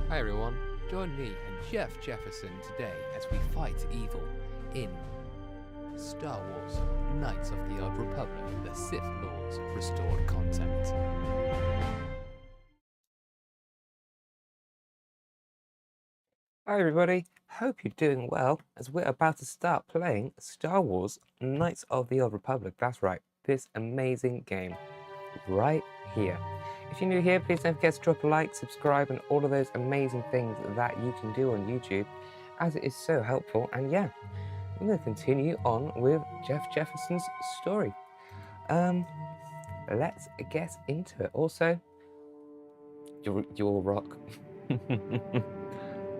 Hi everyone, join me and Jeff Jefferson today as we fight evil in Star Wars Knights of the Old Republic, the Sith Lords restored content. Hi everybody, hope you're doing well as we're about to start playing Star Wars Knights of the Old Republic. That's right, this amazing game right here. If you're new here, please don't forget to drop a like, subscribe and all of those amazing things that you can do on YouTube, as it is so helpful. And yeah, we're going to continue on with Jeff Jefferson's story. Let's get into it. Also, you'll rock.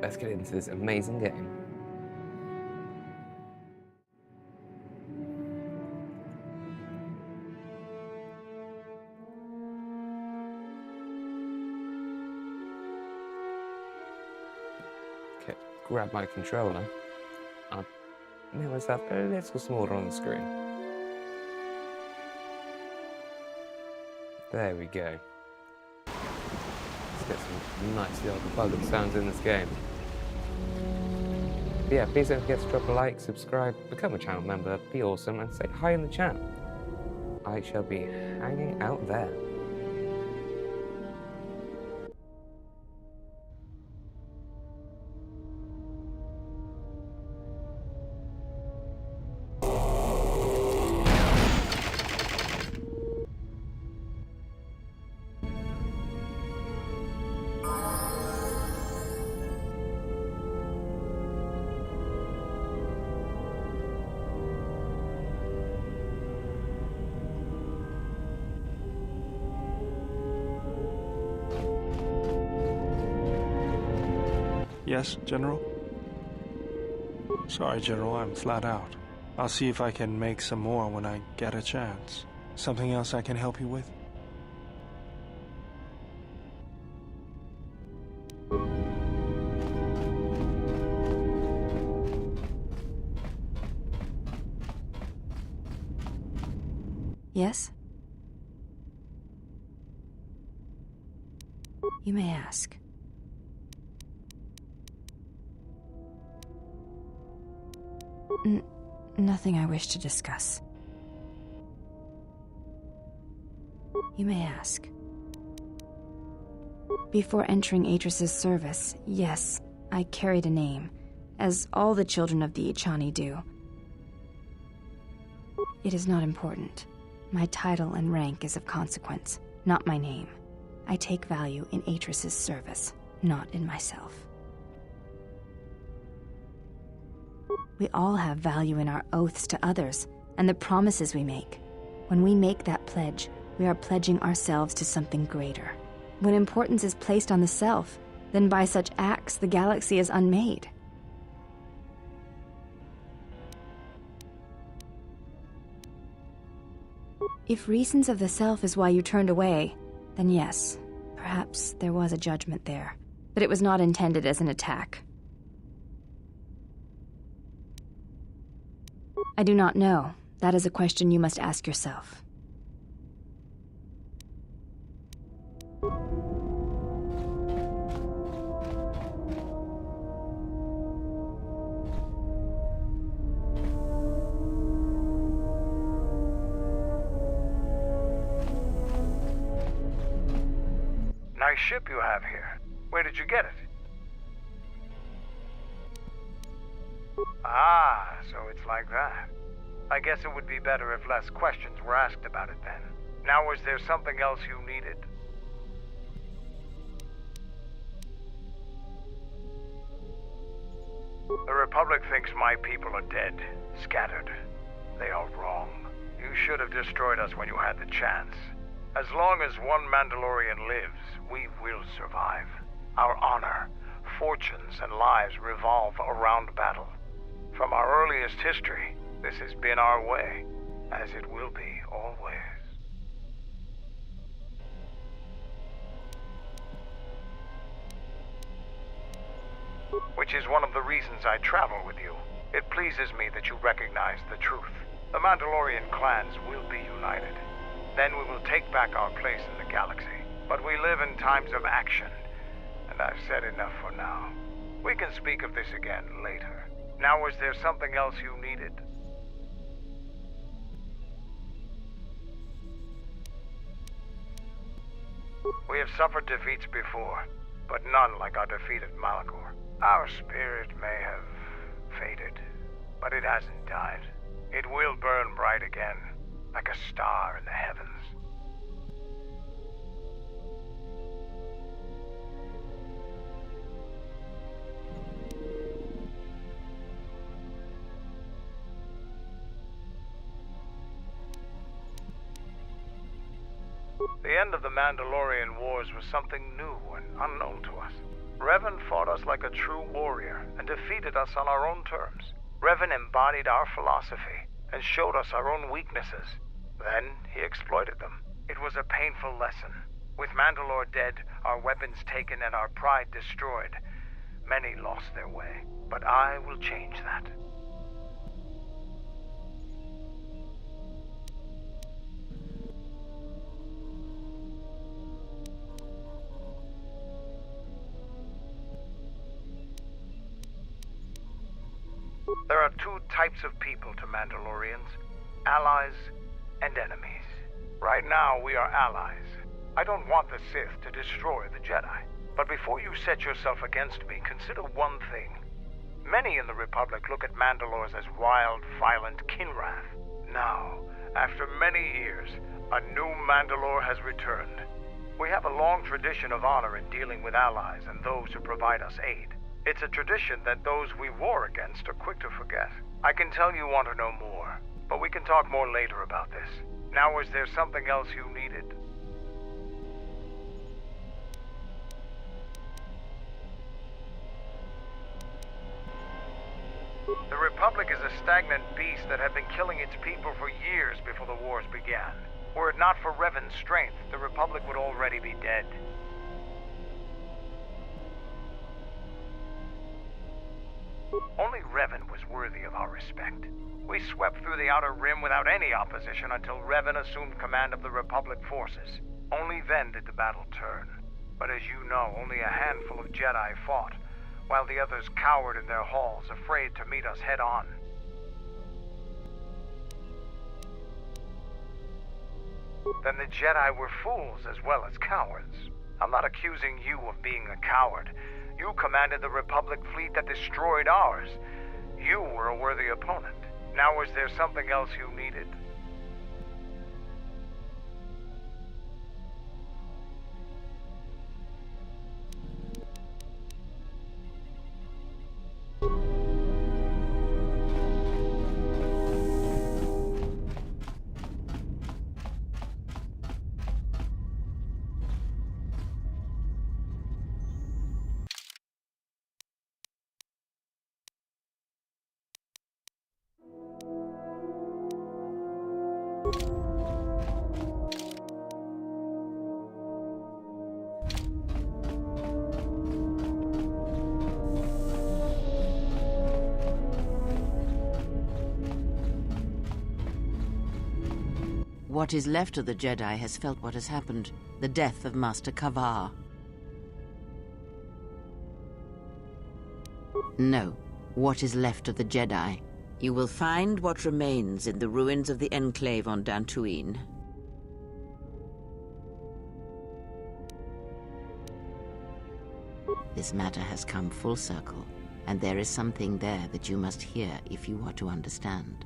Let's get into this amazing game. Okay, grab my controller. I'll make myself a little smaller on the screen. There we go. Let's get some nice little Republic sounds in this game. But yeah, please don't forget to drop a like, subscribe, become a channel member, be awesome, and say hi in the chat. I shall be hanging out there. Yes, General? Sorry, General, I'm flat out. I'll see if I can make some more when I get a chance. Something else I can help you with? Yes? You may ask. Nothing I wish to discuss. You may ask. Before entering Atris's service, yes, I carried a name, as all the children of the Ichani do. It is not important. My title and rank is of consequence, not my name. I take value in Atris's service, not in myself. We all have value in our oaths to others and the promises we make. When we make that pledge, we are pledging ourselves to something greater. When importance is placed on the self, then by such acts the galaxy is unmade. If reasons of the self is why you turned away, then yes, perhaps there was a judgment there, but it was not intended as an attack. I do not know. That is a question you must ask yourself. Nice ship you have here. Where did you get it? Ah, so it's like that. I guess it would be better if less questions were asked about it then. Now, was there something else you needed? The Republic thinks my people are dead, scattered. They are wrong. You should have destroyed us when you had the chance. As long as one Mandalorian lives, we will survive. Our honor, fortunes, and lives revolve around battle. From our earliest history, this has been our way, as it will be always. Which is one of the reasons I travel with you. It pleases me that you recognize the truth. The Mandalorian clans will be united. Then we will take back our place in the galaxy. But we live in times of action, and I've said enough for now. We can speak of this again later. Now, was there something else you needed? We have suffered defeats before, but none like our defeat at Malachor. Our spirit may have faded, but it hasn't died. It will burn bright again, like a star in the heavens. The end of the Mandalorian Wars was something new and unknown to us. Revan fought us like a true warrior and defeated us on our own terms. Revan embodied our philosophy and showed us our own weaknesses. Then he exploited them. It was a painful lesson. With Mandalore dead, our weapons taken, and our pride destroyed, many lost their way. But I will change that. There are two types of people to Mandalorians: allies and enemies. Right now, we are allies. I don't want the Sith to destroy the Jedi. But before you set yourself against me, consider one thing. Many in the Republic look at Mandalores as wild, violent Kinrath. Now, after many years, a new Mandalore has returned. We have a long tradition of honor in dealing with allies and those who provide us aid. It's a tradition that those we war against are quick to forget. I can tell you want to know more, but we can talk more later about this. Now, is there something else you needed? The Republic is a stagnant beast that had been killing its people for years before the wars began. Were it not for Revan's strength, the Republic would already be dead. Only Revan was worthy of our respect. We swept through the Outer Rim without any opposition until Revan assumed command of the Republic forces. Only then did the battle turn. But as you know, only a handful of Jedi fought, while the others cowered in their halls, afraid to meet us head-on. Then the Jedi were fools as well as cowards. I'm not accusing you of being a coward. You commanded the Republic fleet that destroyed ours. You were a worthy opponent. Now, is there something else you needed? What is left of the Jedi has felt what has happened, the death of Master Kavar. No, what is left of the Jedi. You will find what remains in the ruins of the Enclave on Dantooine. This matter has come full circle, and there is something there that you must hear if you are to understand.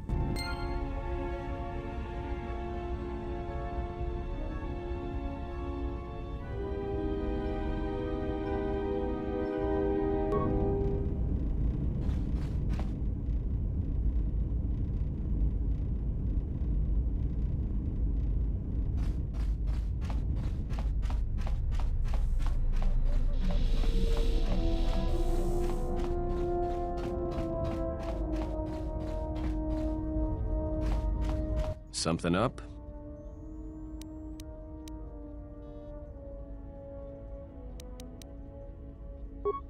Something up?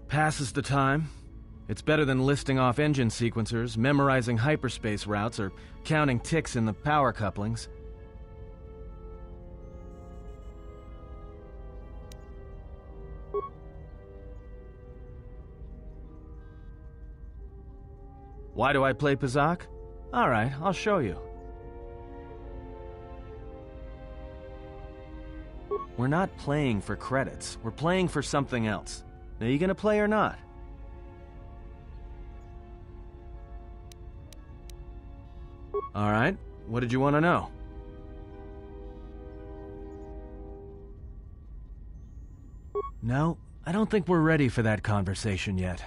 Passes the time. It's better than listing off engine sequencers, memorizing hyperspace routes, or counting ticks in the power couplings. Why do I play Pazak? Alright, I'll show you. We're not playing for credits. We're playing for something else. Are you gonna play or not? Alright, what did you want to know? No, I don't think we're ready for that conversation yet.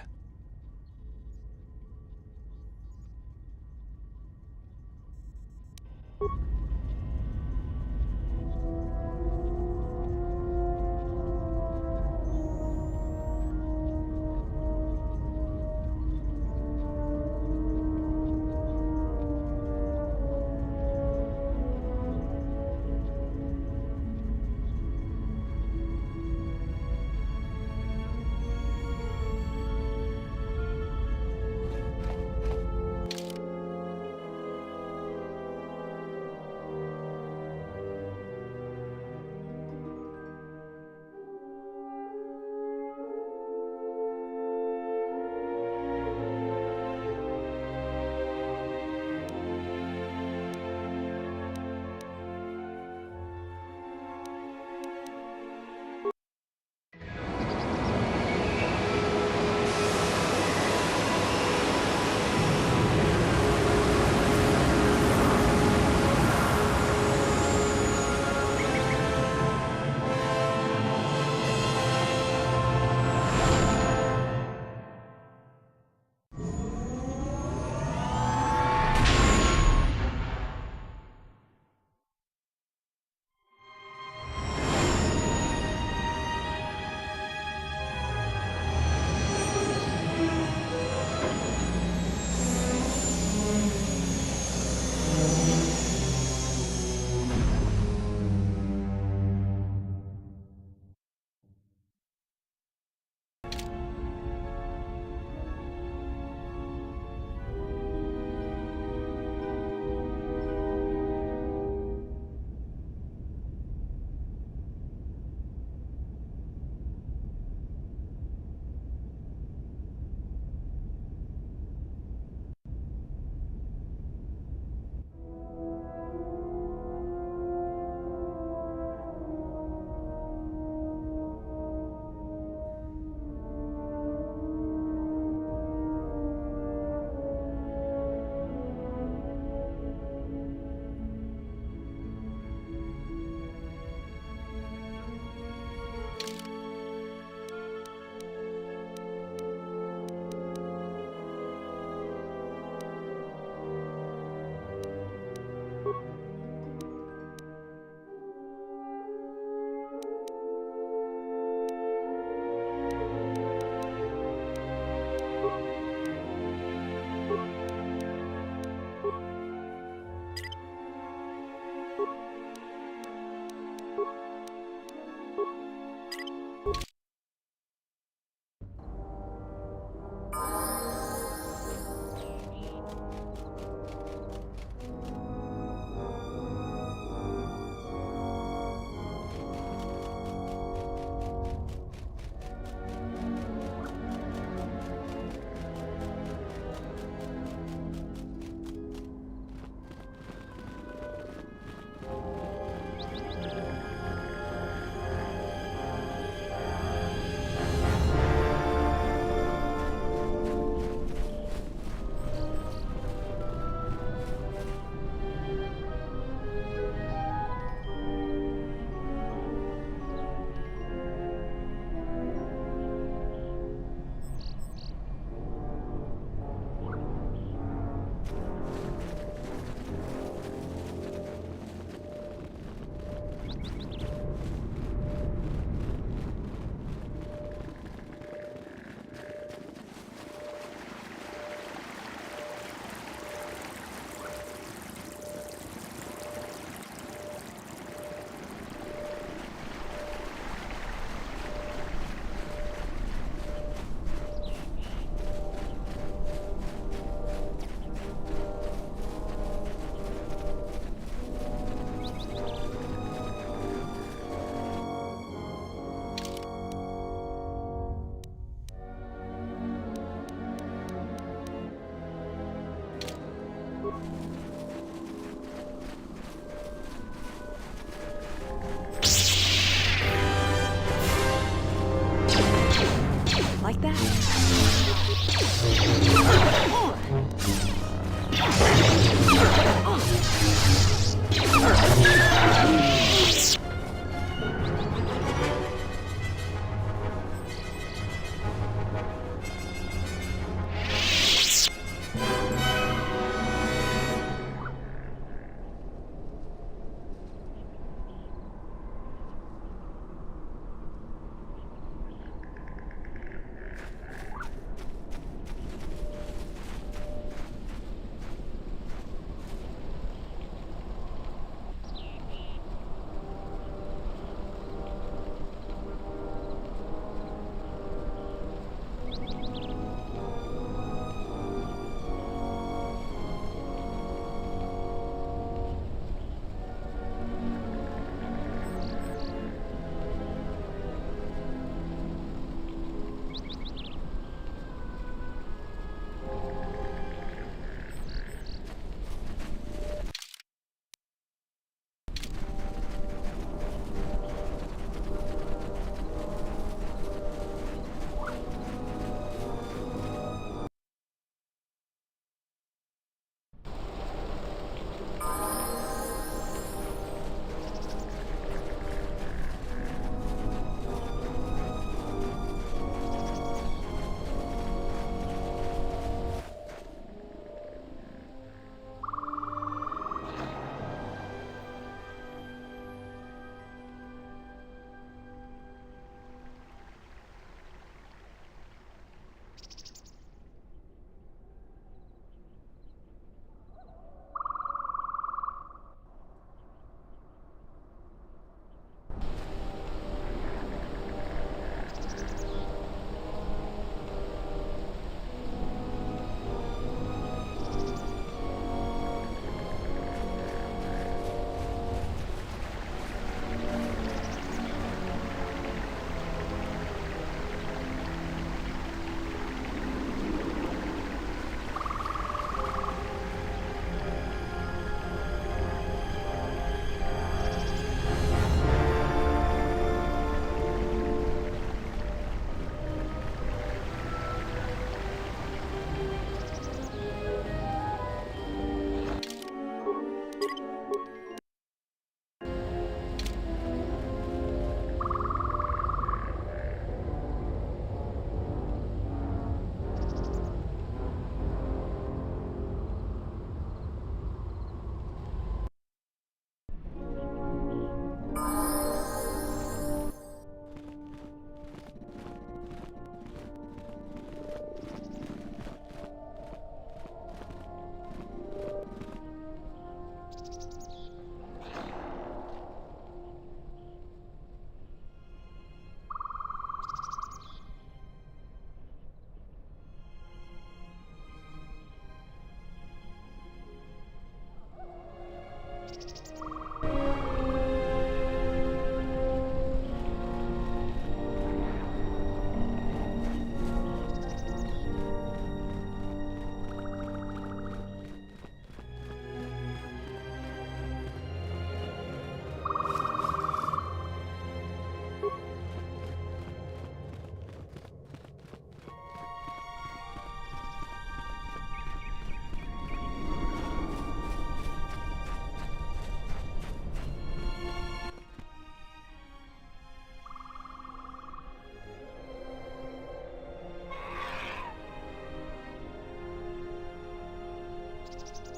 Like that?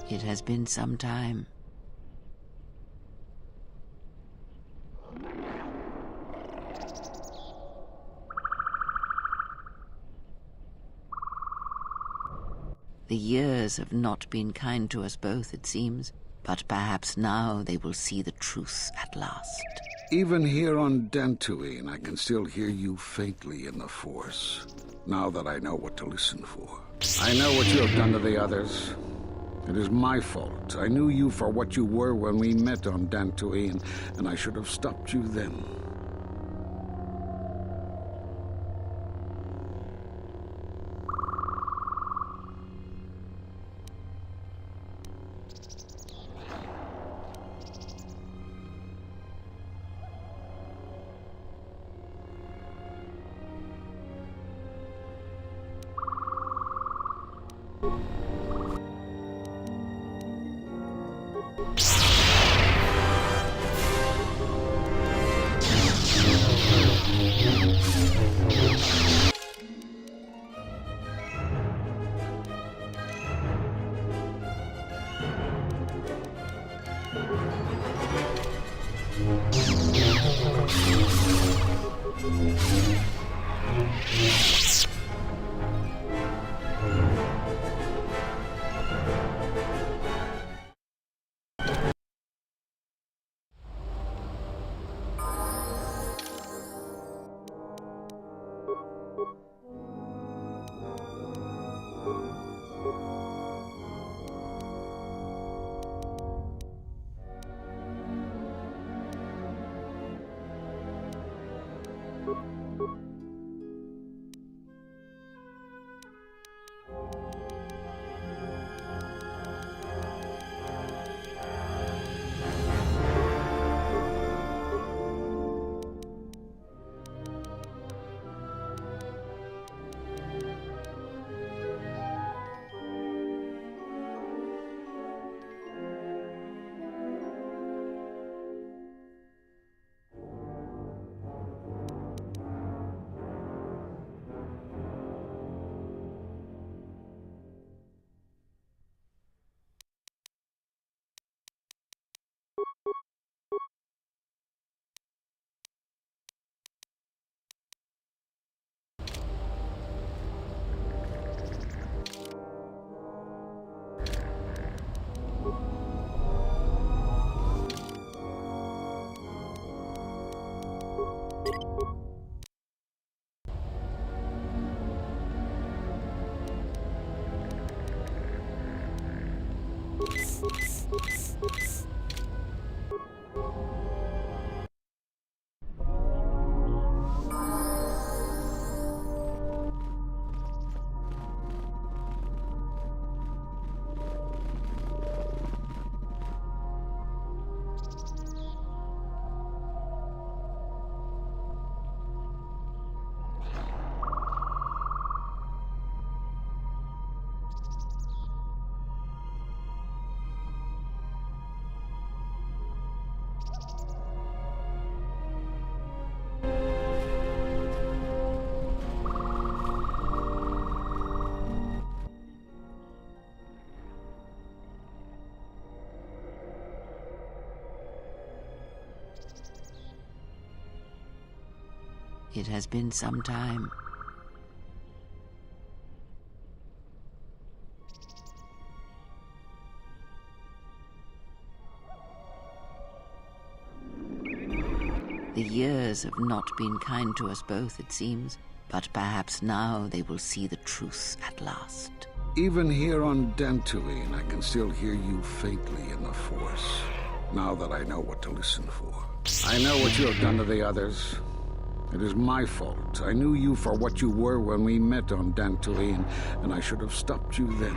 It has been some time. The years have not been kind to us both, it seems, but perhaps now they will see the truth at last. Even here on Dantooine, I can still hear you faintly in the Force, now that I know what to listen for. I know what you have done to the others. It is my fault. I knew you for what you were when we met on Dantooine, and I should have stopped you then. It has been some time. The years have not been kind to us both, it seems, but perhaps now they will see the truth at last. Even here on Dantooine, I can still hear you faintly in the Force, now that I know what to listen for. I know what you have done to the others. It is my fault. I knew you for what you were when we met on Dantooine, and I should have stopped you then.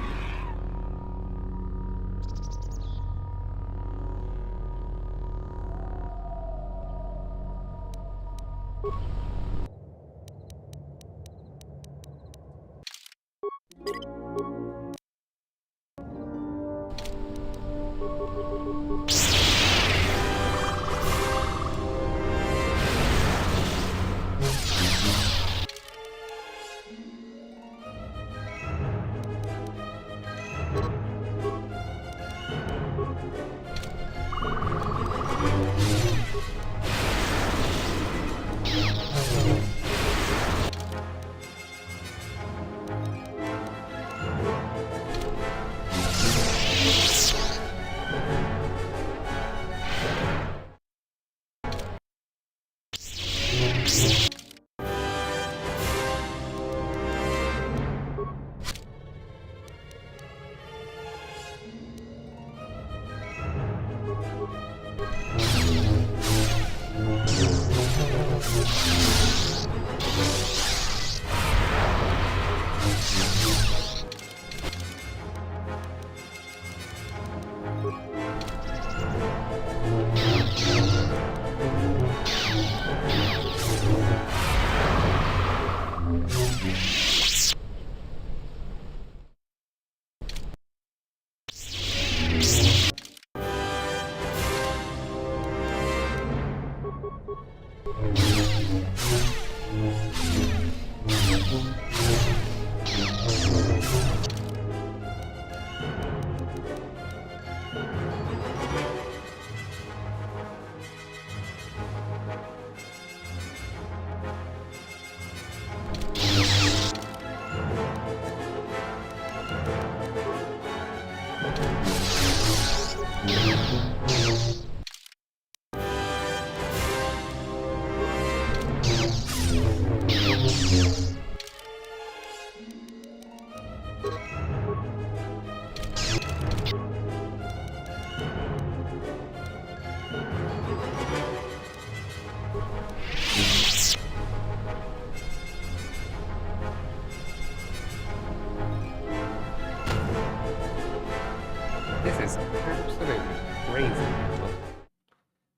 is absolutely crazy metal.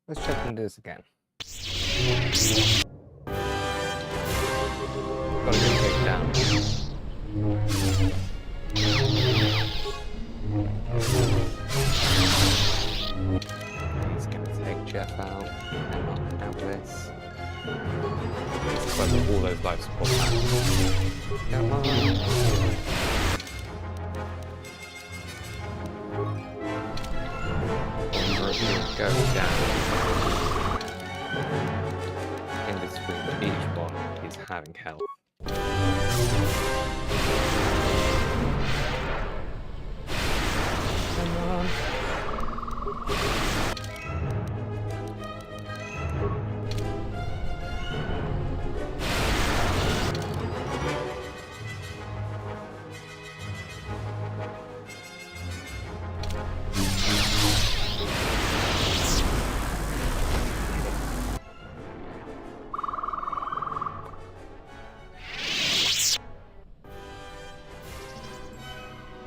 Let's check and do this again. Gotta go take down. He's gonna take Jeff out and knock down this. Let's close all those life support panels. Come on. Go down in between each one is having health. Come on.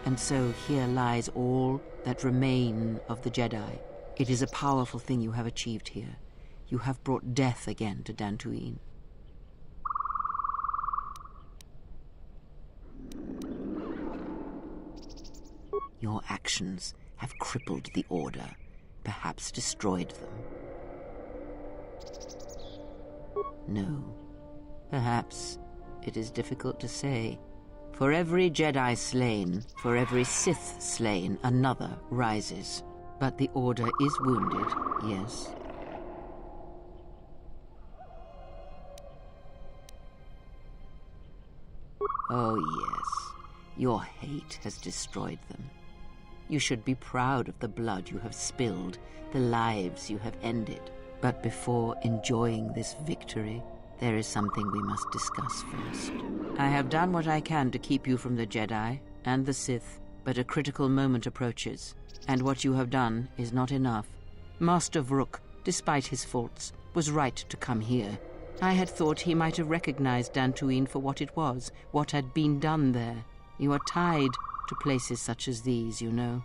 And so here lies all that remain of the Jedi. It is a powerful thing you have achieved here. You have brought death again to Dantooine. Your actions have crippled the Order, perhaps destroyed them. No, perhaps it is difficult to say. For every Jedi slain, for every Sith slain, another rises. But the Order is wounded, yes. Oh yes, your hate has destroyed them. You should be proud of the blood you have spilled, the lives you have ended. But before enjoying this victory, there is something we must discuss first. I have done what I can to keep you from the Jedi and the Sith, but a critical moment approaches, and what you have done is not enough. Master Vrook, despite his faults, was right to come here. I had thought he might have recognized Dantooine for what it was, what had been done there. You are tied to places such as these, you know.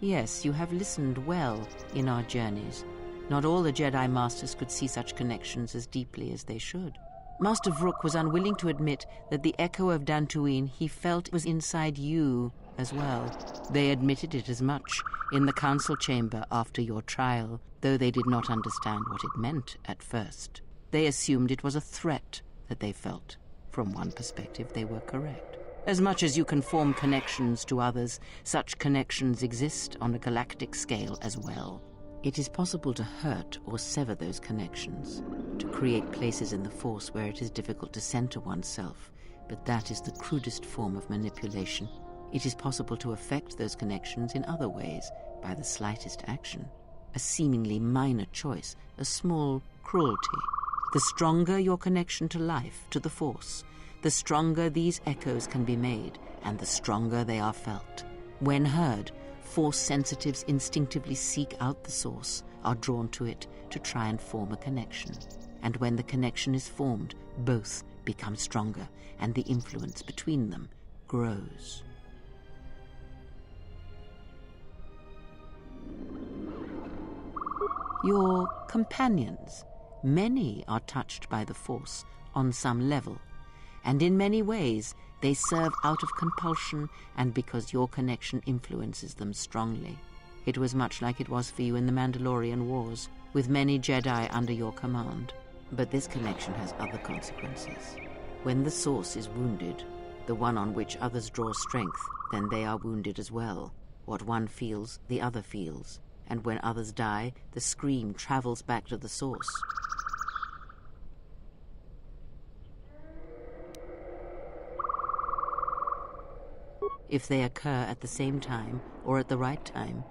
Yes, you have listened well in our journeys. Not all the Jedi Masters could see such connections as deeply as they should. Master Vrook was unwilling to admit that the echo of Dantooine he felt was inside you as well. They admitted it as much in the council chamber after your trial, though they did not understand what it meant at first. They assumed it was a threat that they felt. From one perspective, they were correct. As much as you can form connections to others, such connections exist on a galactic scale as well. It is possible to hurt or sever those connections, to create places in the Force where it is difficult to center oneself, but that is the crudest form of manipulation. It is possible to affect those connections in other ways, by the slightest action. A seemingly minor choice, a small cruelty. The stronger your connection to life, to the Force, the stronger these echoes can be made, and the stronger they are felt. When heard, Force sensitives instinctively seek out the source, are drawn to it to try and form a connection. And when the connection is formed, both become stronger, and the influence between them grows. Your companions, many are touched by the Force on some level, and in many ways they serve out of compulsion and because your connection influences them strongly. It was much like it was for you in the Mandalorian Wars, with many Jedi under your command. But this connection has other consequences. When the source is wounded, the one on which others draw strength, then they are wounded as well. What one feels, the other feels. And when others die, the scream travels back to the source. If they occur at the same time, or at the right time,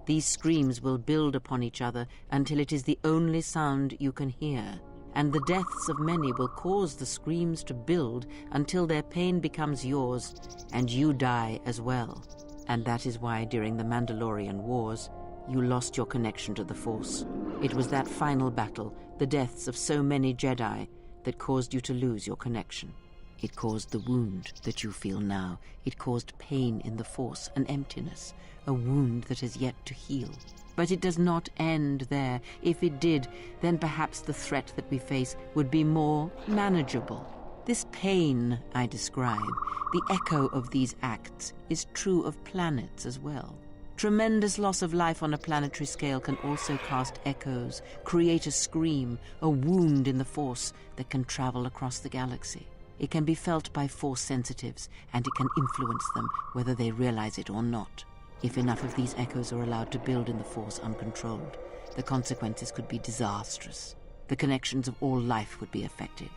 these screams will build upon each other until it is the only sound you can hear. And the deaths of many will cause the screams to build until their pain becomes yours, and you die as well. And that is why during the Mandalorian Wars, you lost your connection to the Force. It was that final battle, the deaths of so many Jedi, that caused you to lose your connection. It caused the wound that you feel now. It caused pain in the Force, an emptiness, a wound that has yet to heal. But it does not end there. If it did, then perhaps the threat that we face would be more manageable. This pain I describe, the echo of these acts, is true of planets as well. Tremendous loss of life on a planetary scale can also cast echoes, create a scream, a wound in the Force that can travel across the galaxy. It can be felt by Force sensitives, and it can influence them whether they realize it or not. If enough of these echoes are allowed to build in the Force uncontrolled, the consequences could be disastrous. The connections of all life would be affected.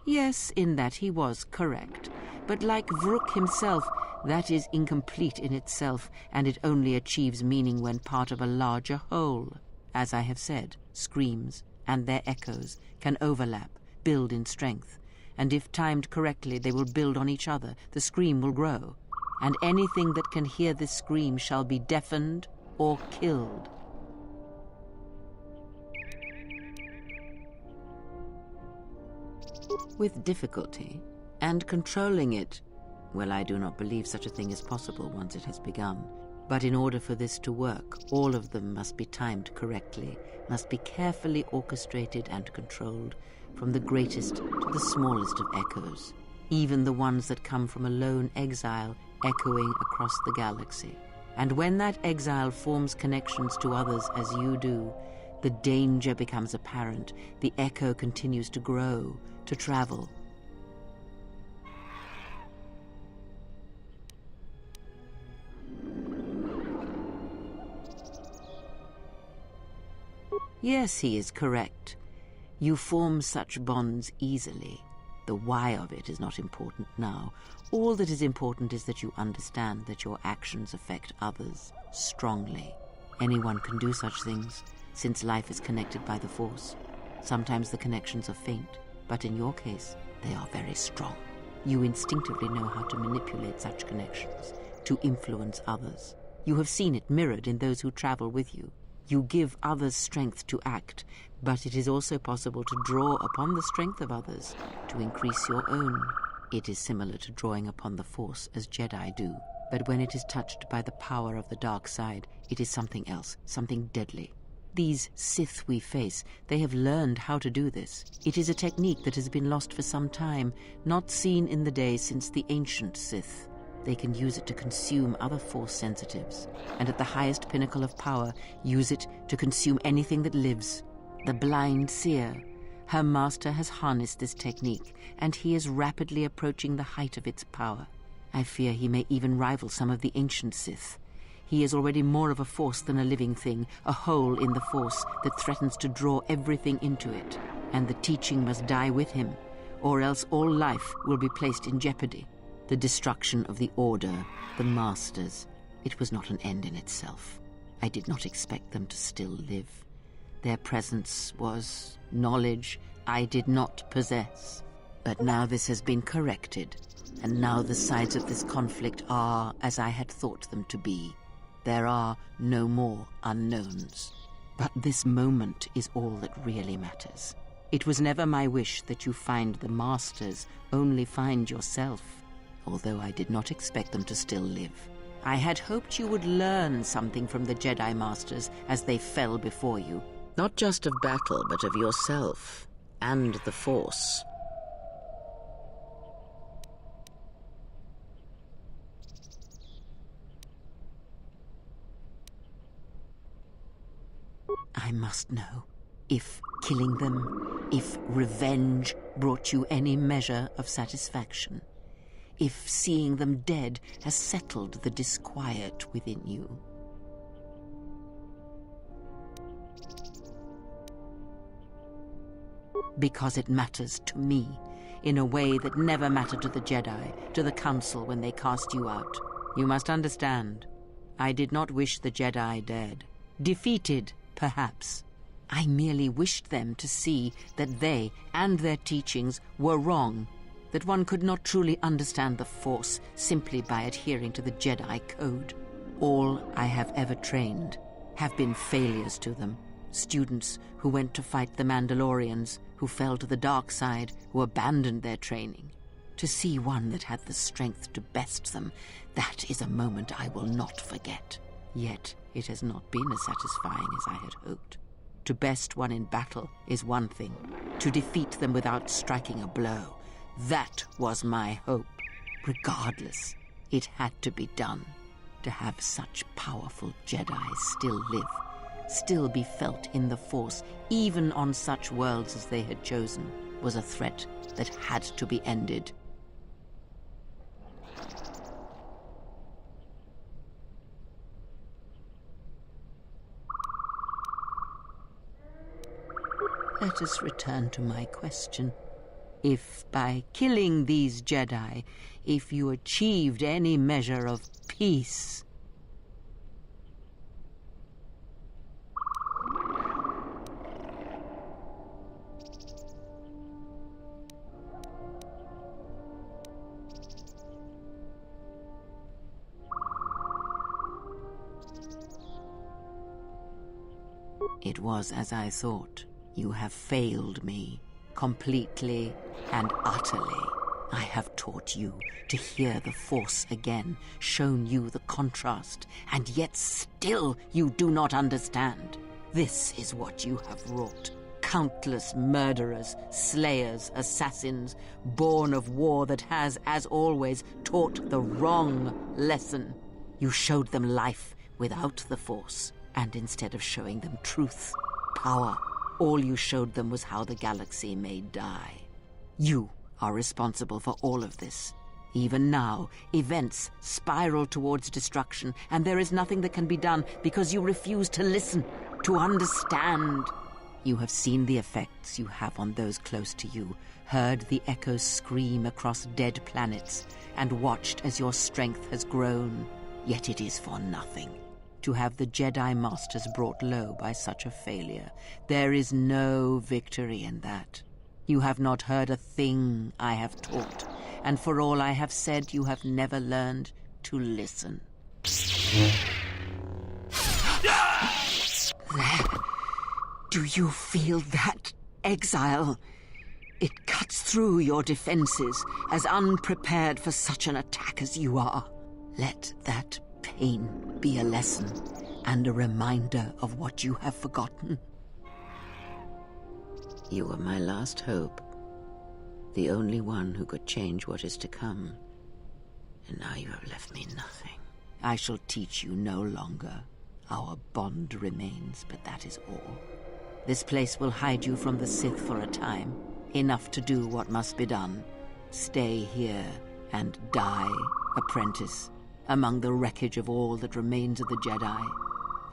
Yes, in that he was correct. But like Vrook himself, that is incomplete in itself, and it only achieves meaning when part of a larger whole. As I have said, screams and their echoes can overlap, build in strength, and if timed correctly they will build on each other, the scream will grow, and anything that can hear this scream shall be deafened or killed. With difficulty, and controlling it, well, I do not believe such a thing is possible once it has begun. But in order for this to work, all of them must be timed correctly, must be carefully orchestrated and controlled, from the greatest to the smallest of echoes, even the ones that come from a lone exile echoing across the galaxy. And when that exile forms connections to others as you do, the danger becomes apparent, the echo continues to grow, to travel. Yes, he is correct. You form such bonds easily. The why of it is not important now. All that is important is that you understand that your actions affect others strongly. Anyone can do such things, since life is connected by the Force. Sometimes the connections are faint, but in your case, they are very strong. You instinctively know how to manipulate such connections, to influence others. You have seen it mirrored in those who travel with you. You give others strength to act, but it is also possible to draw upon the strength of others to increase your own. It is similar to drawing upon the Force as Jedi do, but when it is touched by the power of the dark side, it is something else, something deadly. These Sith we face, they have learned how to do this. It is a technique that has been lost for some time, not seen in the day since the ancient Sith. They can use it to consume other Force sensitives, and at the highest pinnacle of power, use it to consume anything that lives. The blind seer. Her master has harnessed this technique, and he is rapidly approaching the height of its power. I fear he may even rival some of the ancient Sith. He is already more of a force than a living thing, a hole in the Force that threatens to draw everything into it. And the teaching must die with him, or else all life will be placed in jeopardy. The destruction of the Order, the Masters, it was not an end in itself. I did not expect them to still live. Their presence was knowledge I did not possess. But now this has been corrected, and now the sides of this conflict are as I had thought them to be. There are no more unknowns. But this moment is all that really matters. It was never my wish that you find the Masters, only find yourself. Although I did not expect them to still live. I had hoped you would learn something from the Jedi Masters as they fell before you. Not just of battle, but of yourself, and the Force. I must know if killing them, if revenge brought you any measure of satisfaction. If seeing them dead has settled the disquiet within you. Because it matters to me, in a way that never mattered to the Jedi, to the Council when they cast you out. You must understand, I did not wish the Jedi dead. Defeated, perhaps, I merely wished them to see that they and their teachings were wrong, that one could not truly understand the Force simply by adhering to the Jedi Code. All I have ever trained have been failures to them. Students who went to fight the Mandalorians, who fell to the dark side, who abandoned their training. To see one that had the strength to best them, that is a moment I will not forget. Yet it has not been as satisfying as I had hoped. To best one in battle is one thing. To defeat them without striking a blow, that was my hope. Regardless, it had to be done. To have such powerful Jedi still live, still be felt in the Force, even on such worlds as they had chosen, was a threat that had to be ended. Let us return to my question. If by killing these Jedi, if you achieved any measure of peace... It was as I thought. You have failed me, completely and utterly. I have taught you to hear the Force again, shown you the contrast, and yet still you do not understand. This is what you have wrought. Countless murderers, slayers, assassins, born of war that has, as always, taught the wrong lesson. You showed them life without the Force, and instead of showing them truth, power, all you showed them was how the galaxy may die. You are responsible for all of this. Even now, events spiral towards destruction, and there is nothing that can be done because you refuse to listen, to understand. You have seen the effects you have on those close to you, heard the echoes scream across dead planets, and watched as your strength has grown. Yet it is for nothing. To have the Jedi Masters brought low by such a failure, there is no victory in that. You have not heard a thing I have taught, and for all I have said, you have never learned to listen. There. Do you feel that, Exile? It cuts through your defenses, as unprepared for such an attack as you are. Let that pain be a lesson and a reminder of what you have forgotten. You were my last hope, the only one who could change what is to come. And now you have left me nothing. I shall teach you no longer. Our bond remains, but that is all. This place will hide you from the Sith for a time, enough to do what must be done. Stay here and die, apprentice, among the wreckage of all that remains of the Jedi.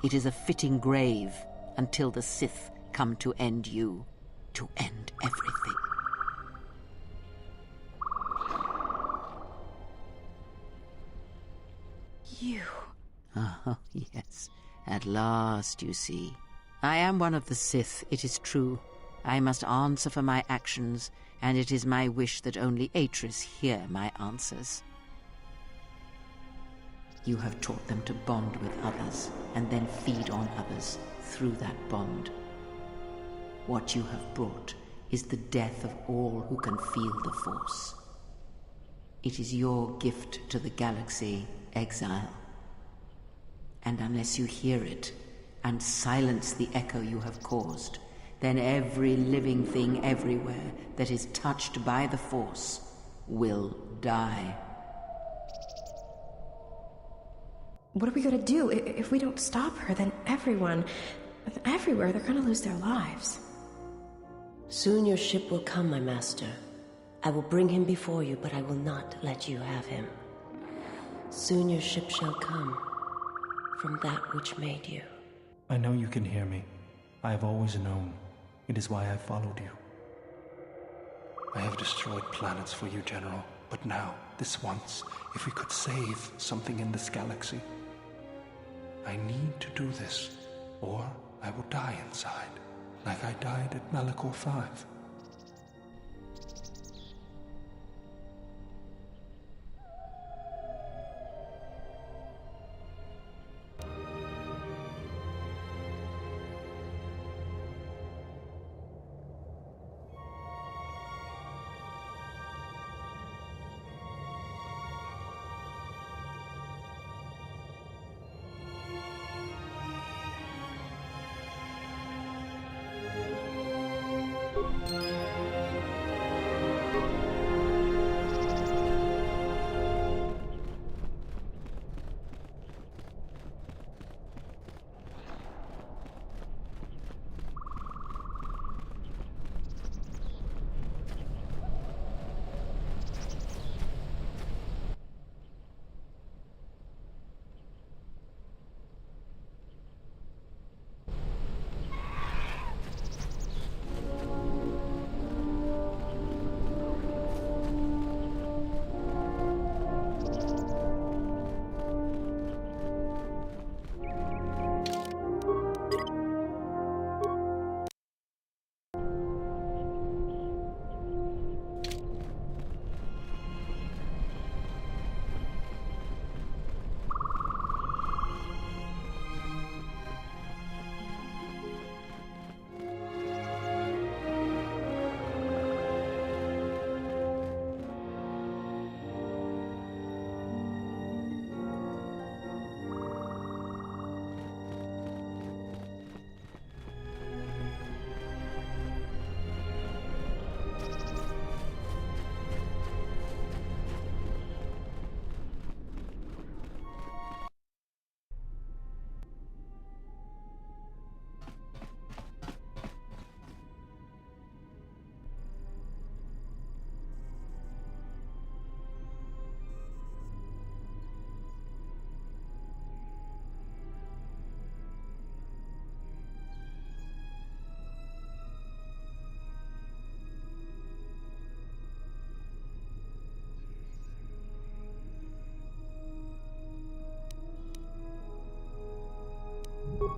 It is a fitting grave until the Sith come to end you, to end everything. You... Oh, yes. At last, you see. I am one of the Sith, it is true. I must answer for my actions, and it is my wish that only Atris hear my answers. You have taught them to bond with others, and then feed on others through that bond. What you have brought is the death of all who can feel the Force. It is your gift to the galaxy, Exile. And unless you hear it, and silence the echo you have caused, then every living thing everywhere that is touched by the Force will die. What are we gonna do? If we don't stop her, then everyone, everywhere, they're gonna lose their lives. Soon your ship will come, my master. I will bring him before you, but I will not let you have him. Soon your ship shall come, from that which made you. I know you can hear me. I have always known. It is why I followed you. I have destroyed planets for you, General. But now, this once, if we could save something in this galaxy. I need to do this, or I will die inside. like I died at Malachor 5.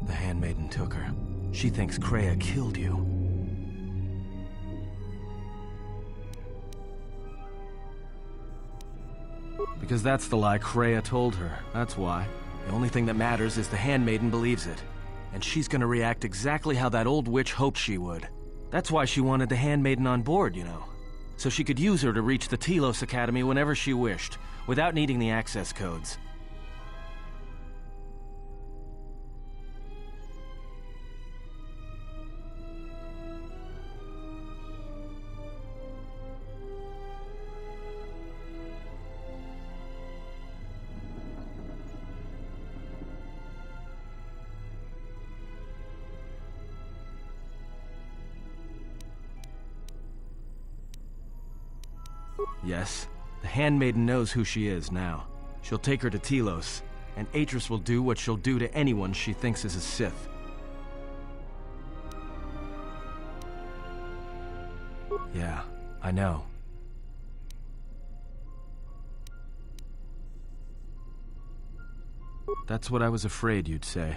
The handmaiden took her. She thinks Kreia killed you. Because that's the lie Kreia told her, that's why. The only thing that matters is the handmaiden believes it. And she's gonna react exactly how that old witch hoped she would. That's why she wanted the handmaiden on board, you know. So she could use her to reach the Telos Academy whenever she wished, without needing the access codes. Yes, the handmaiden knows who she is now. She'll take her to Telos, and Atris will do what she'll do to anyone she thinks is a Sith. Yeah, I know. That's what I was afraid you'd say.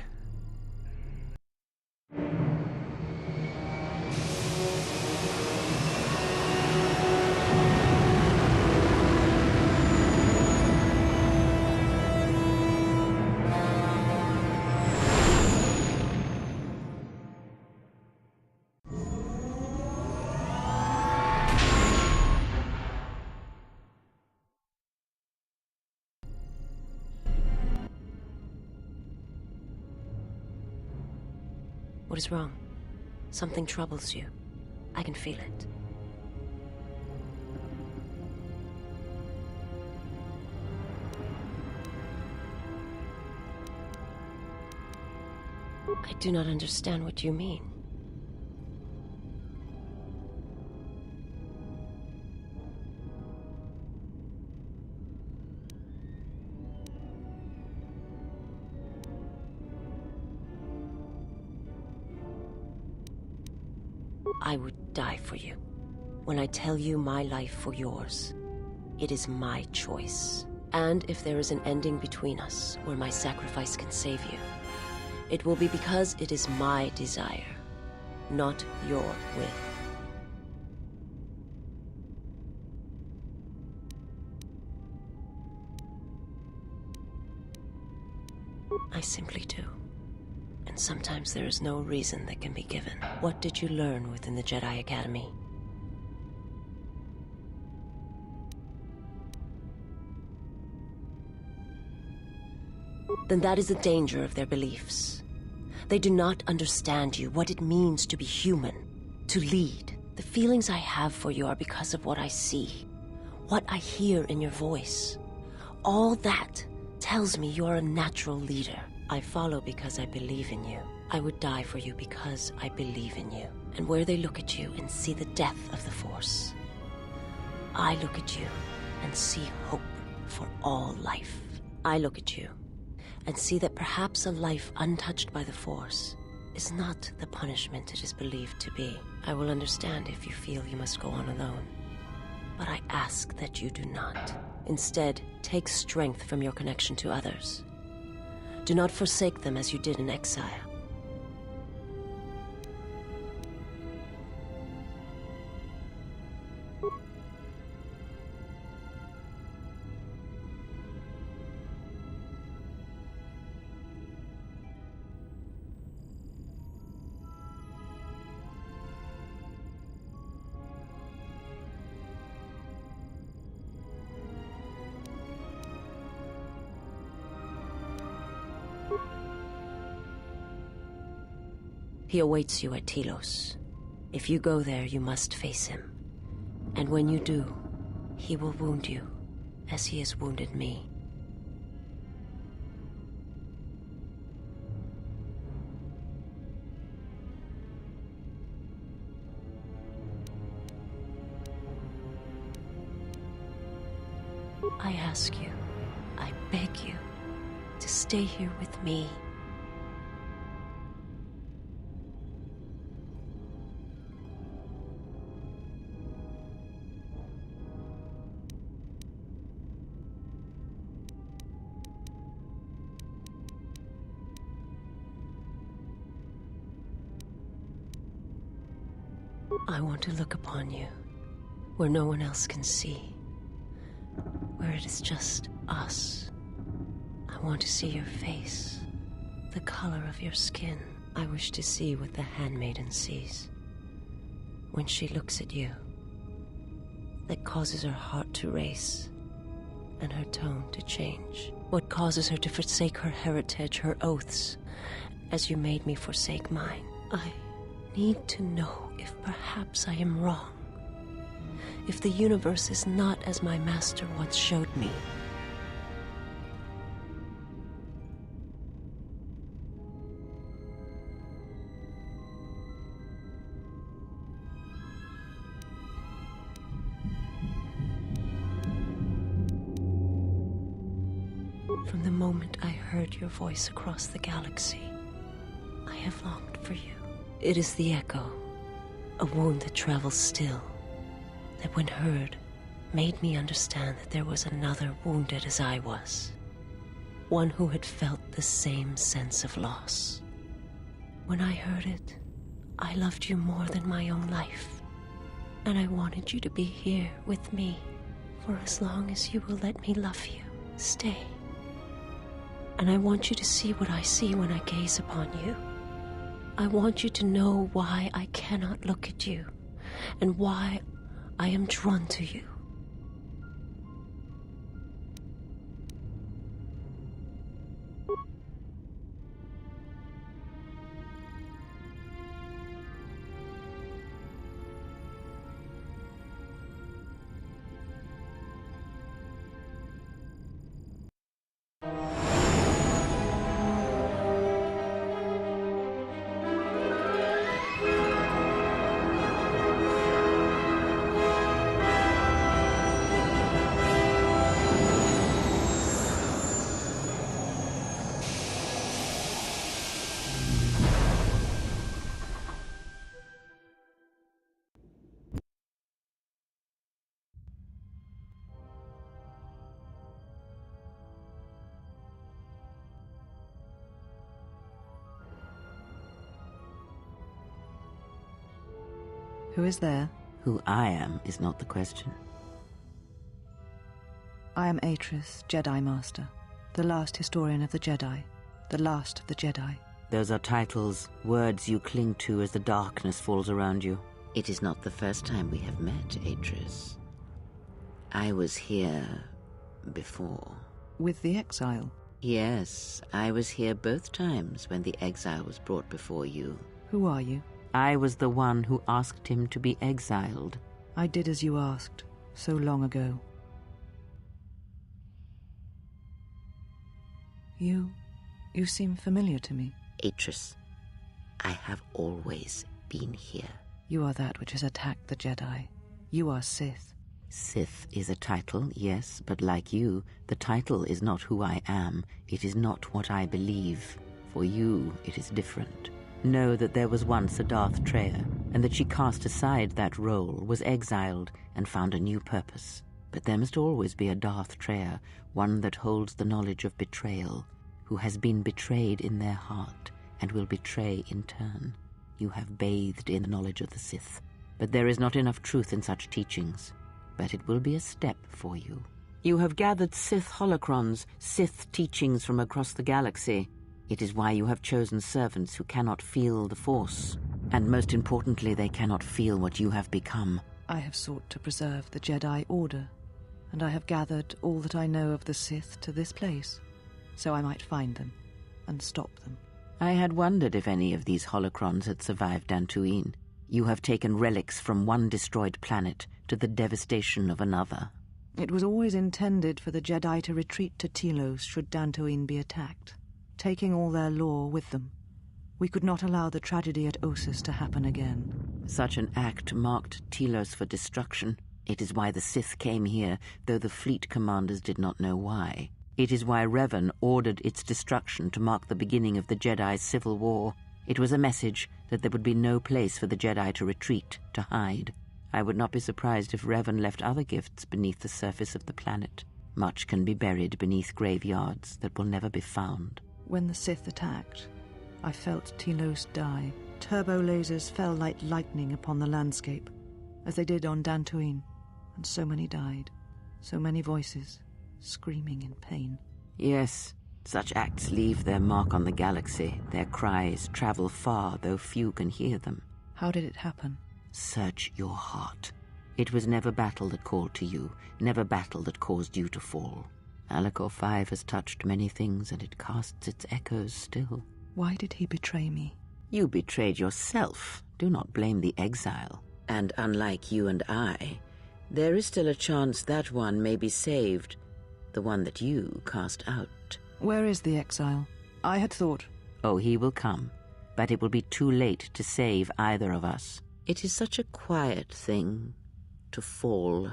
What is wrong? Something troubles you. I can feel it. I do not understand what you mean. I would die for you. When I tell you my life for yours, it is my choice. And if there is an ending between us where my sacrifice can save you, it will be because it is my desire. not your will. I simply do. And sometimes there is no reason that can be given. What did you learn within the Jedi Academy? Then that is the danger of their beliefs. They do not understand you, what it means to be human, to lead. The feelings I have for you are because of what I see, what I hear in your voice. All that tells me you are a natural leader. I follow because I believe in you. I would die for you because I believe in you. And where they look at you and see the death of the Force, I look at you and see hope for all life. I look at you and see that perhaps a life untouched by the Force is not the punishment it is believed to be. I will understand if you feel you must go on alone. But I ask that you do not. Instead, take strength from your connection to others. Do not forsake them as you did in exile. He awaits you at Telos. If you go there, you must face him. And when you do, he will wound you, as he has wounded me. I ask you, I beg you, to stay here with me. I want to look upon you, where no one else can see, where it is just us. I want to see your face, the color of your skin. I wish to see what the handmaiden sees when she looks at you, that causes her heart to race and her tone to change. What causes her to forsake her heritage, her oaths, as you made me forsake mine. I need to know if perhaps I am wrong, if the universe is not as my master once showed me. From the moment I heard your voice across the galaxy, I have longed for you. It is the echo, a wound that travels still, that when heard, made me understand that there was another wounded as I was. One who had felt the same sense of loss. When I heard it, I loved you more than my own life. And I wanted you to be here with me for as long as you will let me love you. Stay. And I want you to see what I see when I gaze upon you. I want you to know why I cannot look at you, and why I am drawn to you. Who is there? Who I am is not the question. I am Atris, Jedi Master, the last historian of the Jedi, the last of the Jedi. Those are titles, words you cling to as the darkness falls around you. It is not the first time we have met, Atris. I was here before. With the exile? Yes, I was here both times when the exile was brought before you. Who are you? I was the one who asked him to be exiled. I did as you asked, so long ago. You seem familiar to me. Atris, I have always been here. You are that which has attacked the Jedi. You are Sith. Sith is a title, yes, but like you, the title is not who I am. It is not what I believe. For you, it is different. Know that there was once a Darth Treya, and that she cast aside that role, was exiled, and found a new purpose. But there must always be a Darth Treya, one that holds the knowledge of betrayal, who has been betrayed in their heart, and will betray in turn. You have bathed in the knowledge of the Sith, but there is not enough truth in such teachings. But it will be a step for you. You have gathered Sith holocrons, Sith teachings from across the galaxy. It is why you have chosen servants who cannot feel the Force. And most importantly, they cannot feel what you have become. I have sought to preserve the Jedi Order, and I have gathered all that I know of the Sith to this place, so I might find them and stop them. I had wondered if any of these holocrons had survived Dantooine. You have taken relics from one destroyed planet to the devastation of another. It was always intended for the Jedi to retreat to Telos should Dantooine be attacked, taking all their lore with them. We could not allow the tragedy at Ossus to happen again. Such an act marked Telos for destruction. It is why the Sith came here, though the fleet commanders did not know why. It is why Revan ordered its destruction to mark the beginning of the Jedi's civil war. It was a message that there would be no place for the Jedi to retreat, to hide. I would not be surprised if Revan left other gifts beneath the surface of the planet. Much can be buried beneath graveyards that will never be found. When the Sith attacked, I felt Telos die. Turbo lasers fell like lightning upon the landscape, as they did on Dantooine, and so many died. So many voices, screaming in pain. Yes. Such acts leave their mark on the galaxy. Their cries travel far, though few can hear them. How did it happen? Search your heart. It was never battle that called to you, never battle that caused you to fall. Alacor 5 has touched many things, and it casts its echoes still. Why did he betray me? You betrayed yourself. Do not blame the exile. And unlike you and I, there is still a chance that one may be saved, the one that you cast out. Where is the exile? I had thought... Oh, he will come, but it will be too late to save either of us. It is such a quiet thing to fall,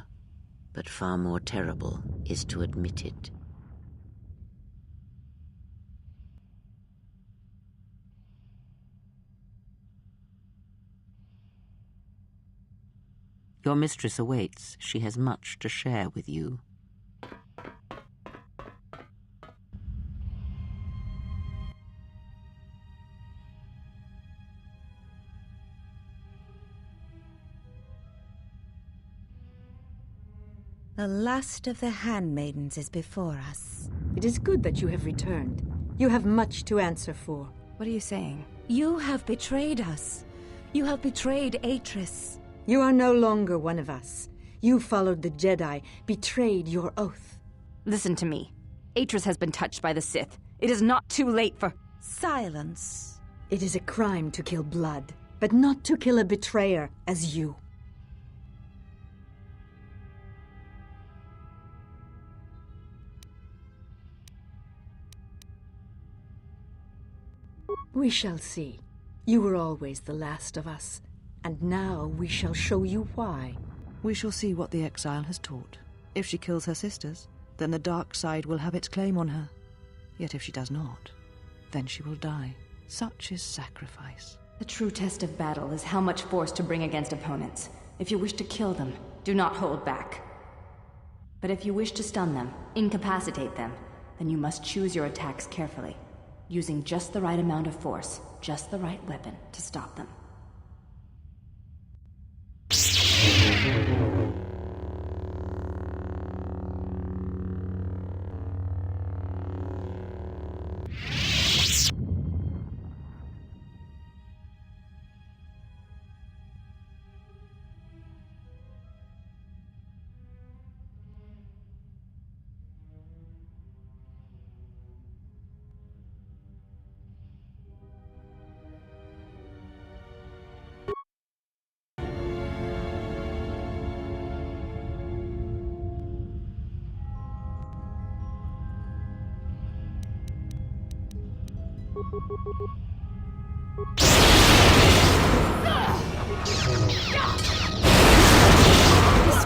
but far more terrible is to admit it. Your mistress awaits. She has much to share with you. The last of the handmaidens is before us. It is good that you have returned. You have much to answer for. What are you saying? You have betrayed us. You have betrayed Atris. You are no longer one of us. You followed the Jedi, betrayed your oath. Listen to me. Atris has been touched by the Sith. It is not too late for... Silence. It is a crime to kill blood, but not to kill a betrayer as you. We shall see. You were always the last of us, and now we shall show you why. We shall see what the exile has taught. If she kills her sisters, then the dark side will have its claim on her. Yet if she does not, then she will die. Such is sacrifice. The true test of battle is how much force to bring against opponents. If you wish to kill them, do not hold back. But if you wish to stun them, incapacitate them, then you must choose your attacks carefully, using just the right amount of force, just the right weapon to stop them. This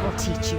will teach you.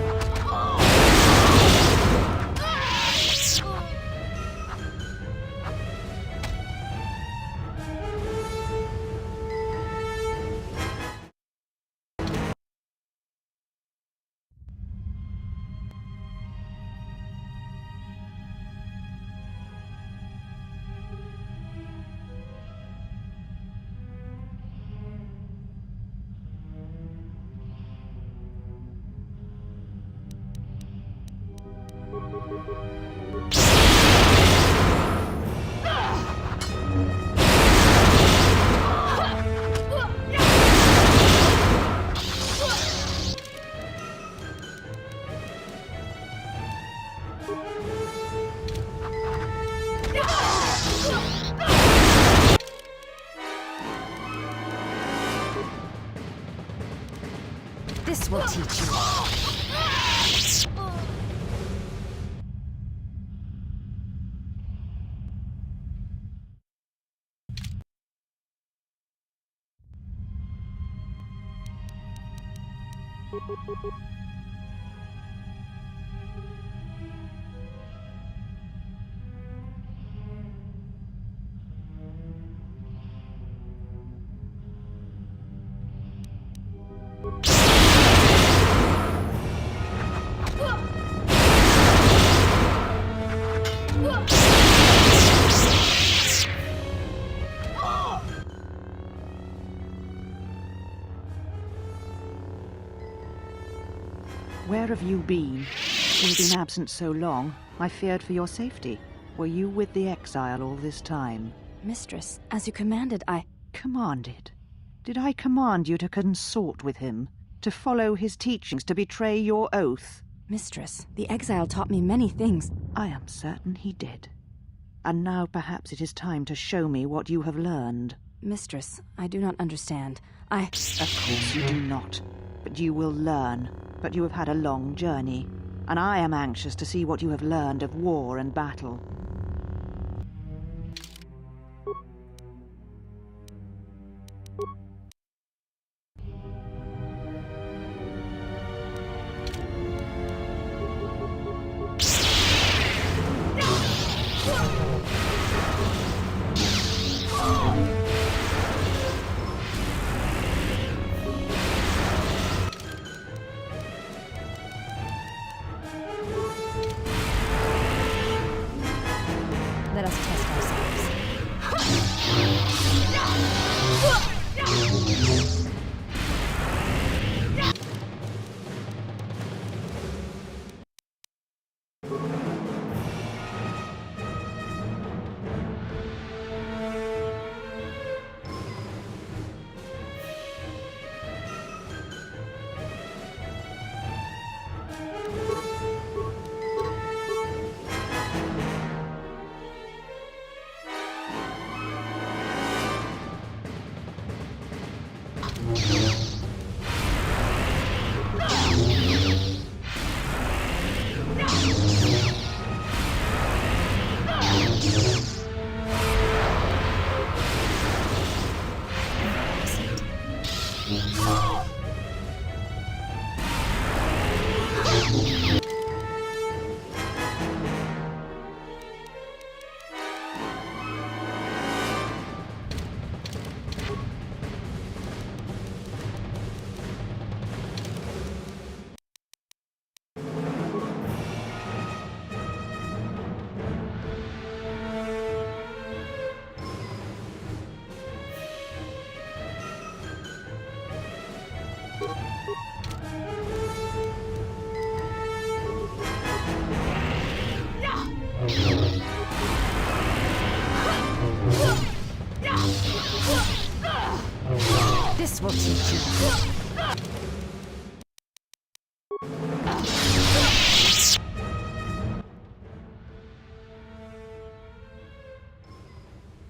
This will teach you. Where have you been? You've been absent so long, I feared for your safety. Were you with the exile all this time? Mistress, as you commanded, I... Commanded? Did I command you to consort with him? To follow his teachings, to betray your oath? Mistress, the exile taught me many things. I am certain he did. And now perhaps it is time to show me what you have learned. Mistress, I do not understand. Of course you do not. But you will learn. But you have had a long journey, and I am anxious to see what you have learned of war and battle.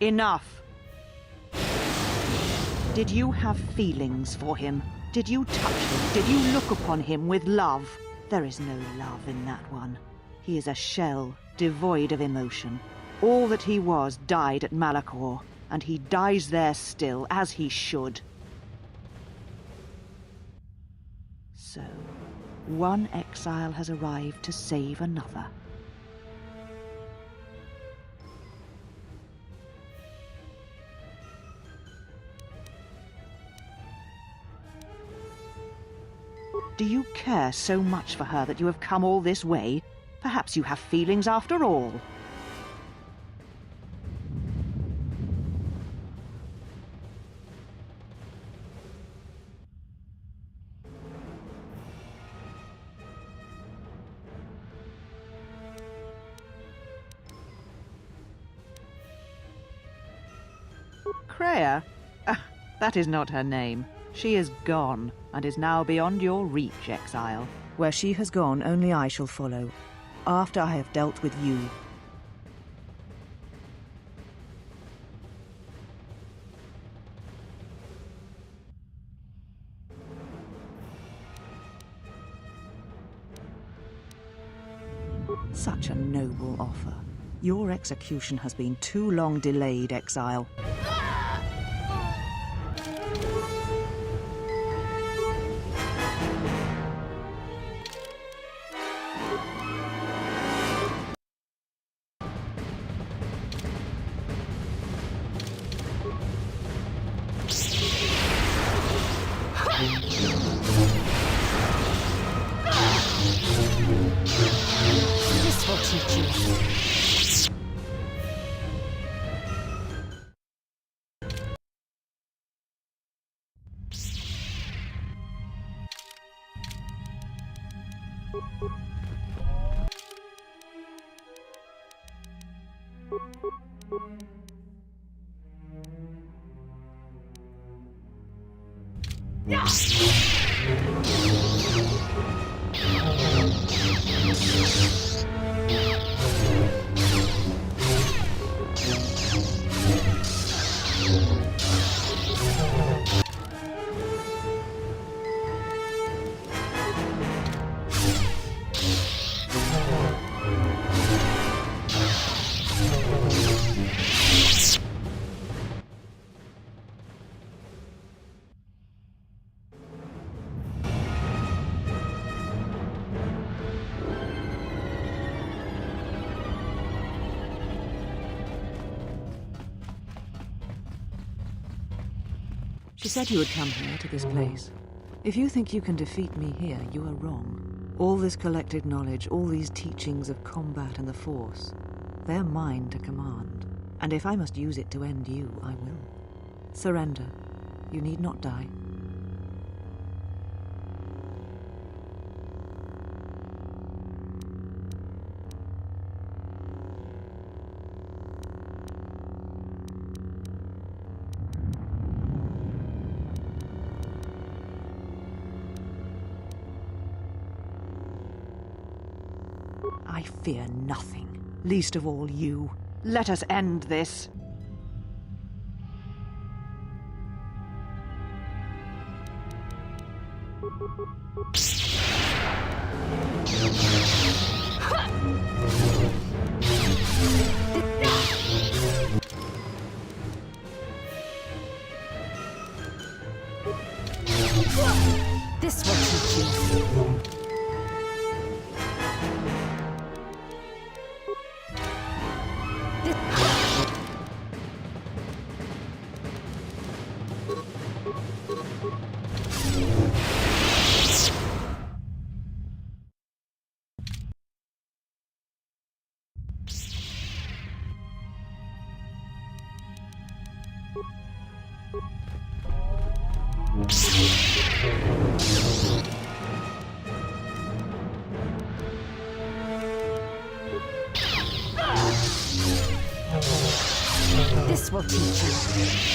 Enough! Did you have feelings for him? Did you touch him? Did you look upon him with love? There is no love in that one. He is a shell, devoid of emotion. All that he was died at Malachor, and he dies there still, as he should. So, one exile has arrived to save another. Do you care so much for her that you have come all this way? Perhaps you have feelings after all. Kreia? That is not her name. She is gone, and is now beyond your reach, exile. Where she has gone, only I shall follow, after I have dealt with you. Such a noble offer. Your execution has been too long delayed, exile. This will teach you. She said you would come here to this place. If you think you can defeat me here, you are wrong. All this collected knowledge, all these teachings of combat and the Force, they're mine to command. And if I must use it to end you, I will. Surrender. You need not die. I fear nothing, least of all you. Let us end this. This will teach you. This will teach you.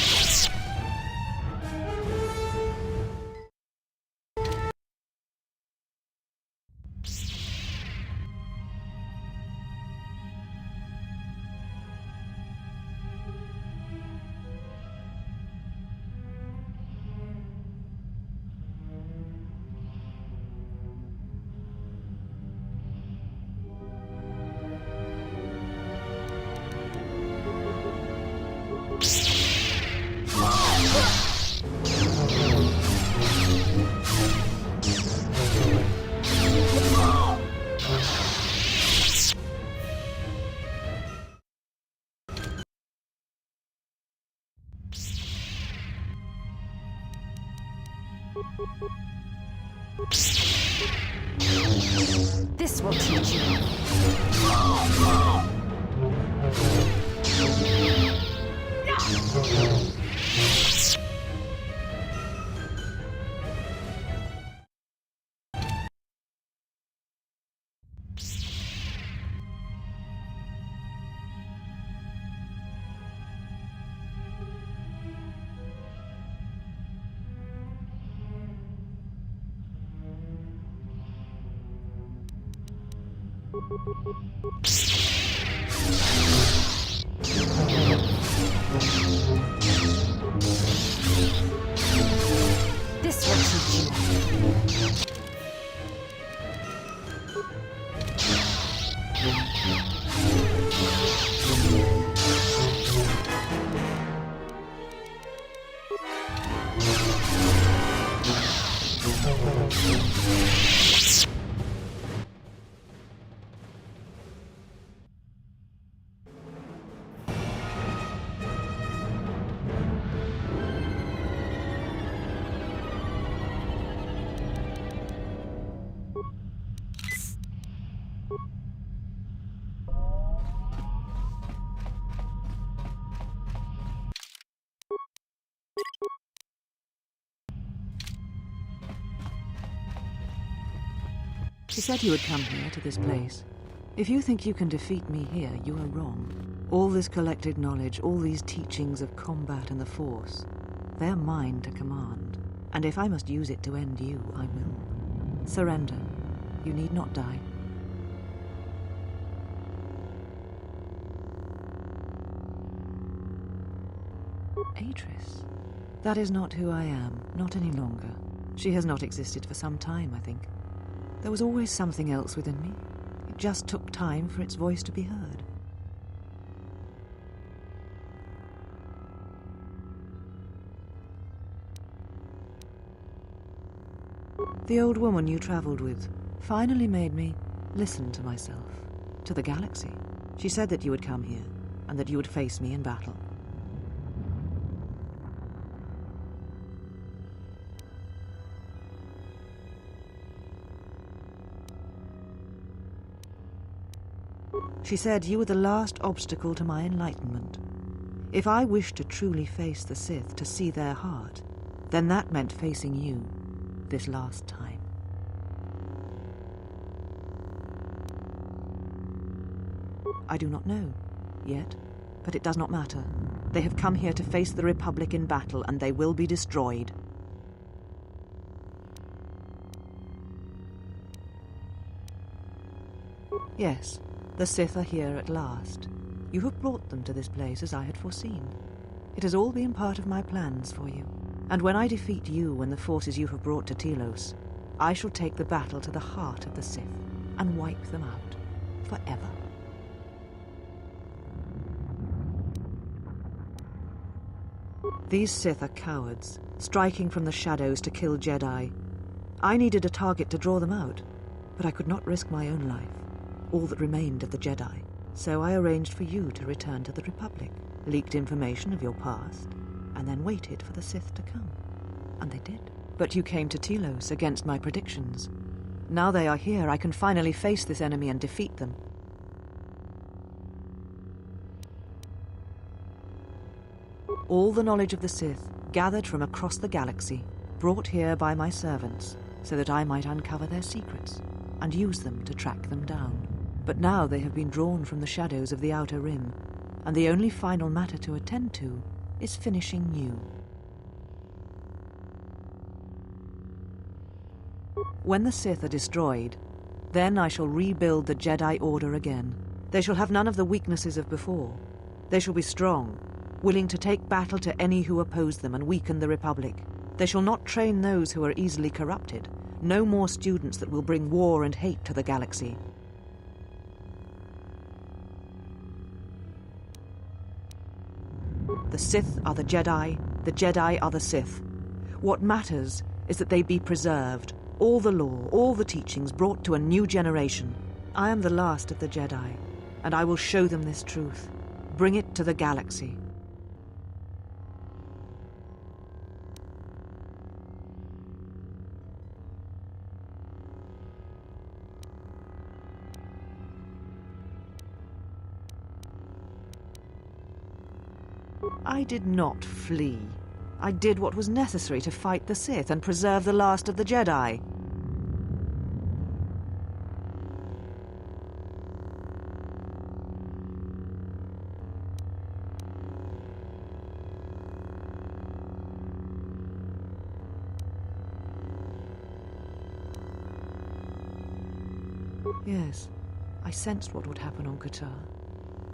This will teach you. This will teach you. She said you would come here to this place. If you think you can defeat me here, you are wrong. All this collected knowledge, all these teachings of combat and the Force, they're mine to command. And if I must use it to end you, I will. Surrender. You need not die. Atris. That is not who I am, not any longer. She has not existed for some time, I think. There was always something else within me. It just took time for its voice to be heard. The old woman you traveled with finally made me listen to myself, to the galaxy. She said that you would come here, and that you would face me in battle. She said you were the last obstacle to my enlightenment. If I wished to truly face the Sith, to see their heart, then that meant facing you, this last time. I do not know, yet, but it does not matter. They have come here to face the Republic in battle, and they will be destroyed. Yes. The Sith are here at last. You have brought them to this place as I had foreseen. It has all been part of my plans for you. And when I defeat you and the forces you have brought to Telos, I shall take the battle to the heart of the Sith and wipe them out forever. These Sith are cowards, striking from the shadows to kill Jedi. I needed a target to draw them out, but I could not risk my own life. All that remained of the Jedi. So I arranged for you to return to the Republic, leaked information of your past, and then waited for the Sith to come. And they did. But you came to Telos against my predictions. Now they are here, I can finally face this enemy and defeat them. All the knowledge of the Sith, gathered from across the galaxy, brought here by my servants, so that I might uncover their secrets, and use them to track them down. But now they have been drawn from the shadows of the Outer Rim, and the only final matter to attend to is finishing you. When the Sith are destroyed, then I shall rebuild the Jedi Order again. They shall have none of the weaknesses of before. They shall be strong, willing to take battle to any who oppose them and weaken the Republic. They shall not train those who are easily corrupted. No more students that will bring war and hate to the galaxy. The Sith are the Jedi are the Sith. What matters is that they be preserved, all the lore, all the teachings brought to a new generation. I am the last of the Jedi, and I will show them this truth. Bring it to the galaxy. I did not flee. I did what was necessary to fight the Sith and preserve the last of the Jedi. Yes, I sensed what would happen on Kotor.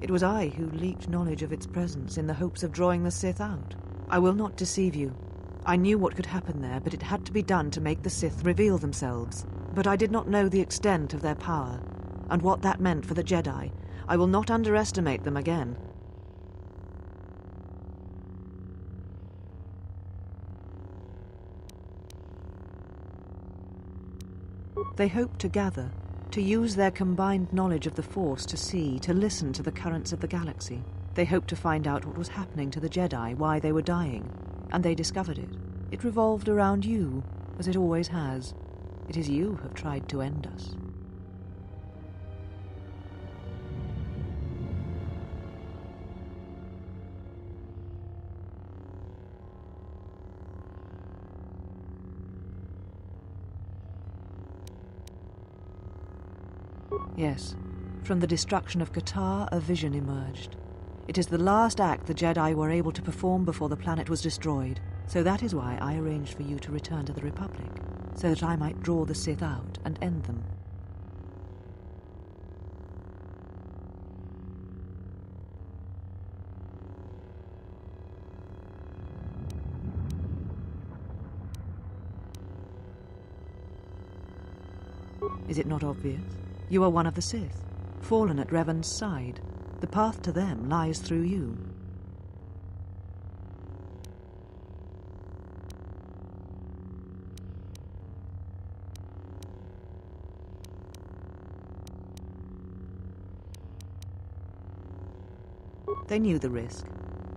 It was I who leaked knowledge of its presence in the hopes of drawing the Sith out. I will not deceive you. I knew what could happen there, but it had to be done to make the Sith reveal themselves. But I did not know the extent of their power, and what that meant for the Jedi. I will not underestimate them again. They hoped to gather, to use their combined knowledge of the Force to see, to listen to the currents of the galaxy. They hoped to find out what was happening to the Jedi, why they were dying, and they discovered it. It revolved around you, as it always has. It is you who have tried to end us. Yes, from the destruction of Kotor, a vision emerged. It is the last act the Jedi were able to perform before the planet was destroyed. So that is why I arranged for you to return to the Republic, so that I might draw the Sith out and end them. Is it not obvious? You are one of the Sith, fallen at Revan's side. The path to them lies through you. They knew the risk,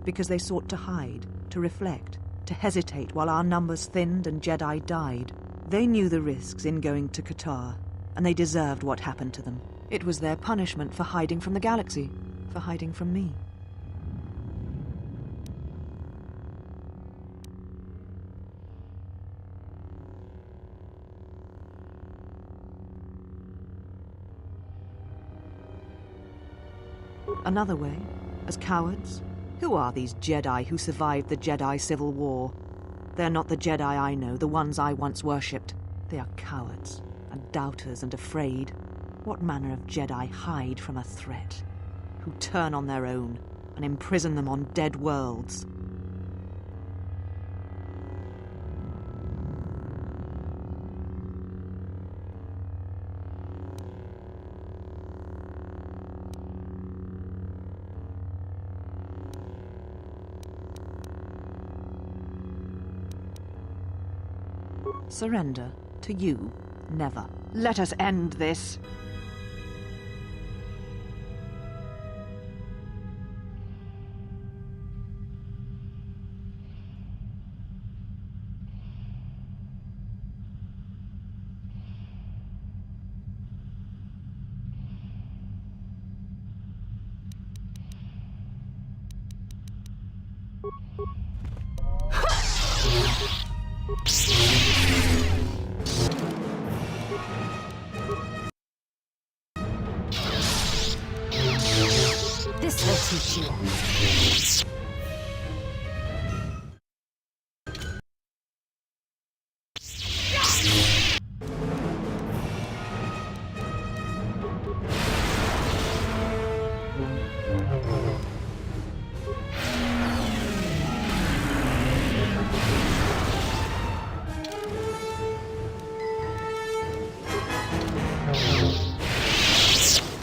because they sought to hide, to reflect, to hesitate while our numbers thinned and Jedi died. They knew the risks in going to Kotor, and they deserved what happened to them. It was their punishment for hiding from the galaxy, for hiding from me. Another way, as cowards? Who are these Jedi who survived the Jedi Civil War? They're not the Jedi I know, the ones I once worshipped. They are cowards, and doubters and afraid. What manner of Jedi hide from a threat? Who turn on their own and imprison them on dead worlds? Surrender to you, never. Let us end this. This will teach you.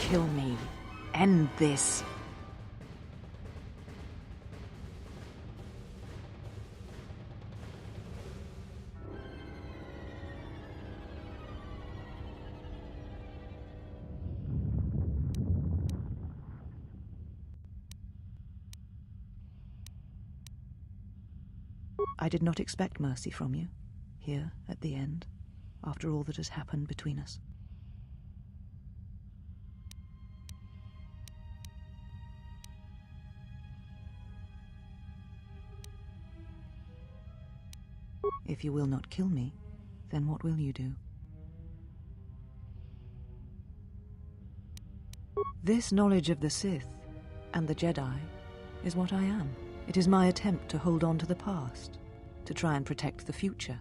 Kill me. End this. I did not expect mercy from you, here at the end, after all that has happened between us. If you will not kill me, then what will you do? This knowledge of the Sith and the Jedi is what I am. It is my attempt to hold on to the past, to try and protect the future.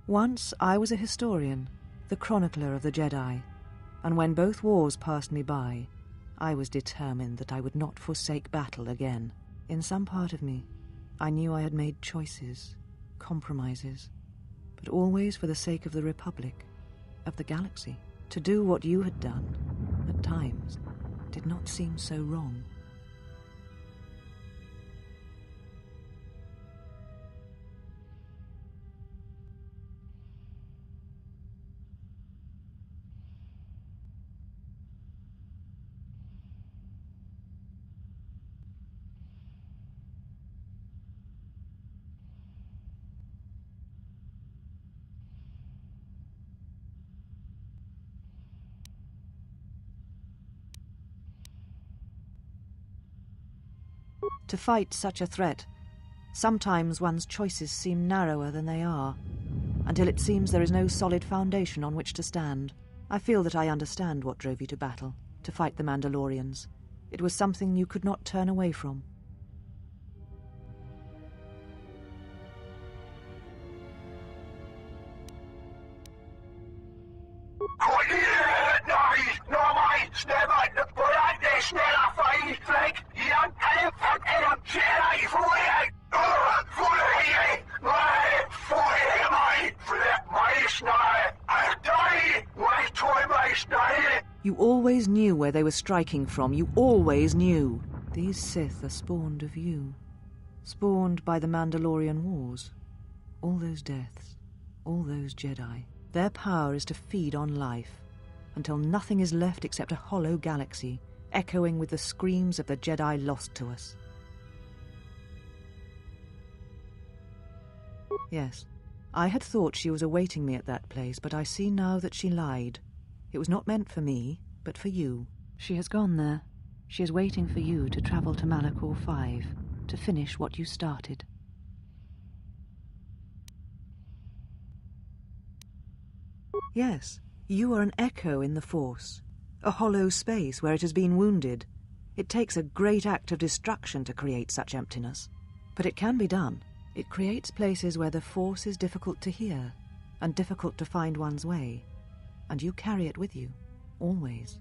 Once I was a historian, the chronicler of the Jedi, and when both wars passed me by, I was determined that I would not forsake battle again. In some part of me, I knew I had made choices, compromises, but always for the sake of the Republic, of the galaxy. To do what you had done, at times, did not seem so wrong. To fight such a threat, sometimes one's choices seem narrower than they are, until it seems there is no solid foundation on which to stand. I feel that I understand what drove you to battle, to fight the Mandalorians. It was something you could not turn away from. You always knew where they were striking from. You always knew. These Sith are spawned of you. Spawned by the Mandalorian Wars. All those deaths. All those Jedi. Their power is to feed on life, until nothing is left except a hollow galaxy, echoing with the screams of the Jedi lost to us. Yes, I had thought she was awaiting me at that place, but I see now that she lied. It was not meant for me, but for you. She has gone there. She is waiting for you to travel to Malachor 5, to finish what you started. Yes, you are an echo in the Force, a hollow space where it has been wounded. It takes a great act of destruction to create such emptiness, but it can be done. It creates places where the Force is difficult to hear, and difficult to find one's way. And you carry it with you, always.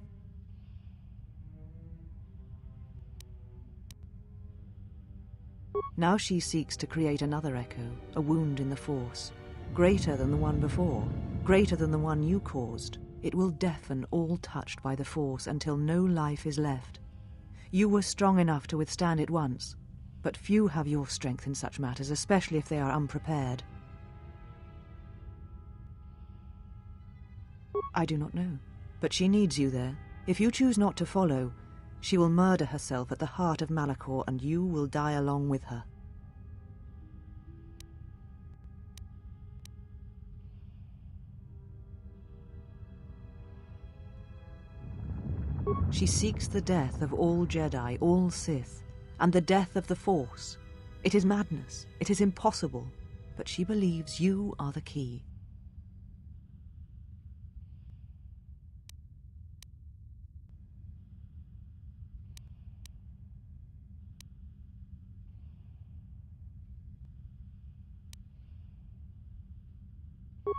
Now she seeks to create another echo, a wound in the Force, greater than the one before, greater than the one you caused. It will deafen all touched by the Force until no life is left. You were strong enough to withstand it once, but few have your strength in such matters, especially if they are unprepared. I do not know, but she needs you there. If you choose not to follow, she will murder herself at the heart of Malachor, and you will die along with her. She seeks the death of all Jedi, all Sith, and the death of the Force. It is madness, it is impossible, but she believes you are the key.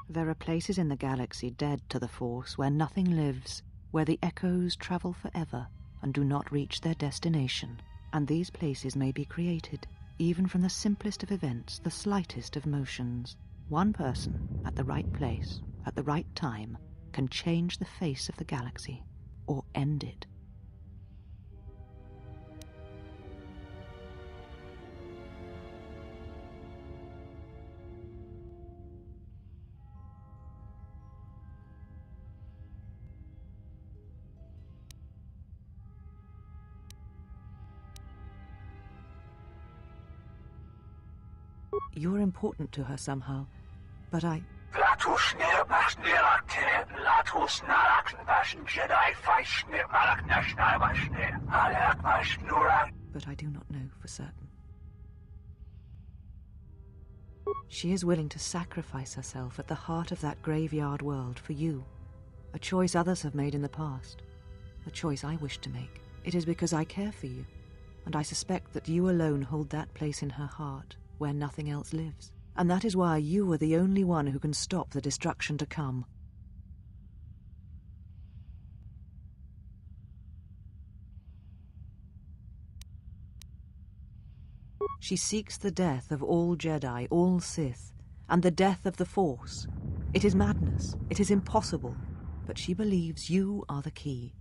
There are places in the galaxy dead to the Force where nothing lives, where the echoes travel forever and do not reach their destination. And these places may be created, even from the simplest of events, the slightest of motions. One person, at the right place, at the right time, can change the face of the galaxy, or end it. You're important to her somehow, but I... But I do not know for certain. She is willing to sacrifice herself at the heart of that graveyard world for you. A choice others have made in the past. A choice I wish to make. It is because I care for you, and I suspect that you alone hold that place in her heart where nothing else lives. And that is why you are the only one who can stop the destruction to come. She seeks the death of all Jedi, all Sith, and the death of the Force. It is madness. It is impossible. But she believes you are the key.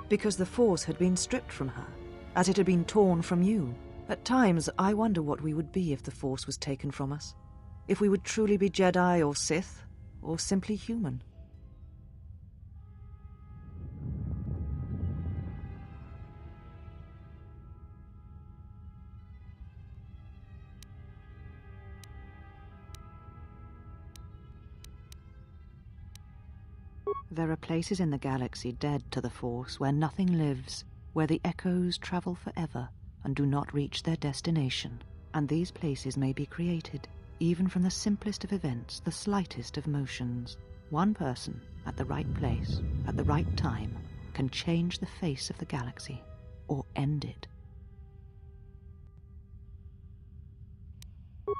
Because the Force had been stripped from her, as it had been torn from you. At times, I wonder what we would be if the Force was taken from us. If we would truly be Jedi or Sith, or simply human. There are places in the galaxy dead to the Force where nothing lives, where the echoes travel forever and do not reach their destination. And these places may be created, even from the simplest of events, the slightest of motions. One person, at the right place, at the right time, can change the face of the galaxy, or end it.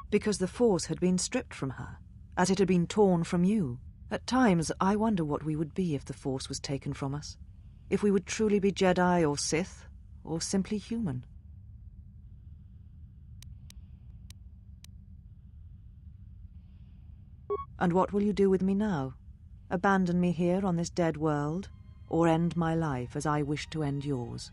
Because the Force had been stripped from her, as it had been torn from you. At times, I wonder what we would be if the Force was taken from us. If we would truly be Jedi or Sith, or simply human. And what will you do with me now? Abandon me here on this dead world, or end my life as I wish to end yours?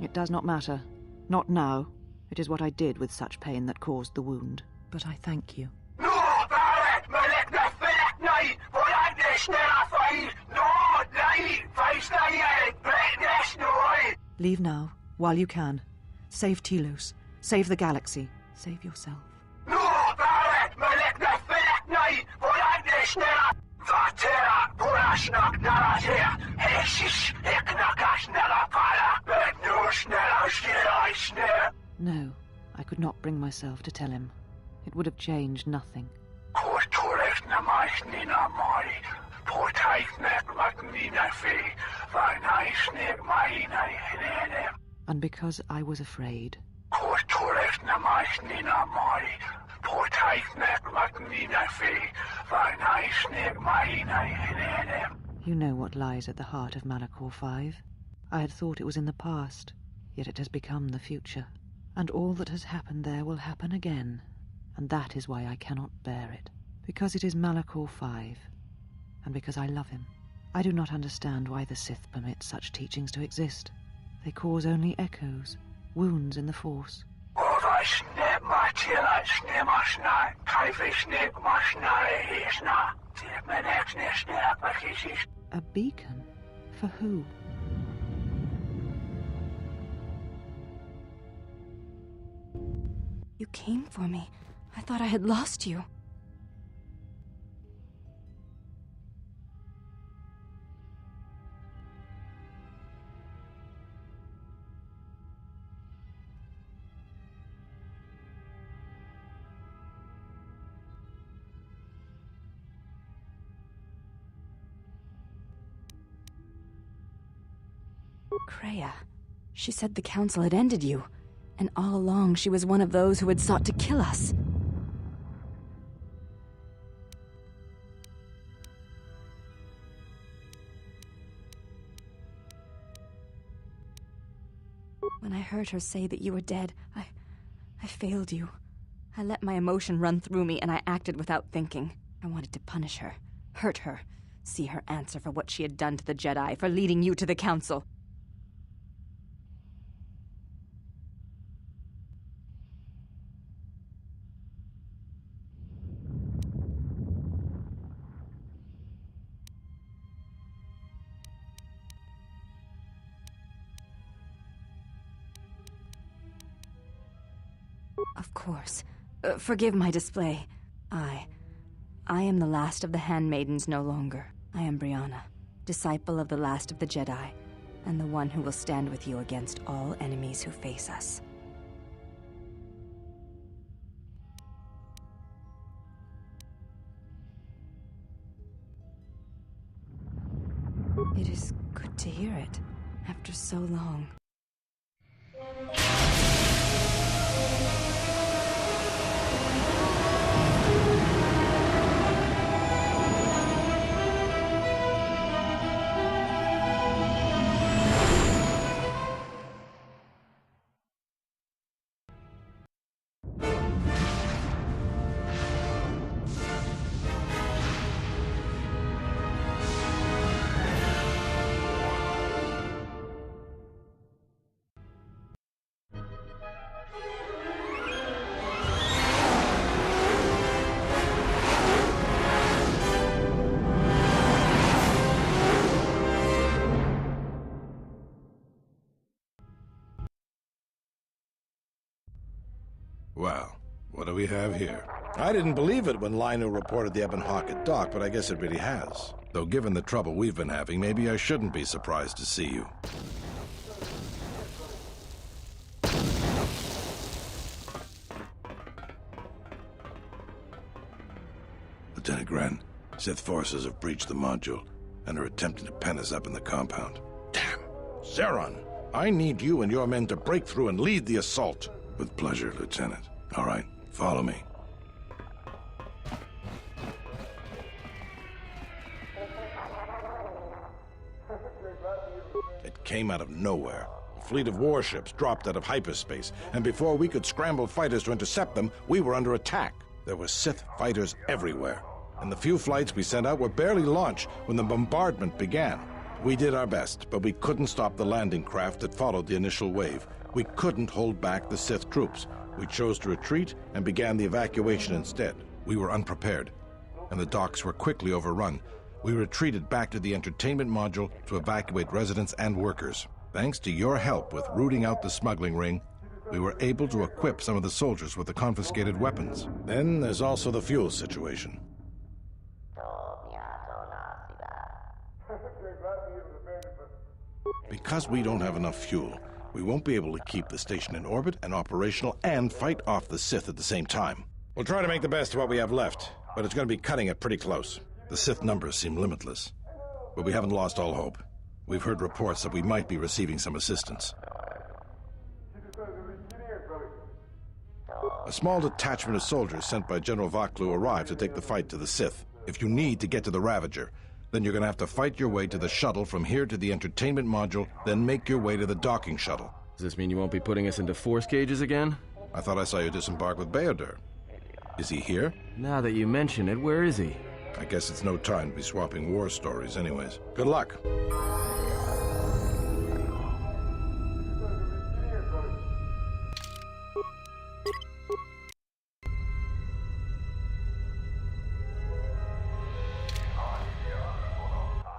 It does not matter. Not now. It is what I did with such pain that caused the wound. But I thank you. Leave now, while you can. Save Telos. Save the galaxy. Save yourself. No, I could not bring myself to tell him. It would have changed nothing. And because I was afraid. You know what lies at the heart of Malachor 5. I had thought it was in the past, yet it has become the future. And all that has happened there will happen again. And that is why I cannot bear it. Because it is Malachor 5. And because I love him. I do not understand why the Sith permit such teachings to exist. They cause only echoes, wounds in the Force. A beacon? For who? You came for me. I thought I had lost you. Kreia. She said the Council had ended you, and all along she was one of those who had sought to kill us. When I heard her say that you were dead, I failed you. I let my emotion run through me and I acted without thinking. I wanted to punish her, hurt her, see her answer for what she had done to the Jedi, for leading you to the Council. Of course. Forgive my display. I am the last of the handmaidens no longer. I am Brianna, disciple of the last of the Jedi, and the one who will stand with you against all enemies who face us. It is good to hear it, after so long. Well, what do we have here? I didn't believe it when Lino reported the Ebon Hawk at dock, but I guess it really has. Though given the trouble we've been having, maybe I shouldn't be surprised to see you. Lieutenant Gren, Sith forces have breached the module and are attempting to pen us up in the compound. Damn! Zeron, I need you and your men to break through and lead the assault. With pleasure, Lieutenant. All right, follow me. It came out of nowhere. A fleet of warships dropped out of hyperspace, and before we could scramble fighters to intercept them, we were under attack. There were Sith fighters everywhere, and the few flights we sent out were barely launched when the bombardment began. We did our best, but we couldn't stop the landing craft that followed the initial wave. We couldn't hold back the Sith troops. We chose to retreat and began the evacuation instead. We were unprepared, and the docks were quickly overrun. We retreated back to the entertainment module to evacuate residents and workers. Thanks to your help with rooting out the smuggling ring, we were able to equip some of the soldiers with the confiscated weapons. Then there's also the fuel situation. Because we don't have enough fuel, we won't be able to keep the station in orbit and operational and fight off the Sith at the same time. We'll try to make the best of what we have left, but it's going to be cutting it pretty close. The Sith numbers seem limitless, but we haven't lost all hope. We've heard reports that we might be receiving some assistance. A small detachment of soldiers sent by General Vaklu arrived to take the fight to the Sith. If you need to get to the Ravager, then you're going to have to fight your way to the shuttle from here to the entertainment module, then make your way to the docking shuttle. Does this mean you won't be putting us into force cages again? I thought I saw you disembark with Beodur. Is he here? Now that you mention it, where is he? I guess it's no time to be swapping war stories anyways. Good luck.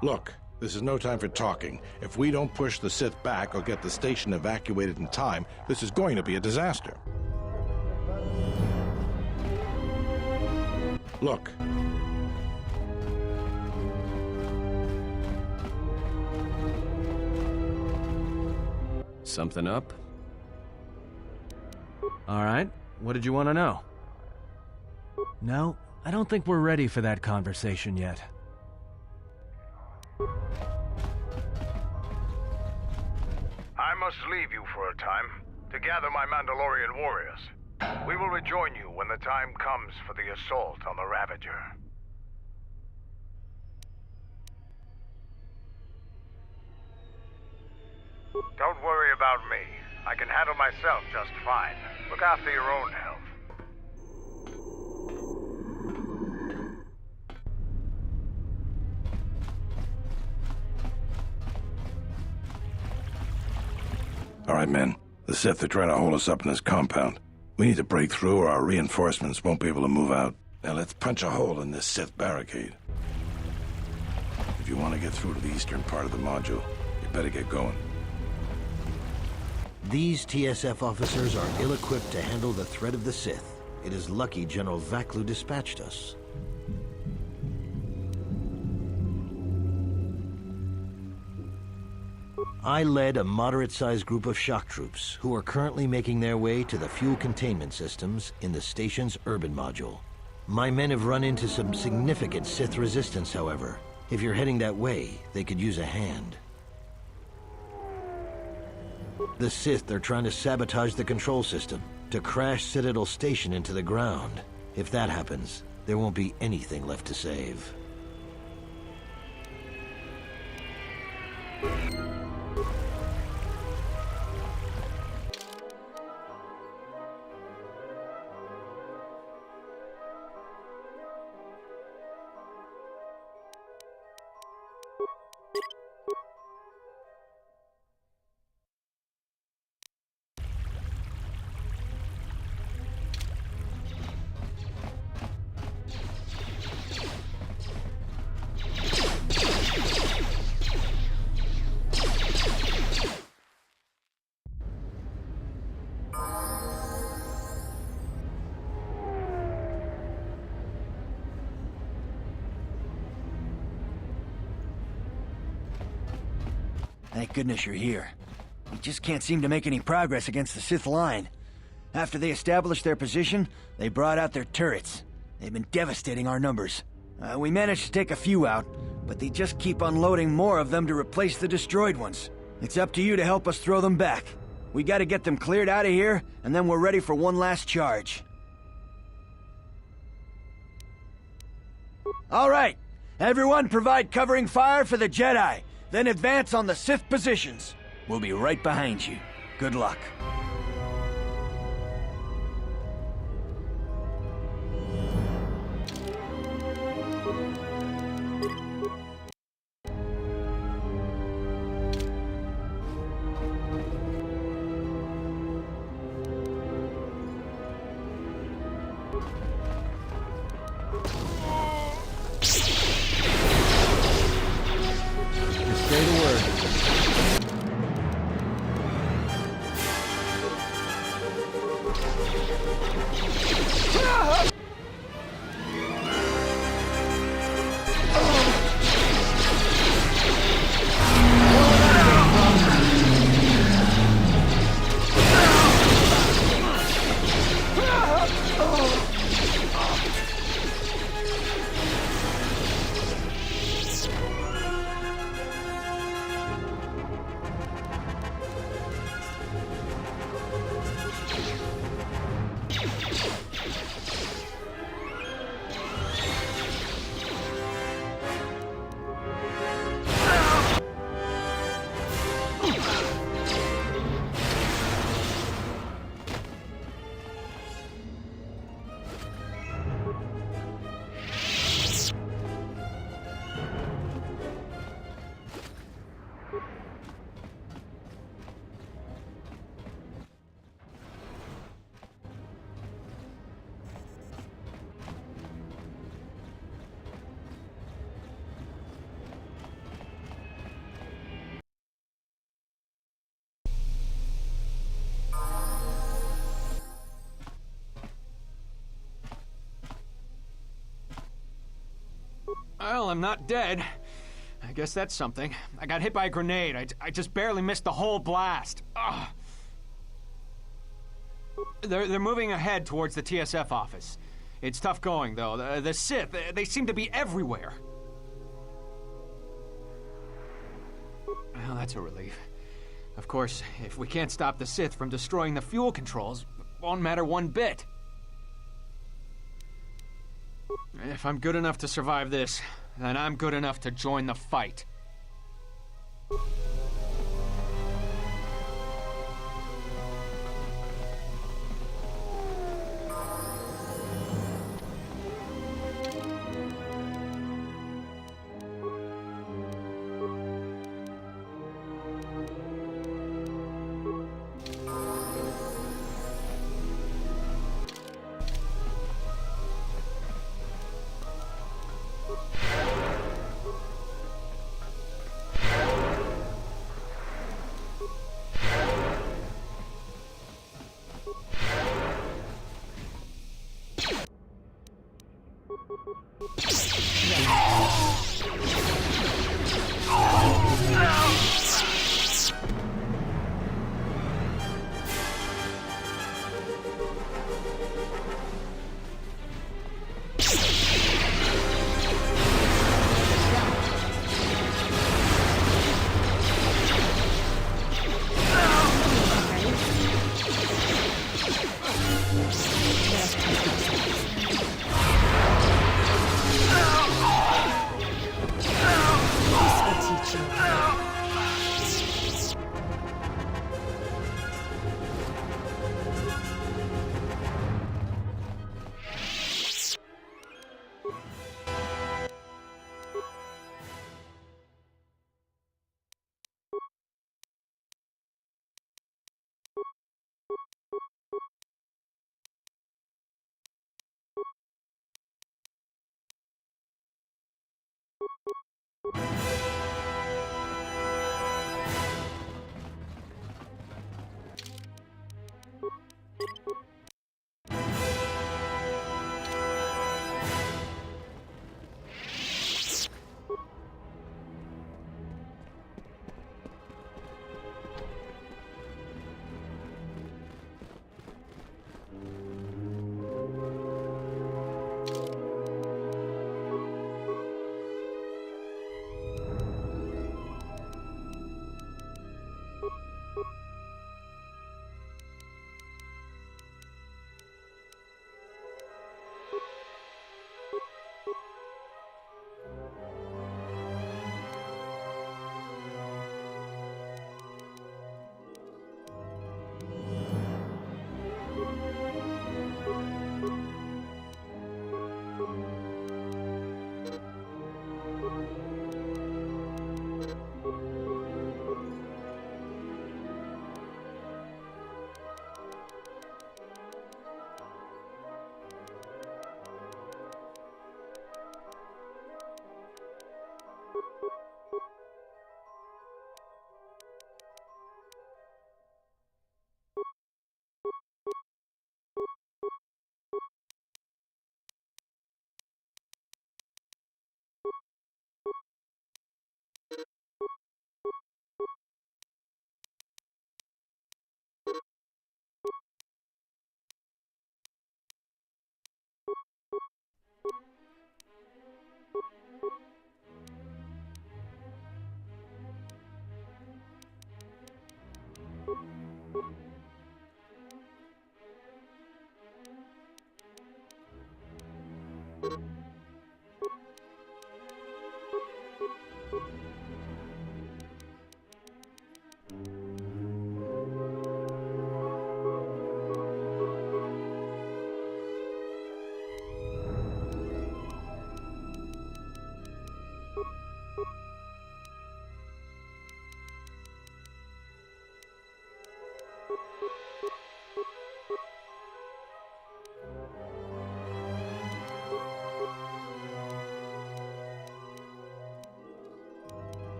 Look, this is no time for talking. If we don't push the Sith back or get the station evacuated in time, this is going to be a disaster. Look. Something up? All right, what did you want to know? No, I don't think we're ready for that conversation yet. I must leave you for a time to gather my Mandalorian warriors. We will rejoin you when the time comes for the assault on the Ravager. Don't worry about me. I can handle myself just fine. Look after your own health. All right, men. The Sith are trying to hold us up in this compound. We need to break through or our reinforcements won't be able to move out. Now let's punch a hole in this Sith barricade. If you want to get through to the eastern part of the module, you better get going. These TSF officers are ill-equipped to handle the threat of the Sith. It is lucky General Vaklu dispatched us. I led a moderate-sized group of shock troops who are currently making their way to the fuel containment systems in the station's urban module. My men have run into some significant Sith resistance, however. If you're heading that way, they could use a hand. The Sith are trying to sabotage the control system, to crash Citadel Station into the ground. If that happens, there won't be anything left to save. Thank goodness you're here. We just can't seem to make any progress against the Sith line. After they established their position, they brought out their turrets. They've been devastating our numbers. We managed to take a few out, but they just keep unloading more of them to replace the destroyed ones. It's up to you to help us throw them back. We gotta get them cleared out of here, and then we're ready for one last charge. All right, everyone provide covering fire for the Jedi. Then advance on the Sith positions. We'll be right behind you. Good luck. Well, I'm not dead. I guess that's something. I got hit by a grenade. I just barely missed the whole blast. Ugh. They're moving ahead towards the TSF office. It's tough going, though. The Sith, they seem to be everywhere. Well, that's a relief. Of course, if we can't stop the Sith from destroying the fuel controls, it won't matter one bit. If I'm good enough to survive this, then I'm good enough to join the fight.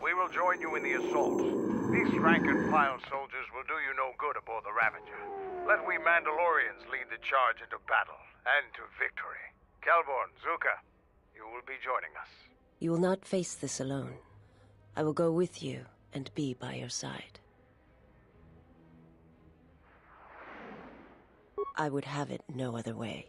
We will join you in the assault. These rank-and-file soldiers will do you no good aboard the Ravager. Let we Mandalorians lead the charge into battle and to victory. Kelborn, Zuka, you will be joining us. You will not face this alone. I will go with you and be by your side. I would have it no other way.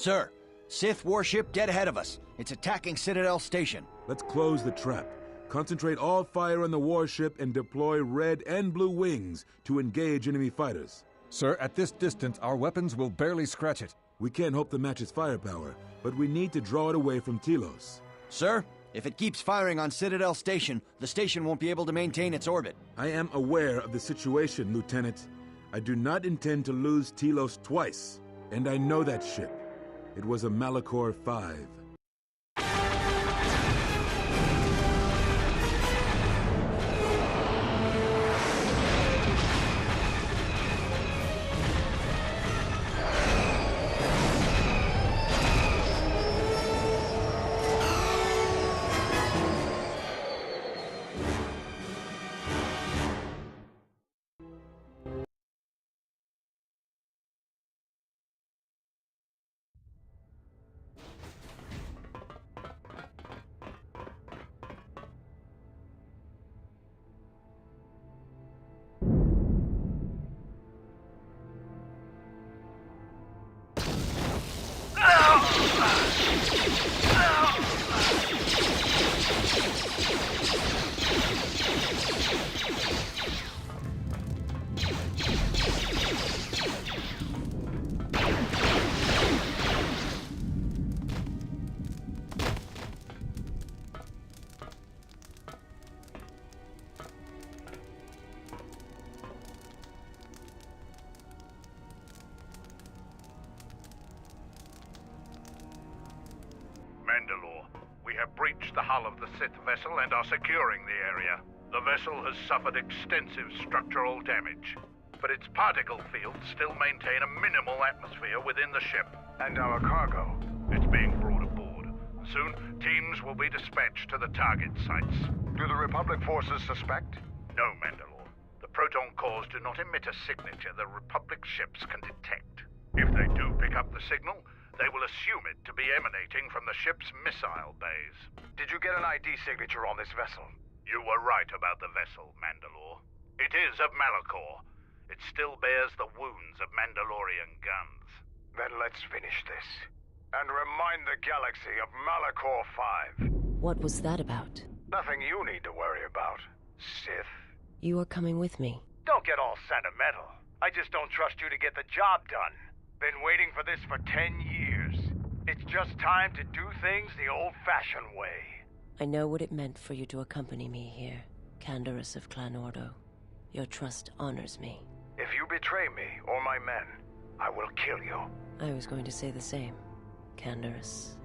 Sir, Sith warship dead ahead of us. It's attacking Citadel Station. Let's close the trap. Concentrate all fire on the warship and deploy red and blue wings to engage enemy fighters. Sir, at this distance, our weapons will barely scratch it. We can't hope to match its firepower, but we need to draw it away from Telos. Sir, if it keeps firing on Citadel Station, the station won't be able to maintain its orbit. I am aware of the situation, Lieutenant. I do not intend to lose Telos twice, and I know that ship. It was a Malachor 5. the hull of the Sith vessel and are securing the area. The vessel has suffered extensive structural damage, but its particle fields still maintain a minimal atmosphere within the ship. And our cargo? It's being brought aboard. Soon, teams will be dispatched to the target sites. Do the Republic forces suspect? No, Mandalore. The proton cores do not emit a signature the Republic ships can detect. If they do pick up the signal, they will assume it to be emanating from the ship's missile bays. Did you get an ID signature on this vessel? You were right about the vessel, Mandalore. It is of Malachor. It still bears the wounds of Mandalorian guns. Then let's finish this. And remind the galaxy of Malachor 5. What was that about? Nothing you need to worry about, Sith. You are coming with me. Don't get all sentimental. I just don't trust you to get the job done. Been waiting for this for 10 years. It's just time to do things the old-fashioned way. I know what it meant for you to accompany me here, Canderous of Clan Ordo. Your trust honors me. If you betray me or my men, I will kill you. I was going to say the same, Canderous.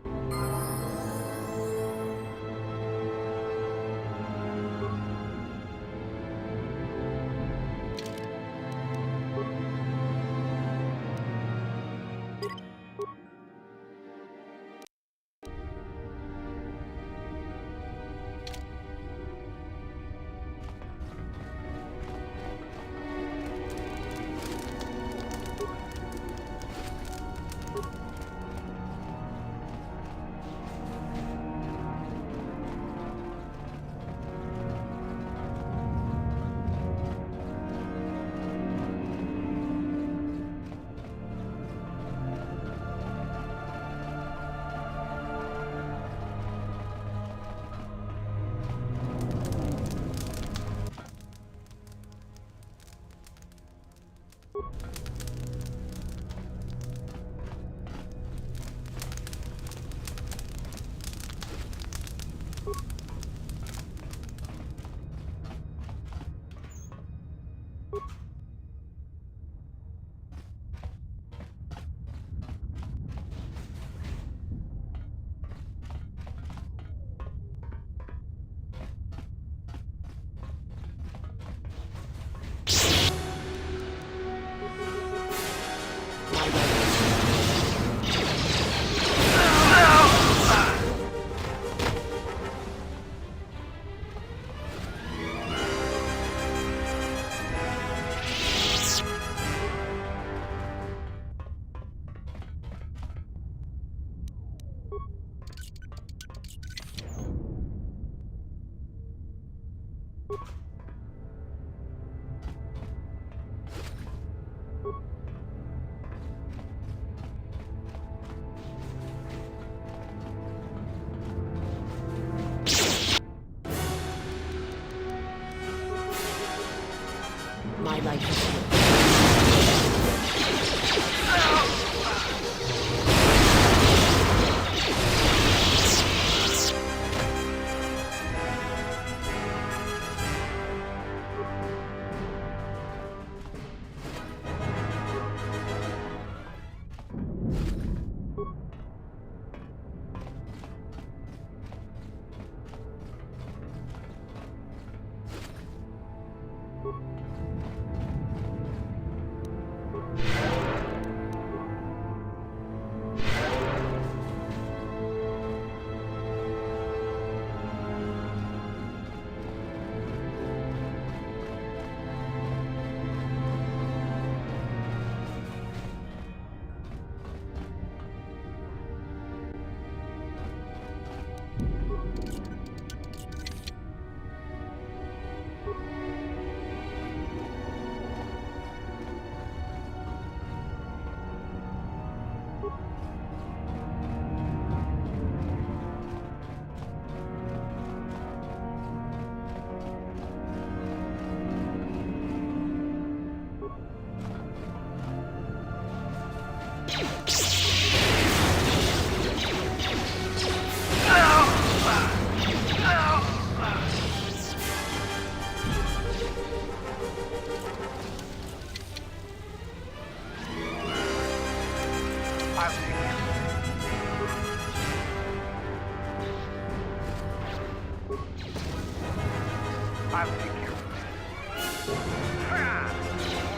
My life is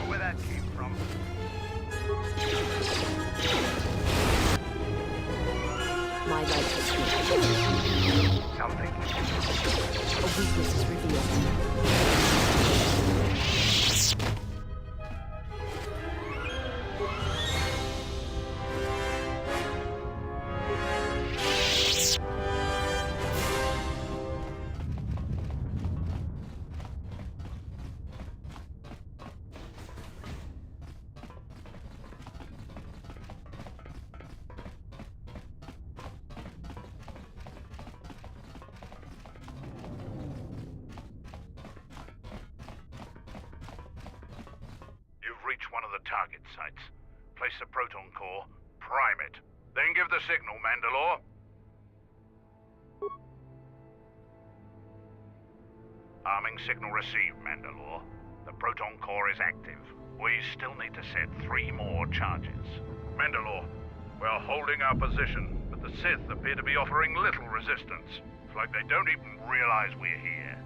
Where that came from. My light is here. Something. A weakness is revealed. Reach one of the target sites. Place the proton core, prime it, then give the signal, Mandalore. Arming signal received, Mandalore. The proton core is active. We still need to set 3 more charges. Mandalore, we're holding our position, but the Sith appear to be offering little resistance. It's like they don't even realize we're here.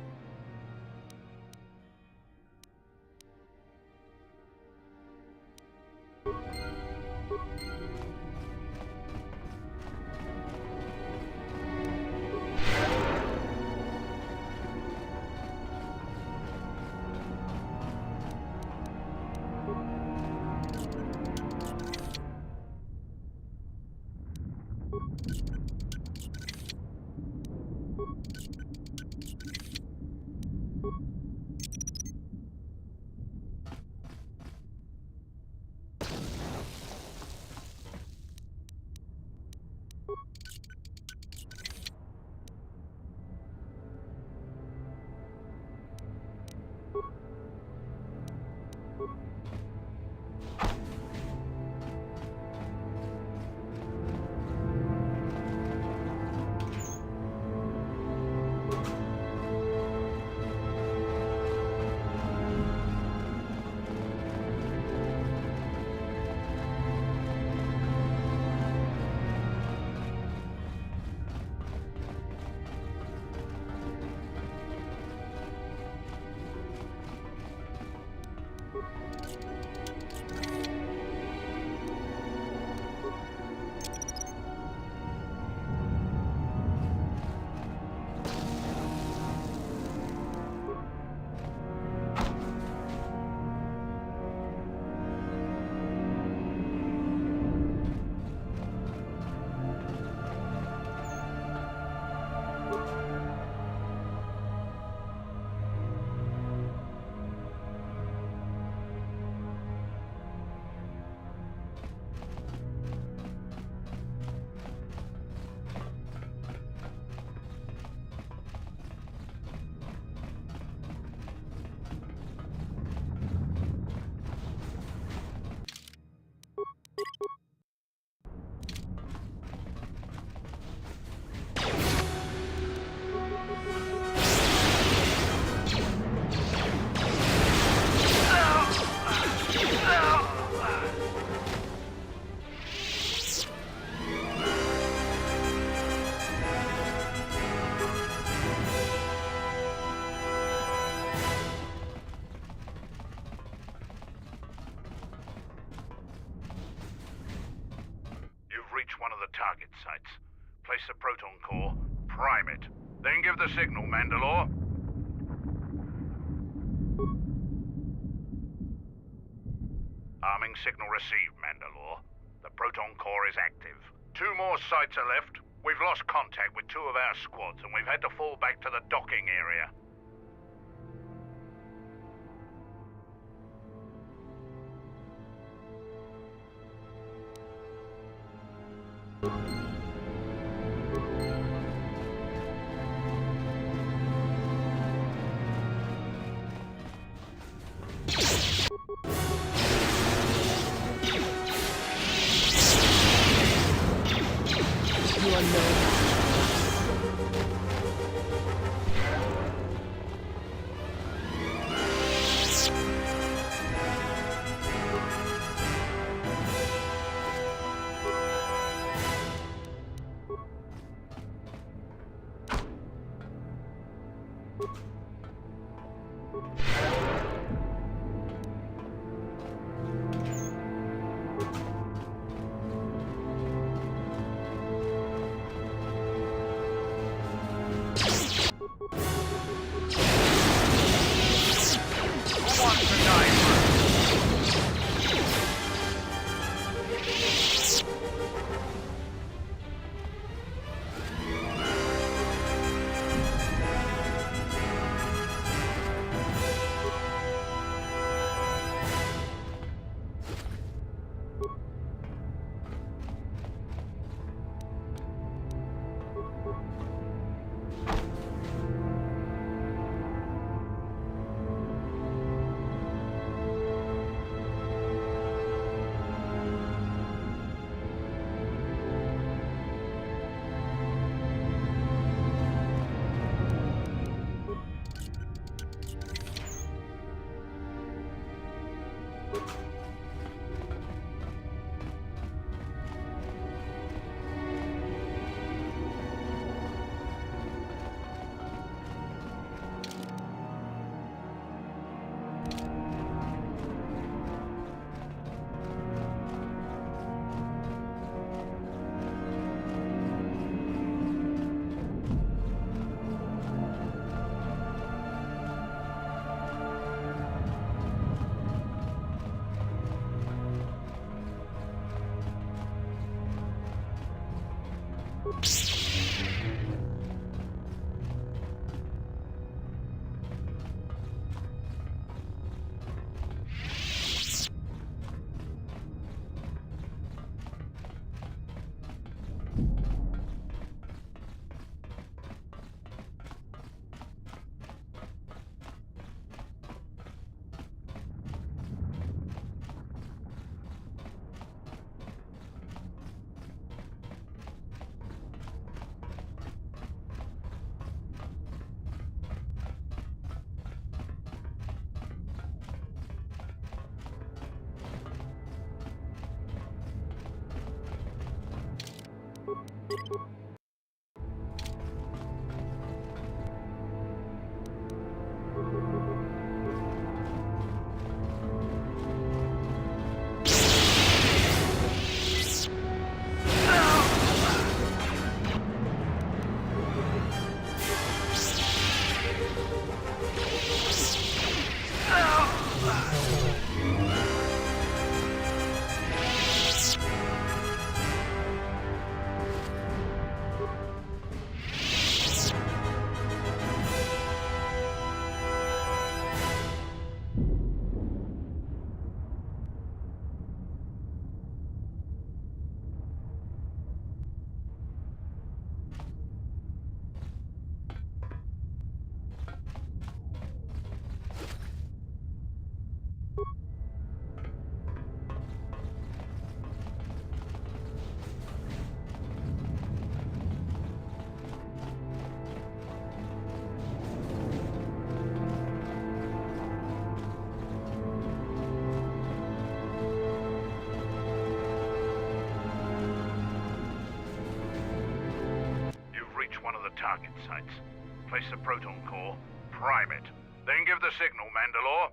Target sites. Place the proton core, prime it, then give the signal, Mandalore. Arming signal received, Mandalore. The proton core is active. 2 more sites are left. We've lost contact with 2 of our squads, and we've had to fall back to the docking area. You are no target sites. Place the proton core, prime it, then give the signal, Mandalore.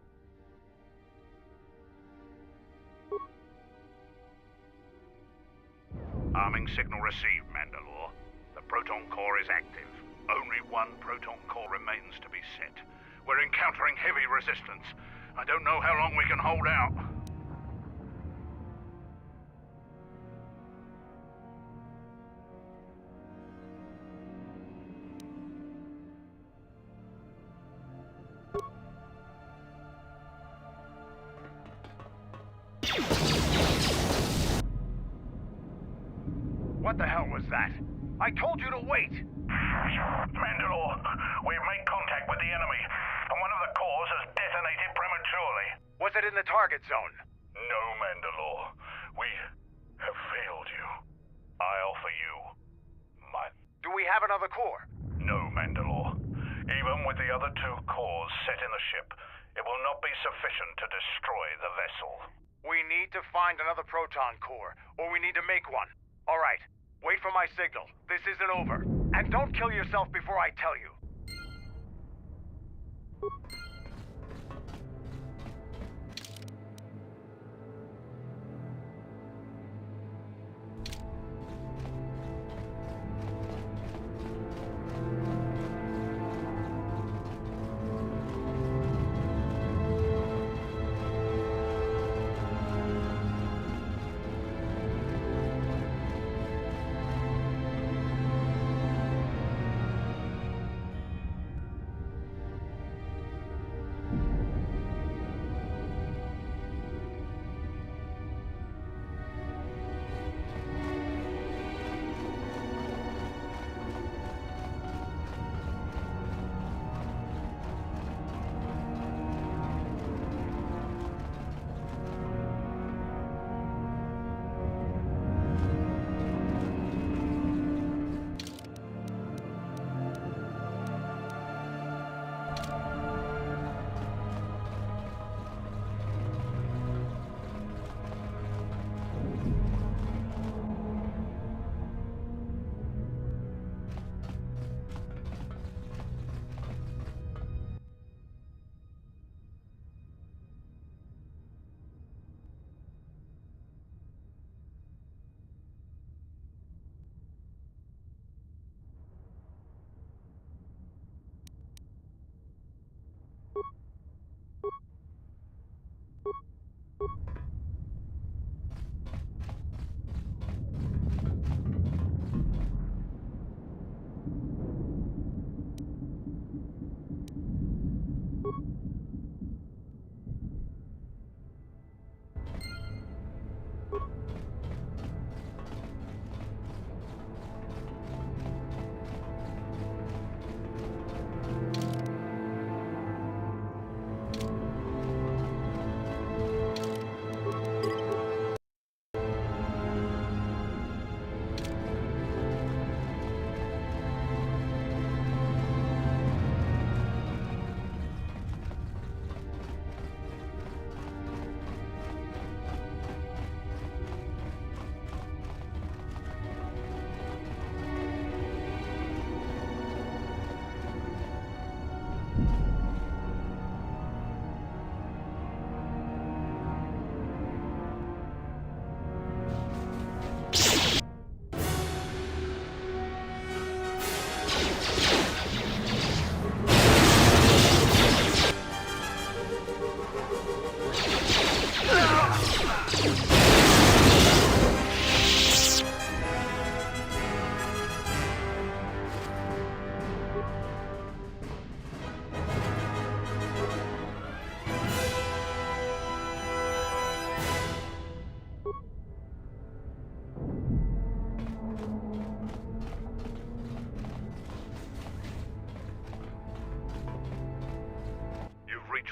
Arming signal received, Mandalore. The proton core is active. Only one proton core remains to be set. We're encountering heavy resistance. I don't know how long we can hold out. What the hell was that? I told you to wait! Mandalore, we've made contact with the enemy, and one of the cores has detonated prematurely. Was it in the target zone? No, Mandalore. We have failed you. I offer you my... Do we have another core? No, Mandalore. Even with the other two cores set in the ship, it will not be sufficient to destroy the vessel. We need to find another proton core, or we need to make one. All right. Wait for my signal. This isn't over. And don't kill yourself before I tell you.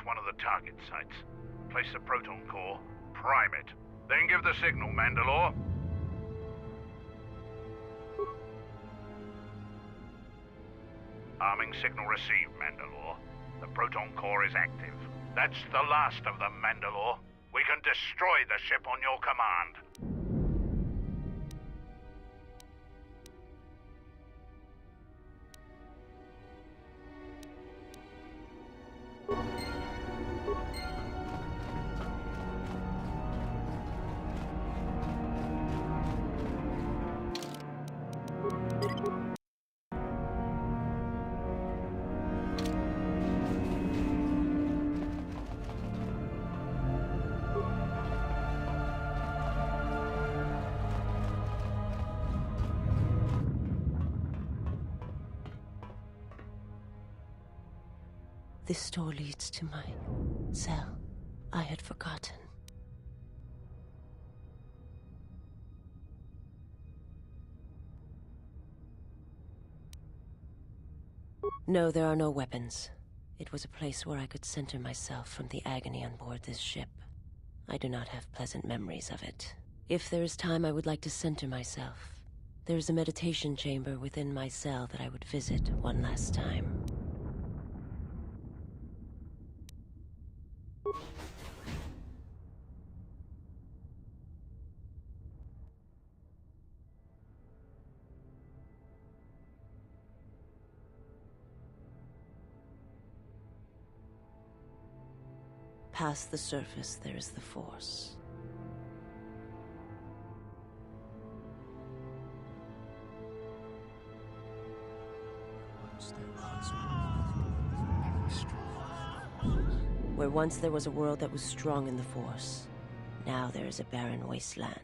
One of the target sites. Place the proton core, prime it, then give the signal, Mandalore. Arming signal received, Mandalore. The proton core is active. That's the last of them, Mandalore. We can destroy the ship on your command. This door leads to my cell. I had forgotten. No, there are no weapons. It was a place where I could center myself from the agony on board this ship. I do not have pleasant memories of it. If there is time, I would like to center myself. There is a meditation chamber within my cell that I would visit one last time. Past the surface, there is the Force. Where once there was a world that was strong in the Force, now there is a barren wasteland.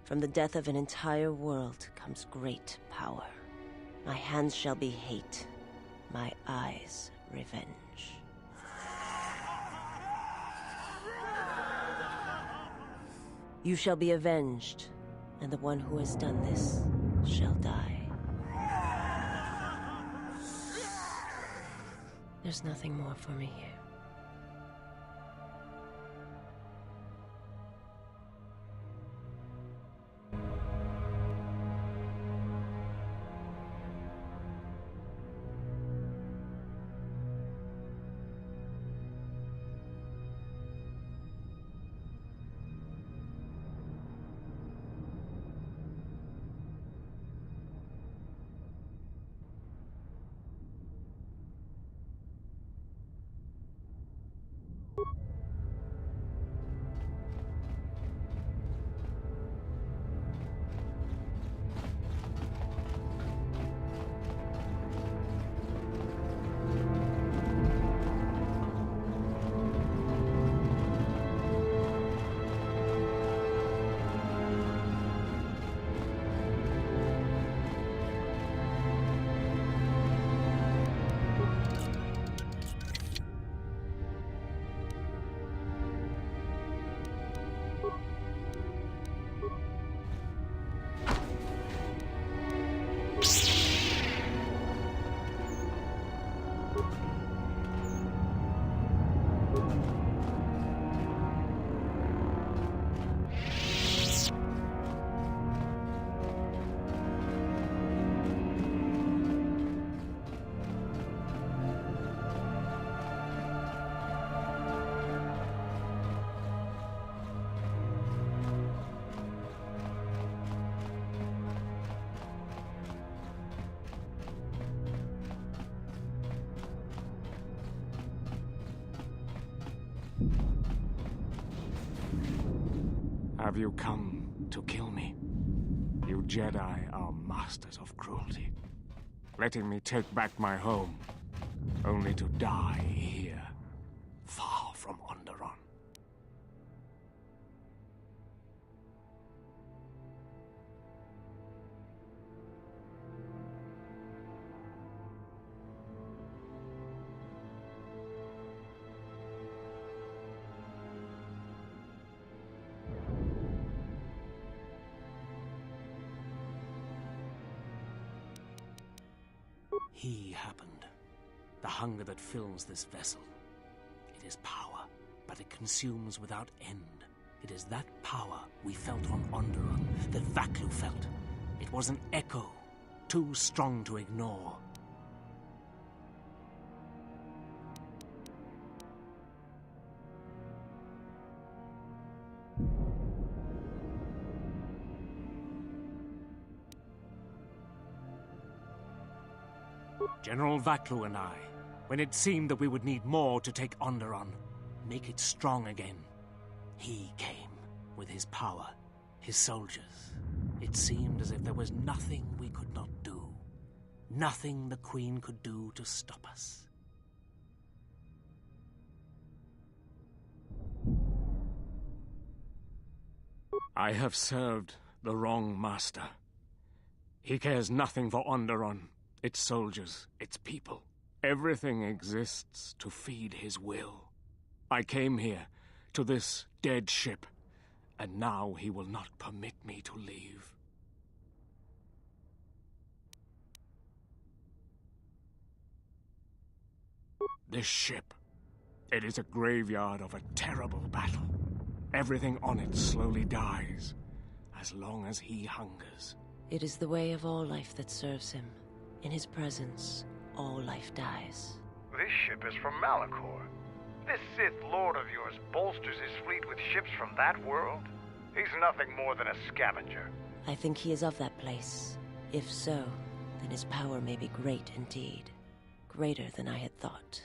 From the death of an entire world comes great power. My hands shall be hate, my eyes revenge. You shall be avenged, and the one who has done this shall die. There's nothing more for me here. Have you come to kill me? You Jedi are masters of cruelty, letting me take back my home, only to die here. He happened. The hunger that fills this vessel. It is power, but it consumes without end. It is that power we felt on Onderon, that Vaklu felt. It was an echo, too strong to ignore. General Vaklu and I, when it seemed that we would need more to take Onderon, make it strong again, he came with his power, his soldiers. It seemed as if there was nothing we could not do, nothing the Queen could do to stop us. I have served the wrong master. He cares nothing for Onderon, its soldiers, its people. Everything exists to feed his will. I came here, to this dead ship, and now he will not permit me to leave. This ship, it is a graveyard of a terrible battle. Everything on it slowly dies, as long as he hungers. It is the way of all life that serves him. In his presence, all life dies. This ship is from Malachor. This Sith Lord of yours bolsters his fleet with ships from that world? He's nothing more than a scavenger. I think he is of that place. If so, then his power may be great indeed. Greater than I had thought.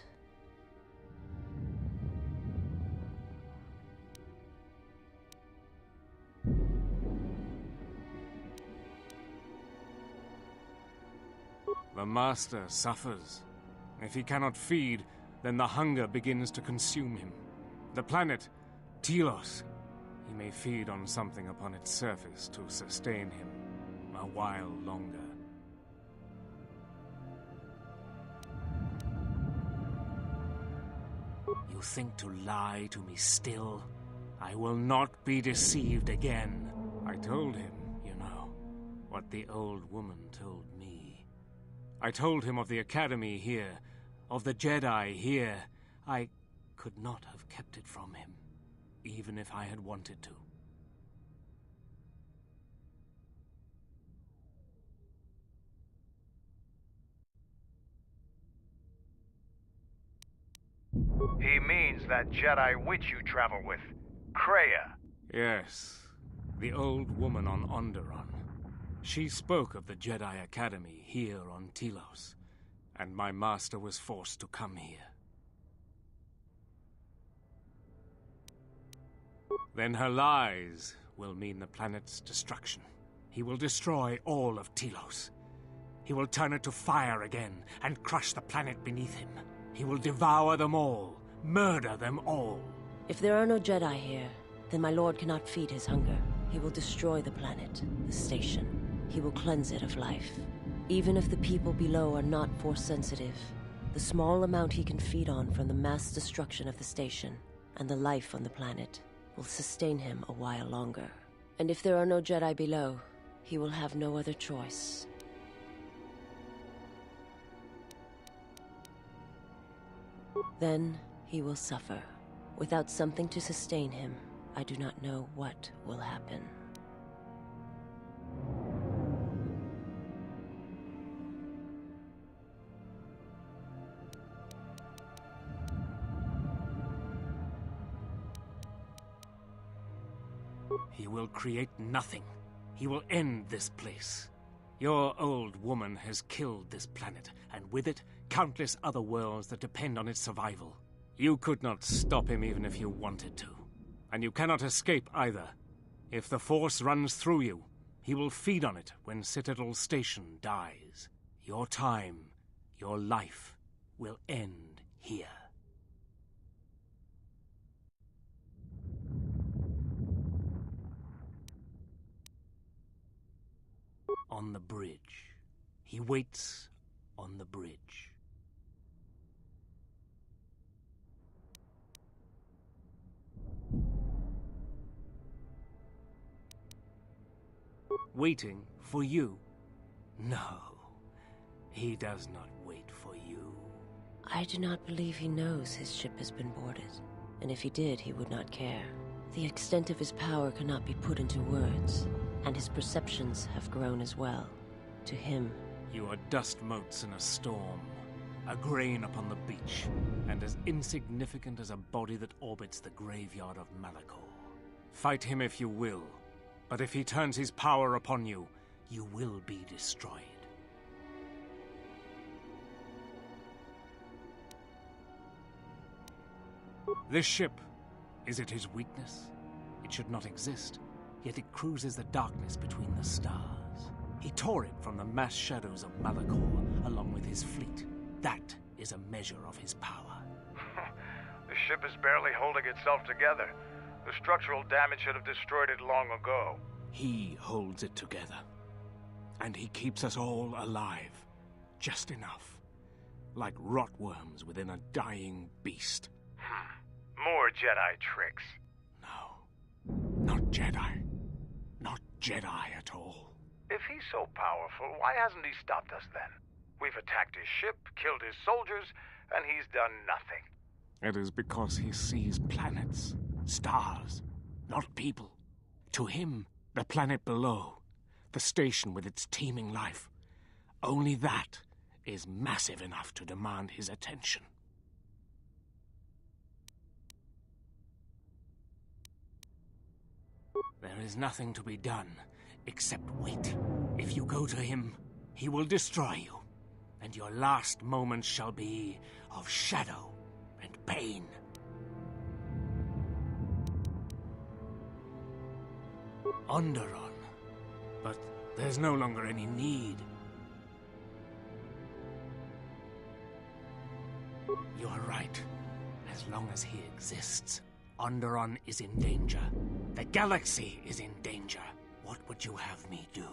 The Master suffers. If he cannot feed, then the hunger begins to consume him. The planet, Telos, he may feed on something upon its surface to sustain him a while longer. You think to lie to me still? I will not be deceived again. I told him, you know, what the old woman told me. I told him of the Academy here, of the Jedi here. I could not have kept it from him, even if I had wanted to. He means that Jedi witch you travel with, Kreia. Yes, the old woman on Onderon. She spoke of the Jedi Academy here on Telos, and my master was forced to come here. Then her lies will mean the planet's destruction. He will destroy all of Telos. He will turn it to fire again and crush the planet beneath him. He will devour them all, murder them all. If there are no Jedi here, then my lord cannot feed his hunger. He will destroy the planet, the station. He will cleanse it of life. Even if the people below are not Force-sensitive, the small amount he can feed on from the mass destruction of the station and the life on the planet will sustain him a while longer. And if there are no Jedi below, he will have no other choice. Then he will suffer. Without something to sustain him, I do not know what will happen. He will create nothing. He will end this place. Your old woman has killed this planet, and with it, countless other worlds that depend on its survival. You could not stop him even if you wanted to. And you cannot escape either. If the Force runs through you, he will feed on it when Citadel Station dies. Your time, your life, will end here. On the bridge. He waits on the bridge. Waiting for you? No, he does not wait. I do not believe he knows his ship has been boarded, and if he did, he would not care. The extent of his power cannot be put into words, and his perceptions have grown as well. To him, You are dust motes in a storm, a grain upon the beach, and as insignificant as a body that orbits the graveyard of Malachor. Fight him if you will, but if he turns his power upon you, you will be destroyed. This ship, is it his weakness? It should not exist, yet it cruises the darkness between the stars. He tore it from the mass shadows of Malachor along with his fleet. That is a measure of his power. The ship is barely holding itself together. The structural damage should have destroyed it long ago. He holds it together. And he keeps us all alive. Just enough. Like rotworms within a dying beast. More Jedi tricks. Not Jedi. Not Jedi at all. If he's so powerful, why hasn't he stopped us then? We've attacked his ship, killed his soldiers, and he's done nothing. It is because he sees planets, stars, not people. To him, the planet below, the station with its teeming life, only that is massive enough to demand his attention. There is nothing to be done except wait. If you go to him, he will destroy you, and your last moments shall be of shadow and pain. Onderon. But there's no longer any need. You are right. As long as he exists, Onderon is in danger. The galaxy is in danger. What would you have me do?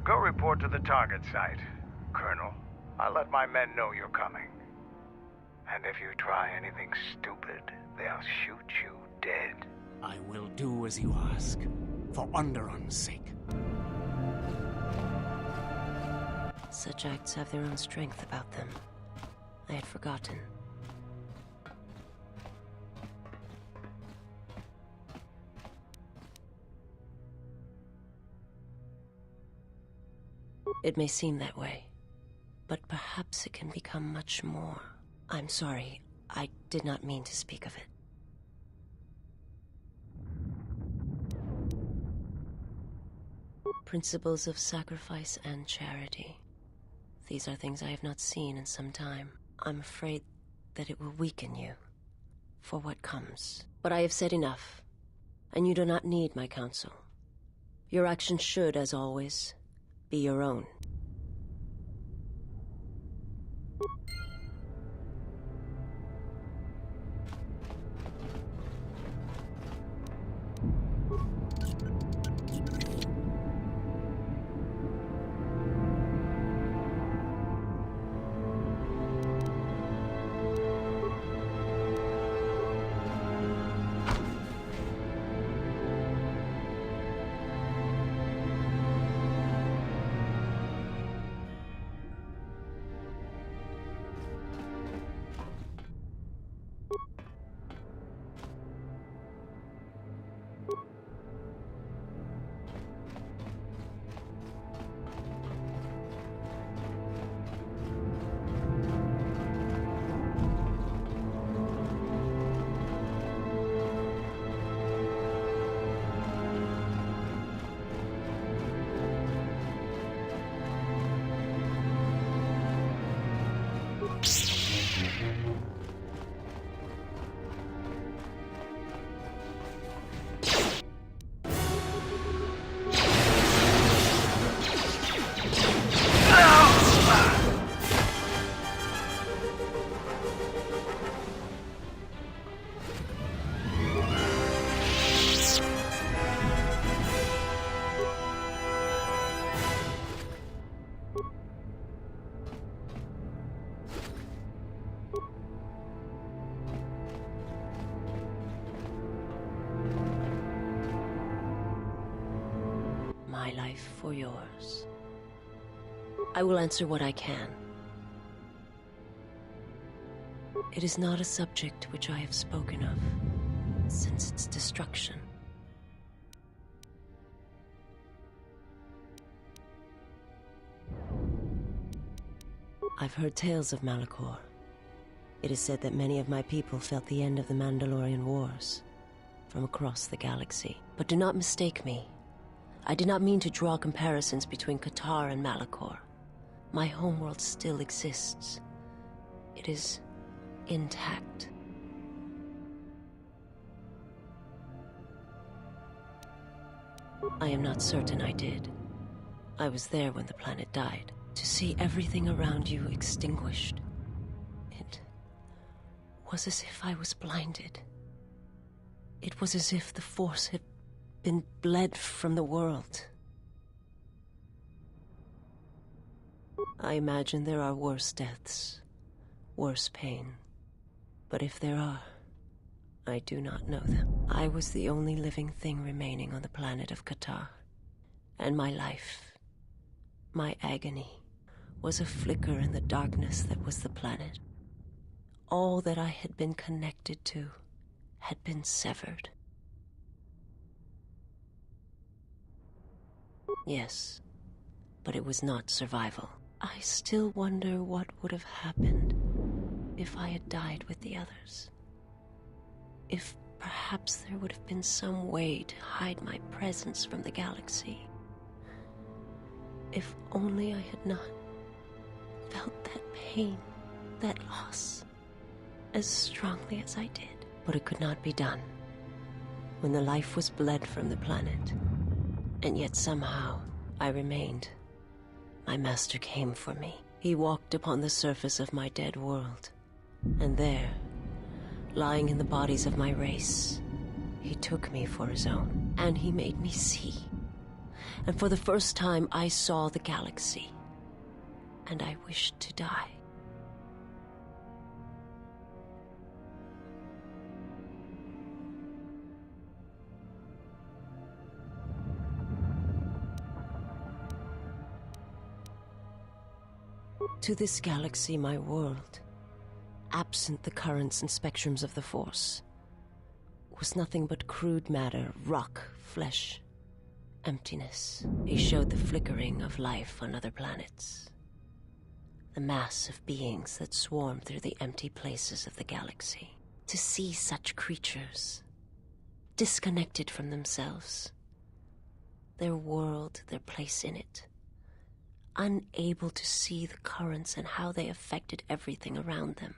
Go report to the target site, Colonel. I'll let my men know you're coming. And if you try anything stupid, they'll shoot you dead. I will do as you ask, for Onderon's sake. Such acts have their own strength about them. I had forgotten. It may seem that way, but perhaps it can become much more. I'm sorry, I did not mean to speak of it. Principles of sacrifice and charity. These are things I have not seen in some time. I'm afraid that it will weaken you for what comes. But I have said enough, and you do not need my counsel. Your actions should, as always, be your own. life for yours. I will answer what I can. It is not a subject which I have spoken of since its destruction. I've heard tales of Malachor. It is said that many of my people felt the end of the Mandalorian Wars from across the galaxy. But do not mistake me. I did not mean to draw comparisons between Kotor and Malachor. My homeworld still exists. It is intact. I am not certain I did. I was there when the planet died. To see everything around you extinguished. It was as if I was blinded. It was as if the Force had been bled from the world. I imagine there are worse deaths, worse pain. But if there are, I do not know them. I was the only living thing remaining on the planet of Kotor. And my life, my agony, was a flicker in the darkness that was the planet. All that I had been connected to had been severed. Yes, but it was not survival. I still wonder what would have happened if I had died with the others. If perhaps there would have been some way to hide my presence from the galaxy. If only I had not felt that pain, that loss, as strongly as I did. But it could not be done. When the life was bled from the planet, and yet somehow I remained. My master came for me. He walked upon the surface of my dead world, and there, lying in the bodies of my race, he took me for his own, and he made me see. And for the first time I saw the galaxy. And I wished to die. To this galaxy, my world, absent the currents and spectrums of the Force, was nothing but crude matter, rock, flesh, emptiness. He showed the flickering of life on other planets. The mass of beings that swarm through the empty places of the galaxy. To see such creatures, disconnected from themselves, their world, their place in it, unable to see the currents and how they affected everything around them.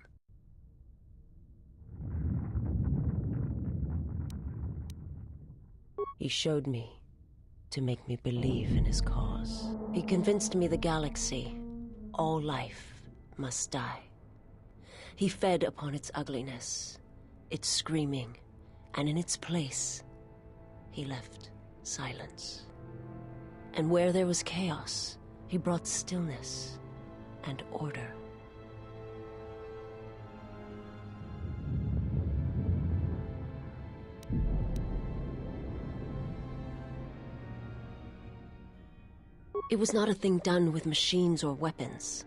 He showed me to make me believe in his cause. He convinced me the galaxy, all life, must die. He fed upon its ugliness, its screaming, and in its place, he left silence. And where there was chaos, he brought stillness and order. It was not a thing done with machines or weapons.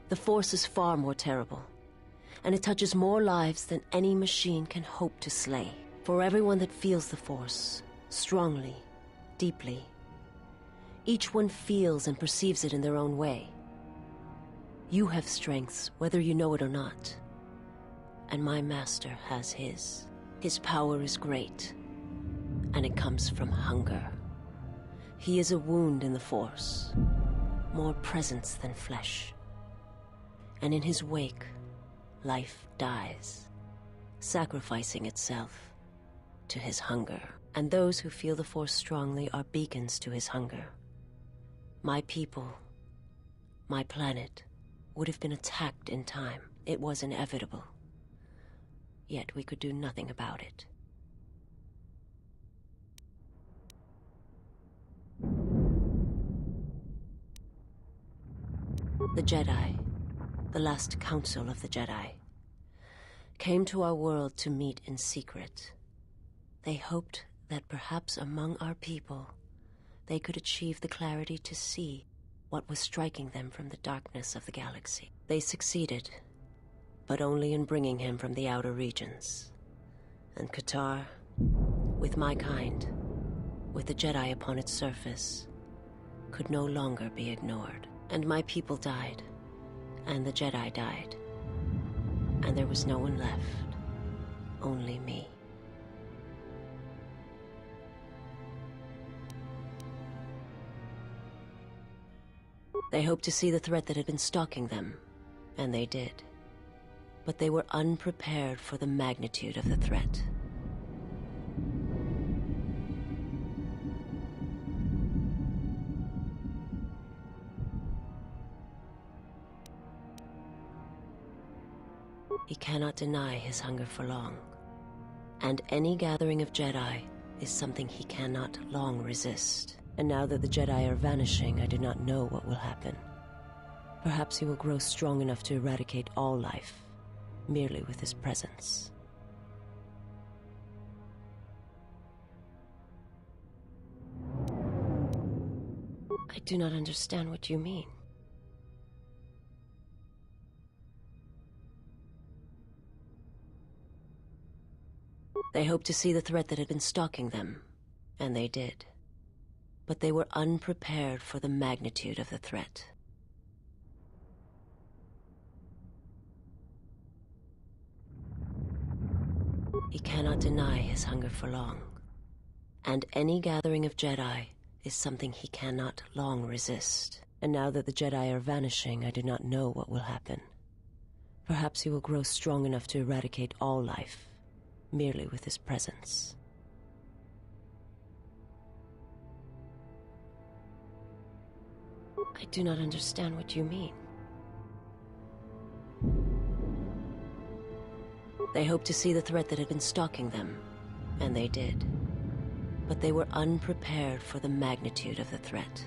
The Force is far more terrible, and it touches more lives than any machine can hope to slay. For everyone that feels the Force, strongly, deeply, each one feels and perceives it in their own way. You have strengths, whether you know it or not. And my master has his. His power is great, and it comes from hunger. He is a wound in the Force, more presence than flesh. And in his wake, life dies, sacrificing itself to his hunger. And those who feel the Force strongly are beacons to his hunger. My people, my planet, would have been attacked in time. It was inevitable. Yet we could do nothing about it. The Jedi, the last council of the Jedi, came to our world to meet in secret. They hoped that perhaps among our people, they could achieve the clarity to see what was striking them from the darkness of the galaxy. They succeeded, but only in bringing him from the outer regions. And Kotor, with my kind, with the Jedi upon its surface, could no longer be ignored. And my people died, and the Jedi died, and there was no one left, only me. They hoped to see the threat that had been stalking them, and they did. But they were unprepared for the magnitude of the threat. He cannot deny his hunger for long, and any gathering of Jedi is something he cannot long resist. And now that the Jedi are vanishing, I do not know what will happen. Perhaps he will grow strong enough to eradicate all life, merely with his presence. I do not understand what you mean. They hoped to see the threat that had been stalking them, and they did. But they were unprepared for the magnitude of the threat. He cannot deny his hunger for long, and any gathering of Jedi is something he cannot long resist. And now that the Jedi are vanishing, I do not know what will happen. Perhaps he will grow strong enough to eradicate all life, merely with his presence. I do not understand what you mean. They hoped to see the threat that had been stalking them, and they did. But they were unprepared for the magnitude of the threat.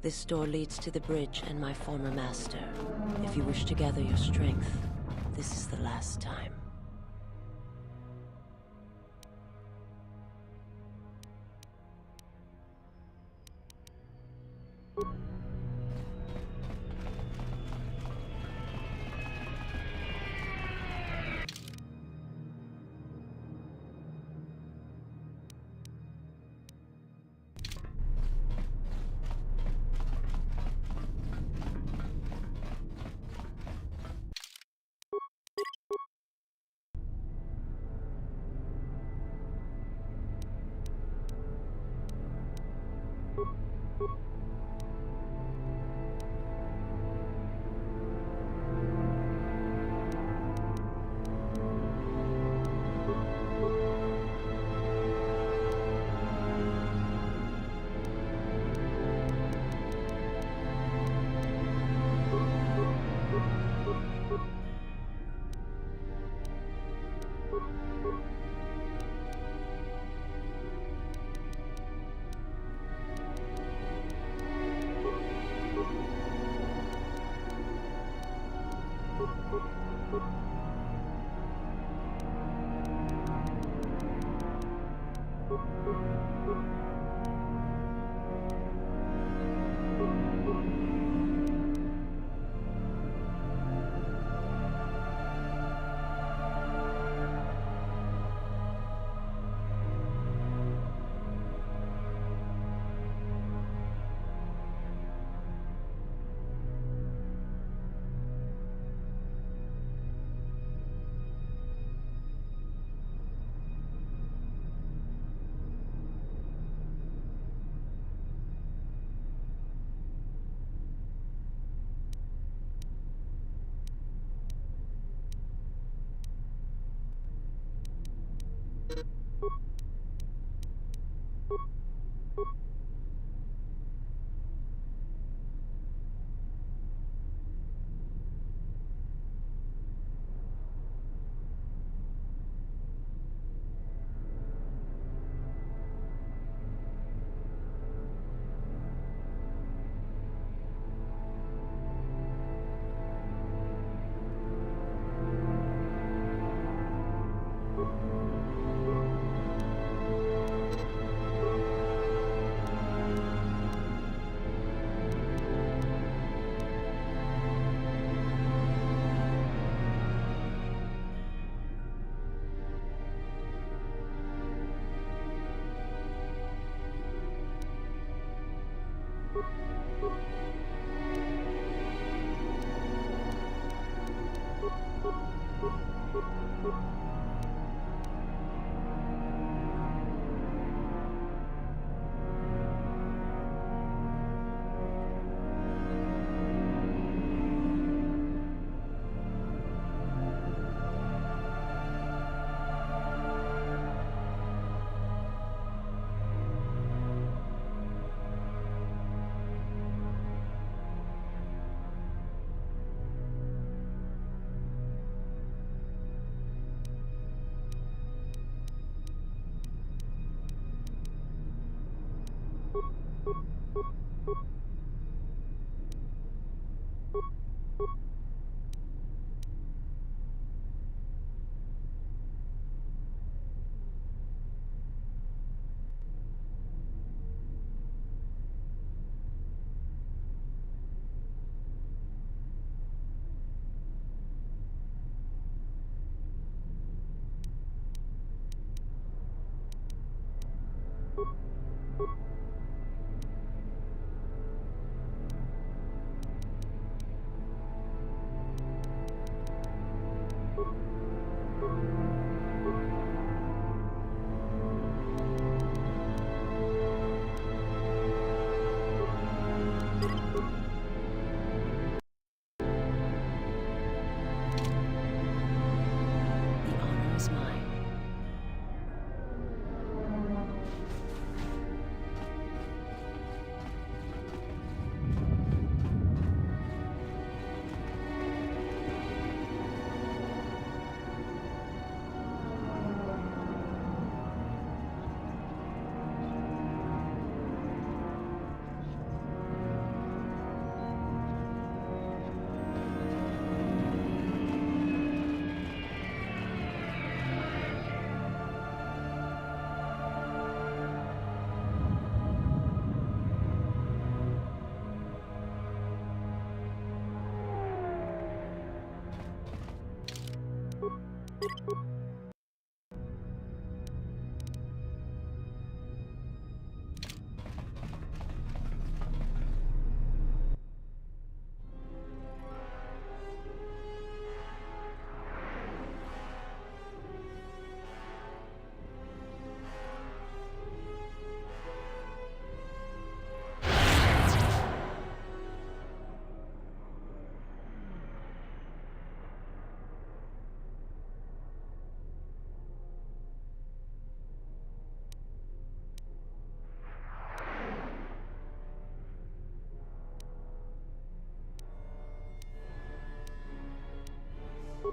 This door leads to the bridge and my former master. If you wish to gather your strength, this is the last time.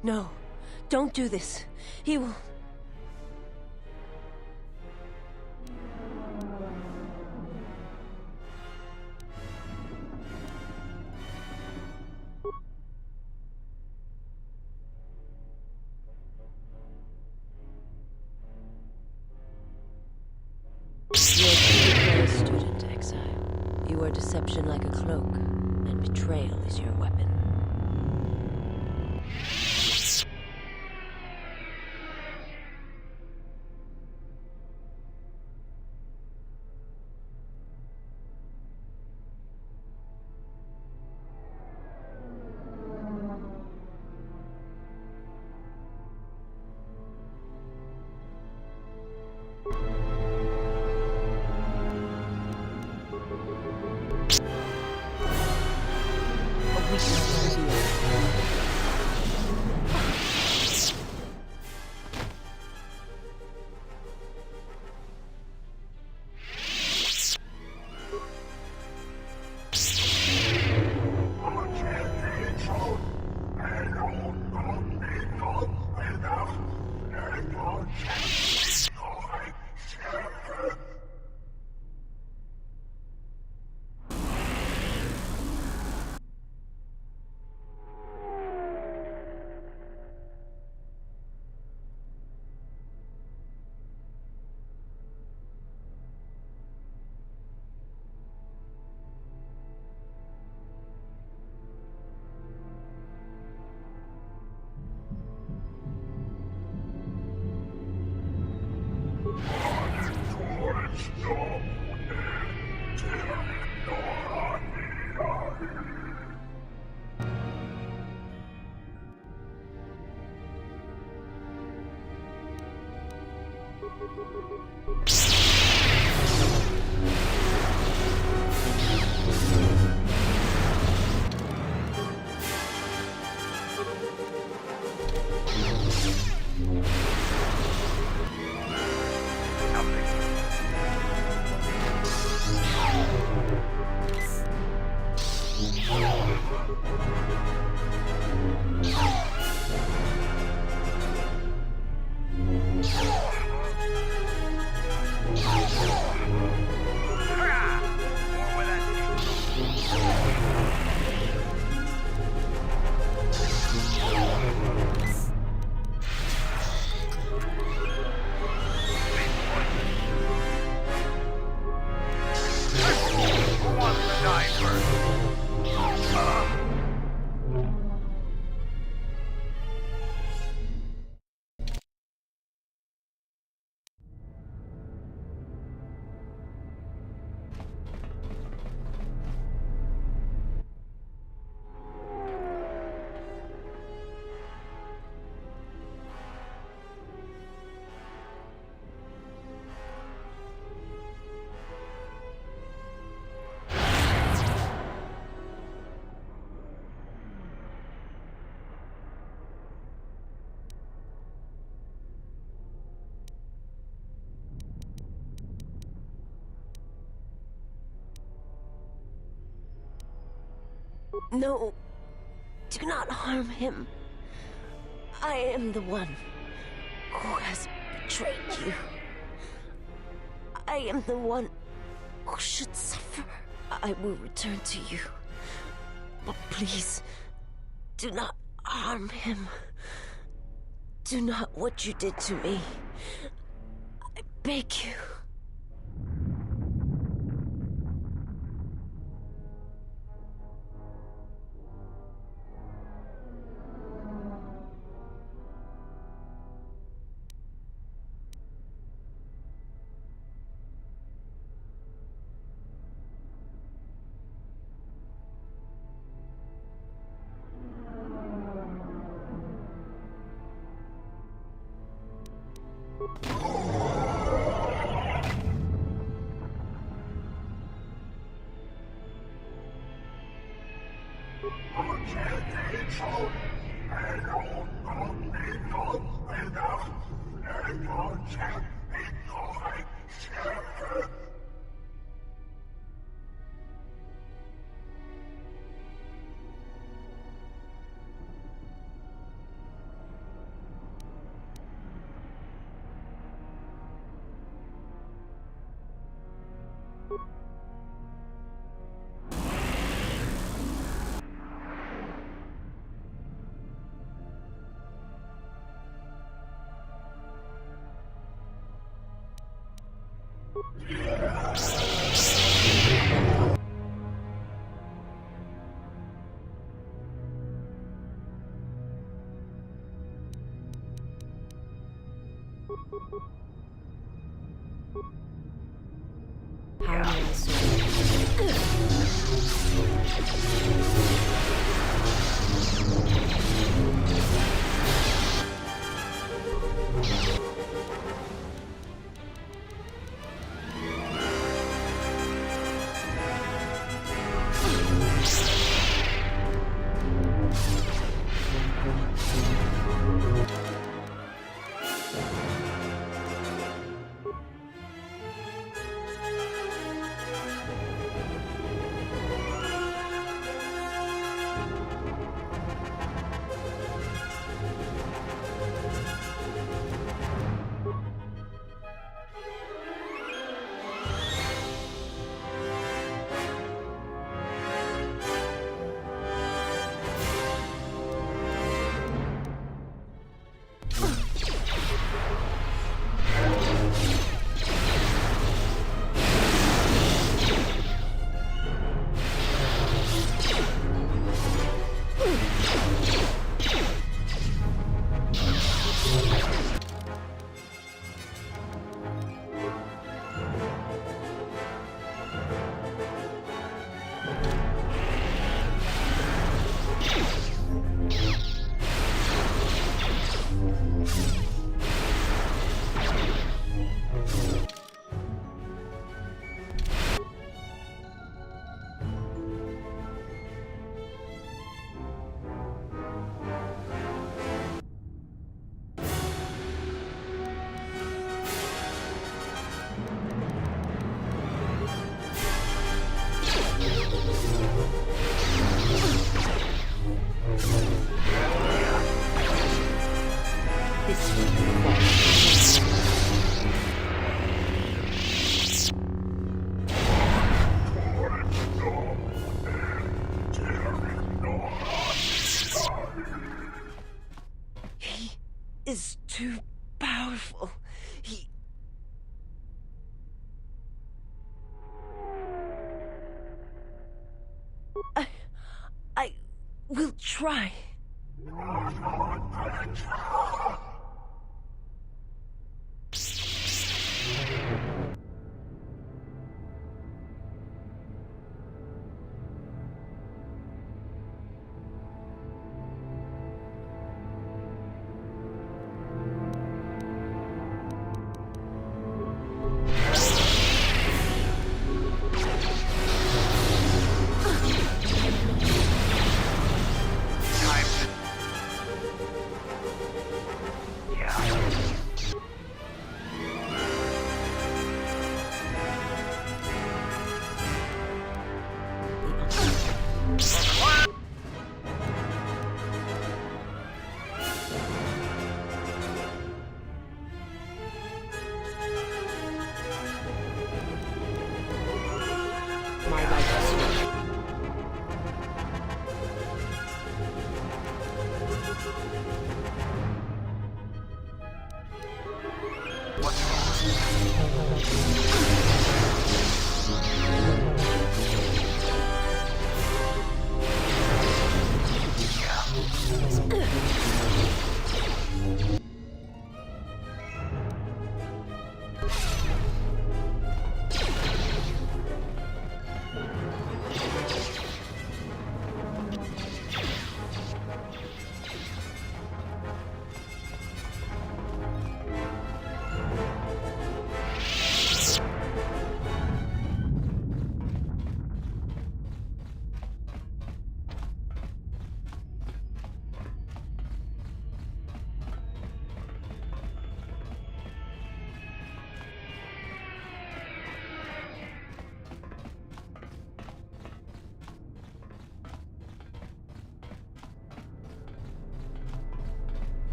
No, don't do this. He will... You're a student, exile. You wear deception like a cloak, and betrayal is your weapon. No, do not harm him. I am the one who has betrayed you. I am the one who should suffer. I will return to you. But please, do not harm him. Do not what you did to me. I beg you. How may I serve? Is too powerful. I will try.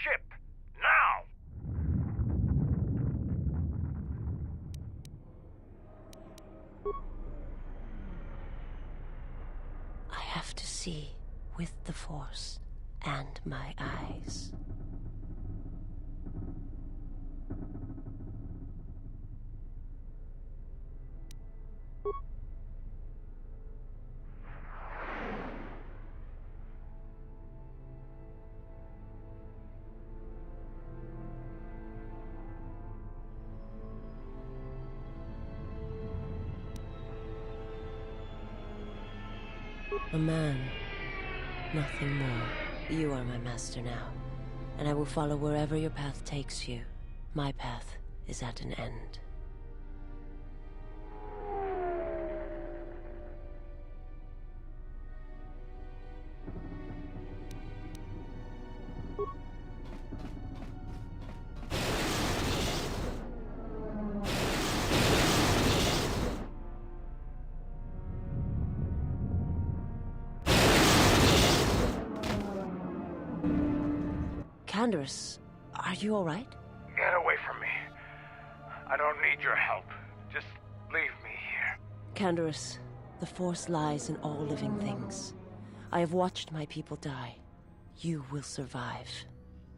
ship! Now! I have to see with the Force and my eyes. A man, nothing more. You are my master now, and I will follow wherever your path takes you. My path is at an end. Canderous, are you all right? Get away from me. I don't need your help. Just leave me here. Canderous, the Force lies in all living things. I have watched my people die. You will survive.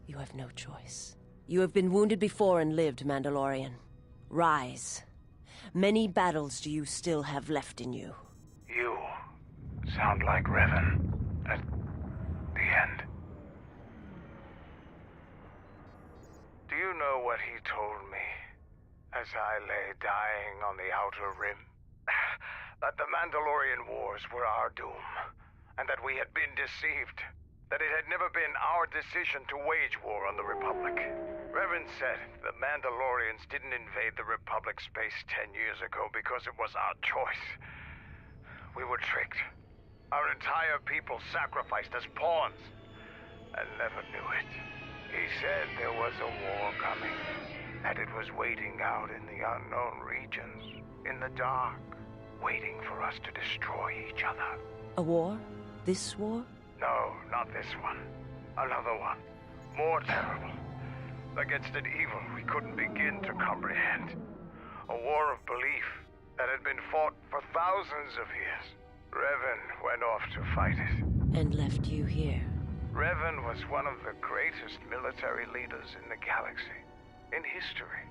You have no choice. You have been wounded before and lived, Mandalorian. Rise. Many battles do you still have left in you. You sound like Revan at the end. Do you know what he told me as I lay dying on the Outer Rim? That the Mandalorian Wars were our doom, and that we had been deceived. That it had never been our decision to wage war on the Republic. Revan said the Mandalorians didn't invade the Republic space 10 years ago because it was our choice. We were tricked. Our entire people sacrificed as pawns, and never knew it. He said there was a war coming, that it was waiting out in the unknown regions, in the dark, waiting for us to destroy each other. A war? This war? No, not this one. Another one. More terrible. Against an evil we couldn't begin to comprehend. A war of belief that had been fought for thousands of years. Revan went off to fight it. And left you here. Revan was one of the greatest military leaders in the galaxy. In history.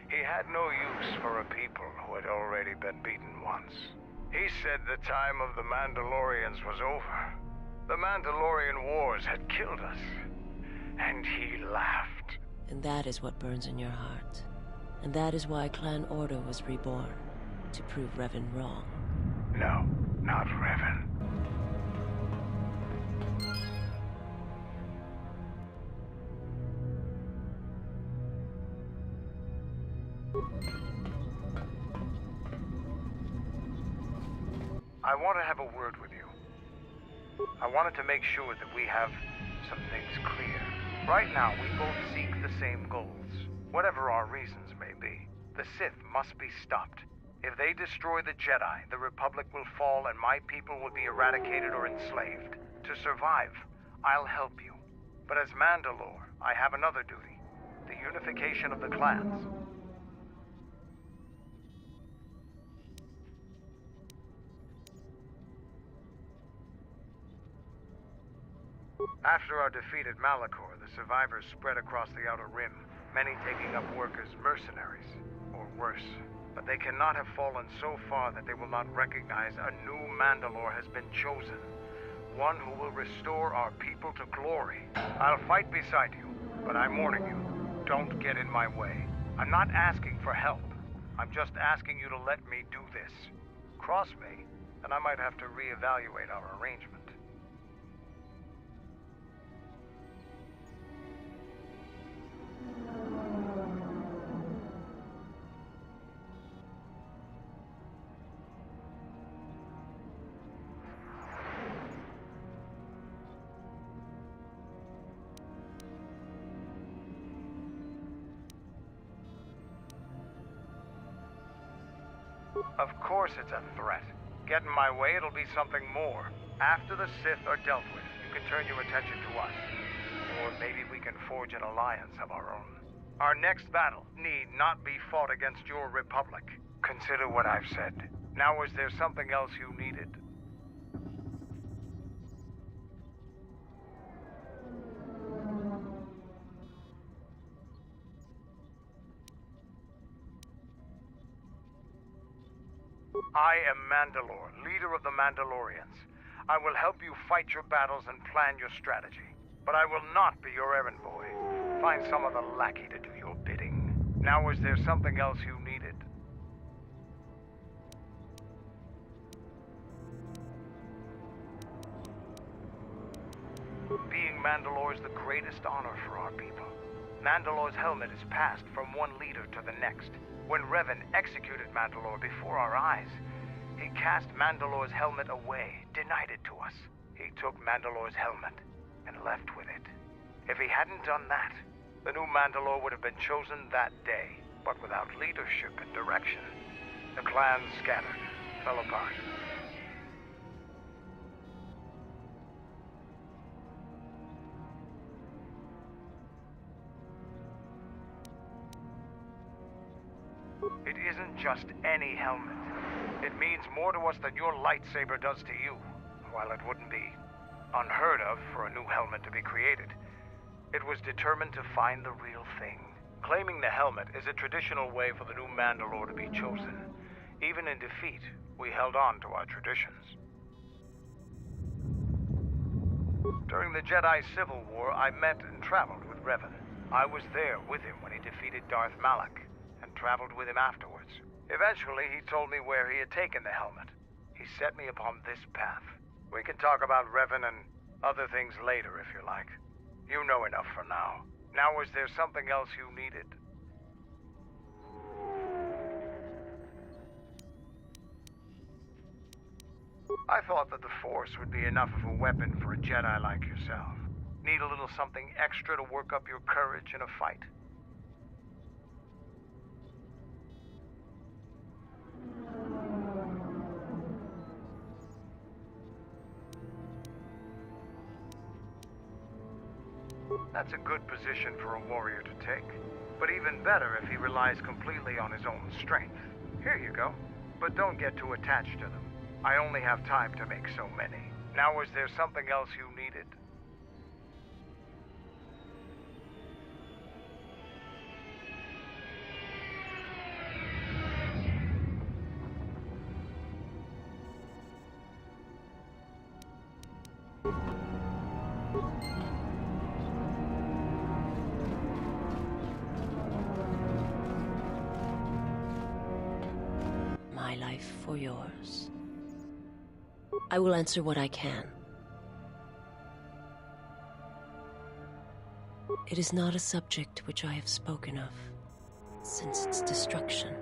He had no use for a people who had already been beaten once. He said the time of the Mandalorians was over. The Mandalorian Wars had killed us. And he laughed. And that is what burns in your heart. And that is why Clan Order was reborn. To prove Revan wrong. No, not Revan. I want to have a word with you. I wanted to make sure that we have some things clear. Right now, we both seek the same goals, whatever our reasons may be. The Sith must be stopped. If they destroy the Jedi, the Republic will fall and my people will be eradicated or enslaved. To survive, I'll help you. But as Mandalore, I have another duty. The unification of the clans. After our defeat at Malachor, the survivors spread across the Outer Rim, many taking up work as mercenaries, or worse. But they cannot have fallen so far that they will not recognize a new Mandalore has been chosen. One who will restore our people to glory. I'll fight beside you, but I'm warning you, don't get in my way. I'm not asking for help. I'm just asking you to let me do this. Cross me, and I might have to reevaluate our arrangement. Of course it's a threat. Get in my way, it'll be something more. After the Sith are dealt with, you can turn your attention to us. Mandalore, maybe we can forge an alliance of our own. Our next battle need not be fought against your Republic. Consider what I've said. Now, is there something else you needed? I am Mandalore, leader of the Mandalorians. I will help you fight your battles and plan your strategy. But I will not be your errand boy. Find some other lackey to do your bidding. Now, is there something else you needed? Being Mandalore is the greatest honor for our people. Mandalore's helmet is passed from one leader to the next. When Revan executed Mandalore before our eyes, he cast Mandalore's helmet away, denied it to us. He took Mandalore's helmet and left with it. If he hadn't done that, the new Mandalore would have been chosen that day. But without leadership and direction, the clans scattered, fell apart. It isn't just any helmet. It means more to us than your lightsaber does to you. While it wouldn't be unheard of for a new helmet to be created, it was determined to find the real thing. Claiming the helmet is a traditional way for the new Mandalore to be chosen. Even in defeat, we held on to our traditions. During the Jedi Civil War, I met and traveled with Revan. I was there with him when he defeated Darth Malak, and traveled with him afterwards. Eventually, he told me where he had taken the helmet. He set me upon this path. We can talk about Revan and other things later, if you like. You know enough for now. Now, is there something else you needed? I thought that the Force would be enough of a weapon for a Jedi like yourself. Need a little something extra to work up your courage in a fight? That's a good position for a warrior to take. But even better if he relies completely on his own strength. Here you go. But don't get too attached to them. I only have time to make so many. Now, is there something else you needed? My life for yours. I will answer what I can. It is not a subject which I have spoken of since its destruction.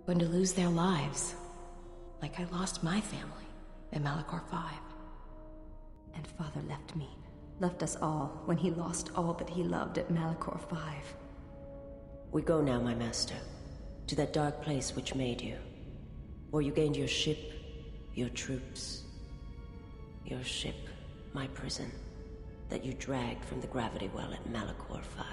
Going to lose their lives. Like I lost my family in Malachor 5. And Father left me. Left us all when he lost all that he loved at Malachor 5. We go now, my master, to that dark place which made you. Where you gained your ship, your troops. Your ship, my prison, that you dragged from the gravity well at Malachor 5.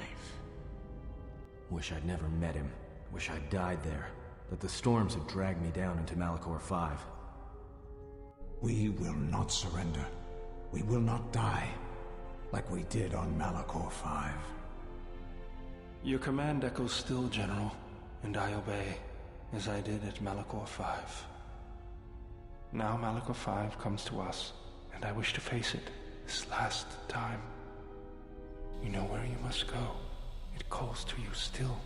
Wish I'd never met him. Wish I'd died there. That the storms had dragged me down into Malachor 5. We will not surrender. We will not die, like we did on Malachor 5. Your command echoes still, General, and I obey, as I did at Malachor 5. Now Malachor 5 comes to us, and I wish to face it, this last time. You know where you must go. It calls to you still.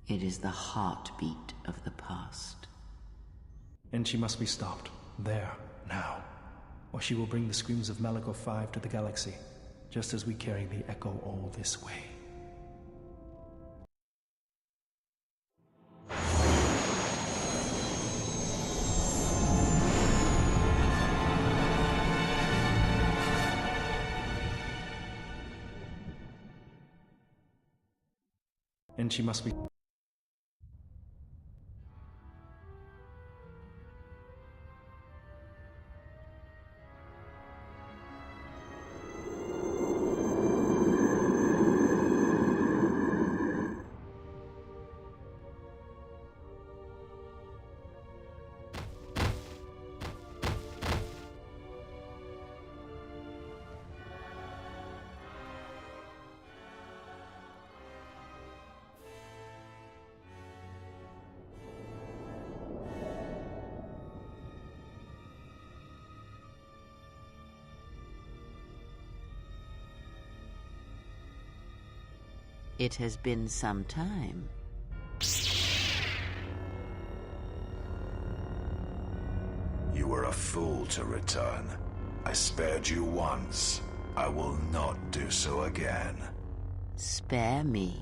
It is the heartbeat of the past. And she must be stopped, there, now. Or she will bring the screams of Malachor 5 to the galaxy, just as we carry the echo all this way. And she must be... It has been some time. You were a fool to return. I spared you once. I will not do so again. Spare me?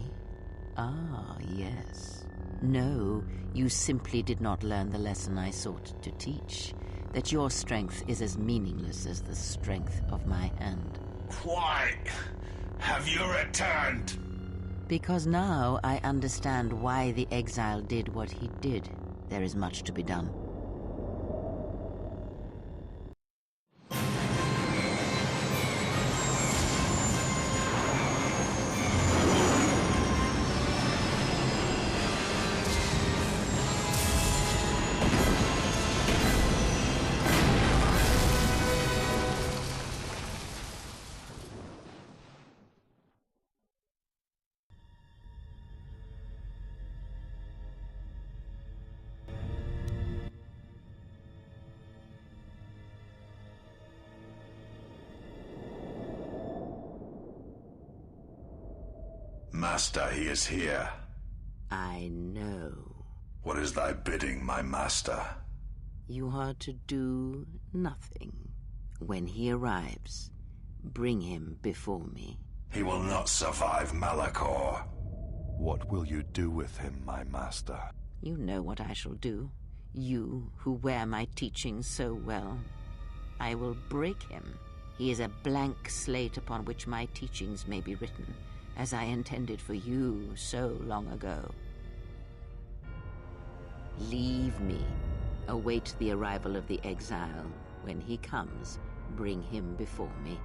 Ah, yes. No, you simply did not learn the lesson I sought to teach. That your strength is as meaningless as the strength of my hand. Why have you returned? Because now I understand why the exile did what he did. There is much to be done. Master, he is here. I know. What is thy bidding, my master? You are to do nothing. When he arrives, bring him before me. He will not survive Malachor. What will you do with him, my master? You know what I shall do. You, who wear my teachings so well. I will break him. He is a blank slate upon which my teachings may be written, as I intended for you so long ago. Leave me. Await the arrival of the exile. When he comes, bring him before me.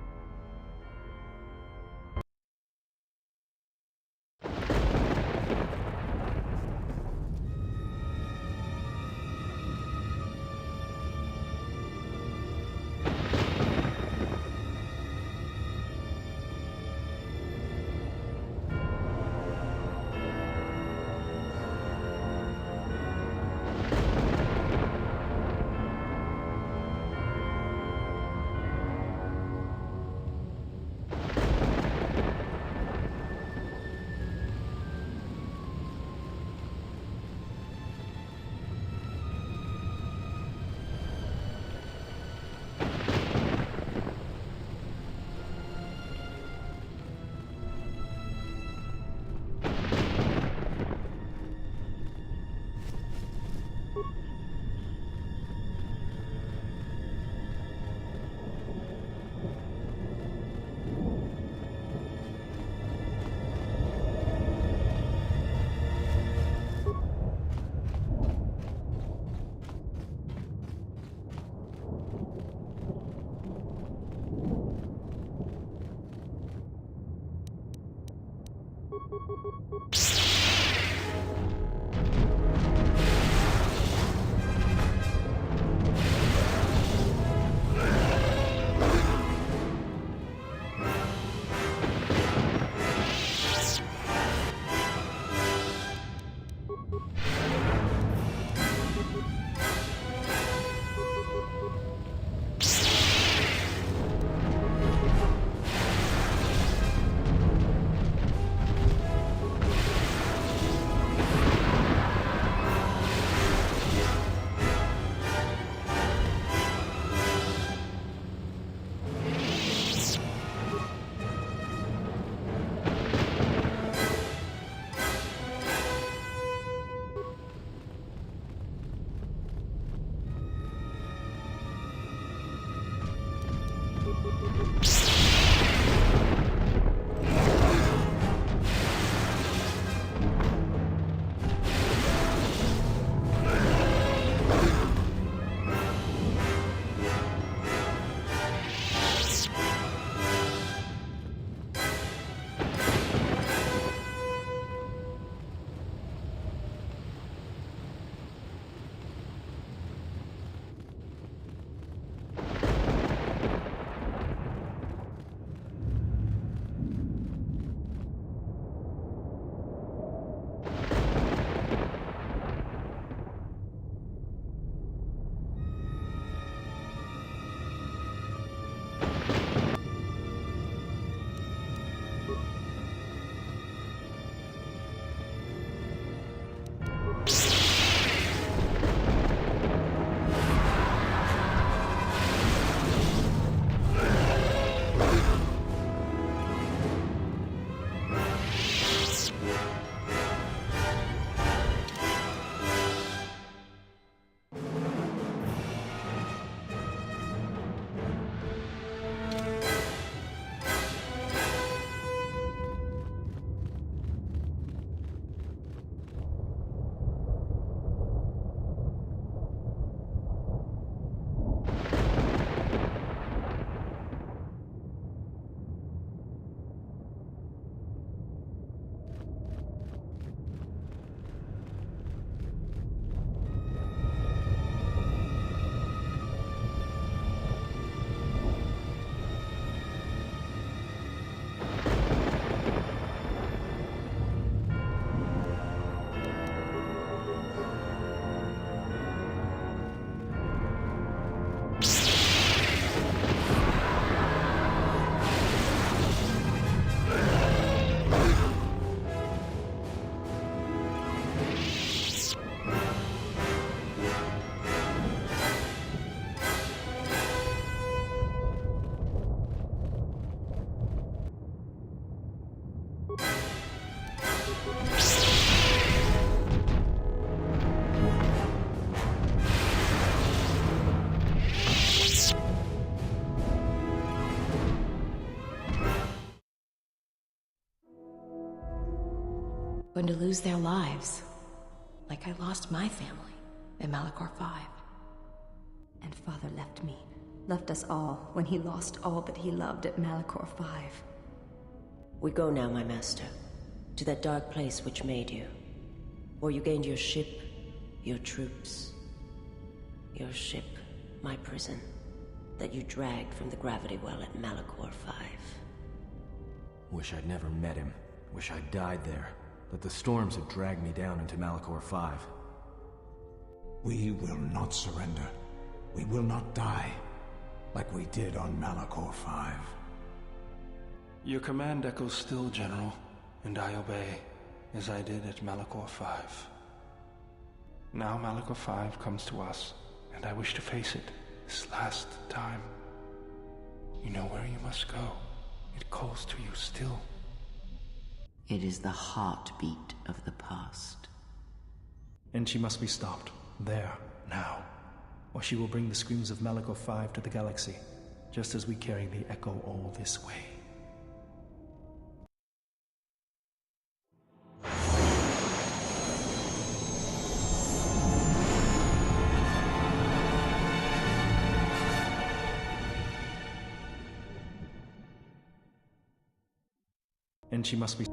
going to lose their lives. Like I lost my family in Malachor 5. And Father left us all when he lost all that he loved at Malachor 5. We go now, my master, to that dark place which made you. Where you gained your ship, your troops. Your ship, my prison, that you dragged from the gravity well at Malachor 5. Wish I'd never met him. Wish I'd died there. That the storms had dragged me down into Malachor 5. We will not surrender. We will not die, like we did on Malachor 5. Your command echoes still, General, and I obey, as I did at Malachor 5. Now Malachor 5 comes to us, and I wish to face it this last time. You know where you must go. It calls to you still. It is the heartbeat of the past. And she must be stopped, there, now, or she will bring the screams of Malachor 5 to the Galaxy, just as we carry the echo all this way. And she must be...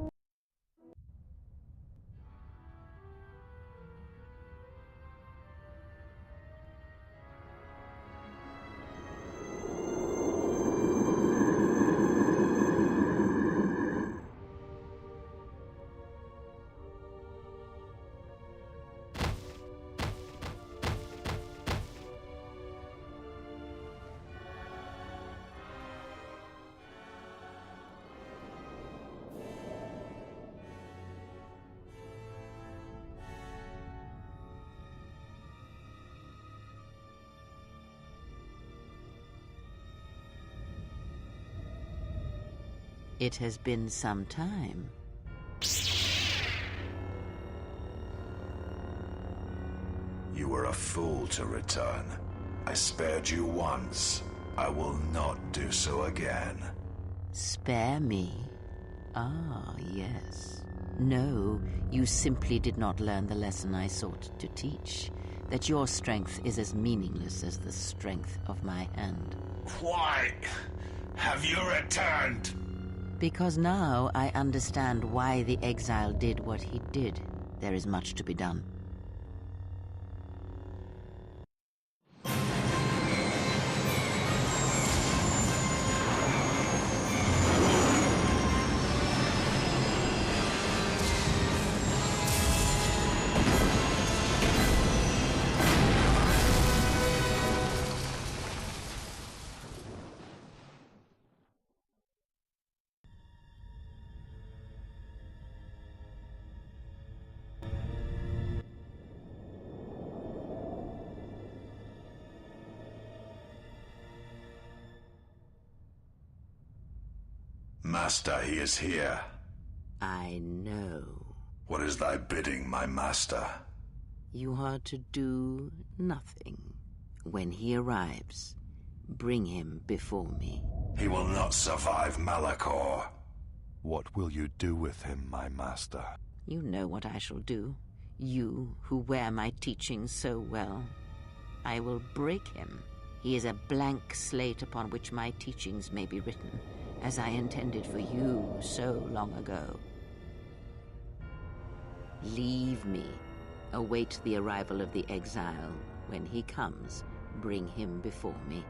It has been some time. You were a fool to return. I spared you once. I will not do so again. Spare me? Ah, yes. No, you simply did not learn the lesson I sought to teach. That your strength is as meaningless as the strength of my hand. Why have you returned? Because now I understand why the exile did what he did. There is much to be done. Master, he is here. I know. What is thy bidding, my master? You are to do nothing. When he arrives, bring him before me. He will not survive Malachor. What will you do with him, my master? You know what I shall do. You, who wear my teachings so well. I will break him. He is a blank slate upon which my teachings may be written, as I intended for you so long ago. Leave me. Await the arrival of the exile. When he comes, bring him before me.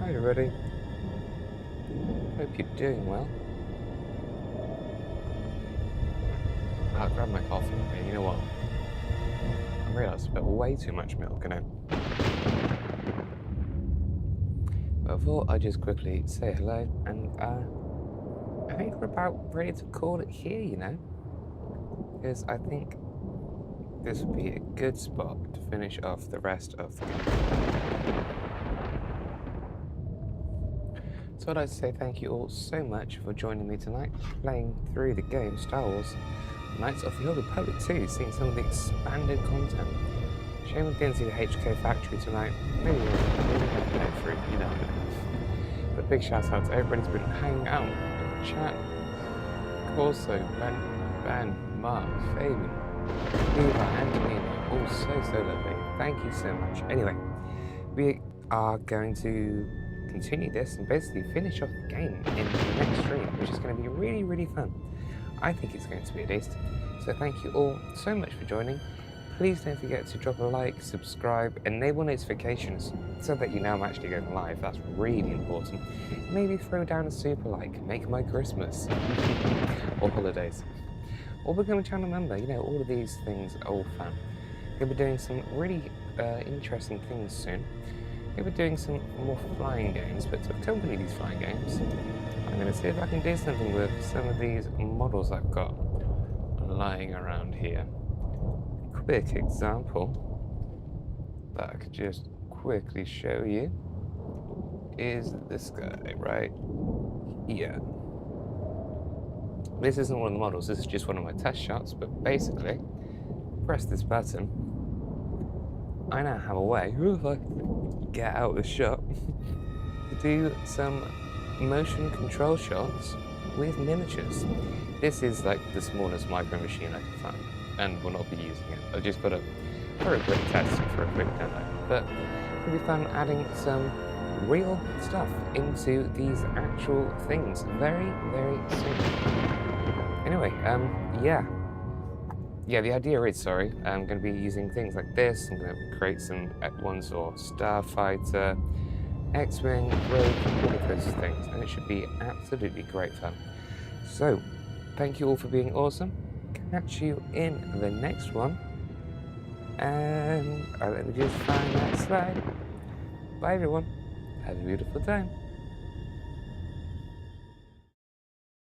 Hi everybody. Hope you're doing well. I'll grab my coffee, and you know what? I realised I spilled way too much milk in it. But I thought I'd just quickly say hello, and I think we're about ready to call it here, you know? Because I think this would be a good spot to finish off the rest of the game. So I'd like to say thank you all so much for joining me tonight, playing through the game Star Wars Knights of the Old Republic 2, seeing some of the expanded content. Shame we didn't see the HK factory tonight. Maybe we'll have to play through, you know. But big shout out to everybody who's been hanging out in chat. Also, Ben, Mark, Fabian, Eva, Antonina, all so lovely. Thank you so much. Anyway, we are going to continue this and basically finish off the game in the next stream, which is going to be really fun. I think it's going to be at least. So thank you all so much for joining. Please don't forget to drop a like, subscribe, enable notifications so that you know I'm actually going live. That's really important. Maybe throw down a super like, make my Christmas or holidays. Or become a channel member. You know, all of these things are all fun. We'll be doing some really interesting things soon. We'll be doing some more flying games, but to accompany these flying games, I'm going to see if I can do something with some of these models I've got lying around here. A quick example that I could just quickly show you is this guy right here. This isn't one of the models, this is just one of my test shots, but basically, press this button, I now have a way, if I get out of the shot, to do some motion control shots with miniatures. This is like the smallest micro machine I can find, and will not be using it. I just got it for a quick test, for a quick demo. But it'll be fun adding some real stuff into these actual things very soon. Anyway, yeah, the idea is, I'm going to be using things like this. I'm going to create some ones or Starfighter, X-Wing, Rogue, all of those things, and it should be absolutely great fun. So, thank you all for being awesome. Catch you in the next one. And let me just find that slide. Bye everyone. Have a beautiful time.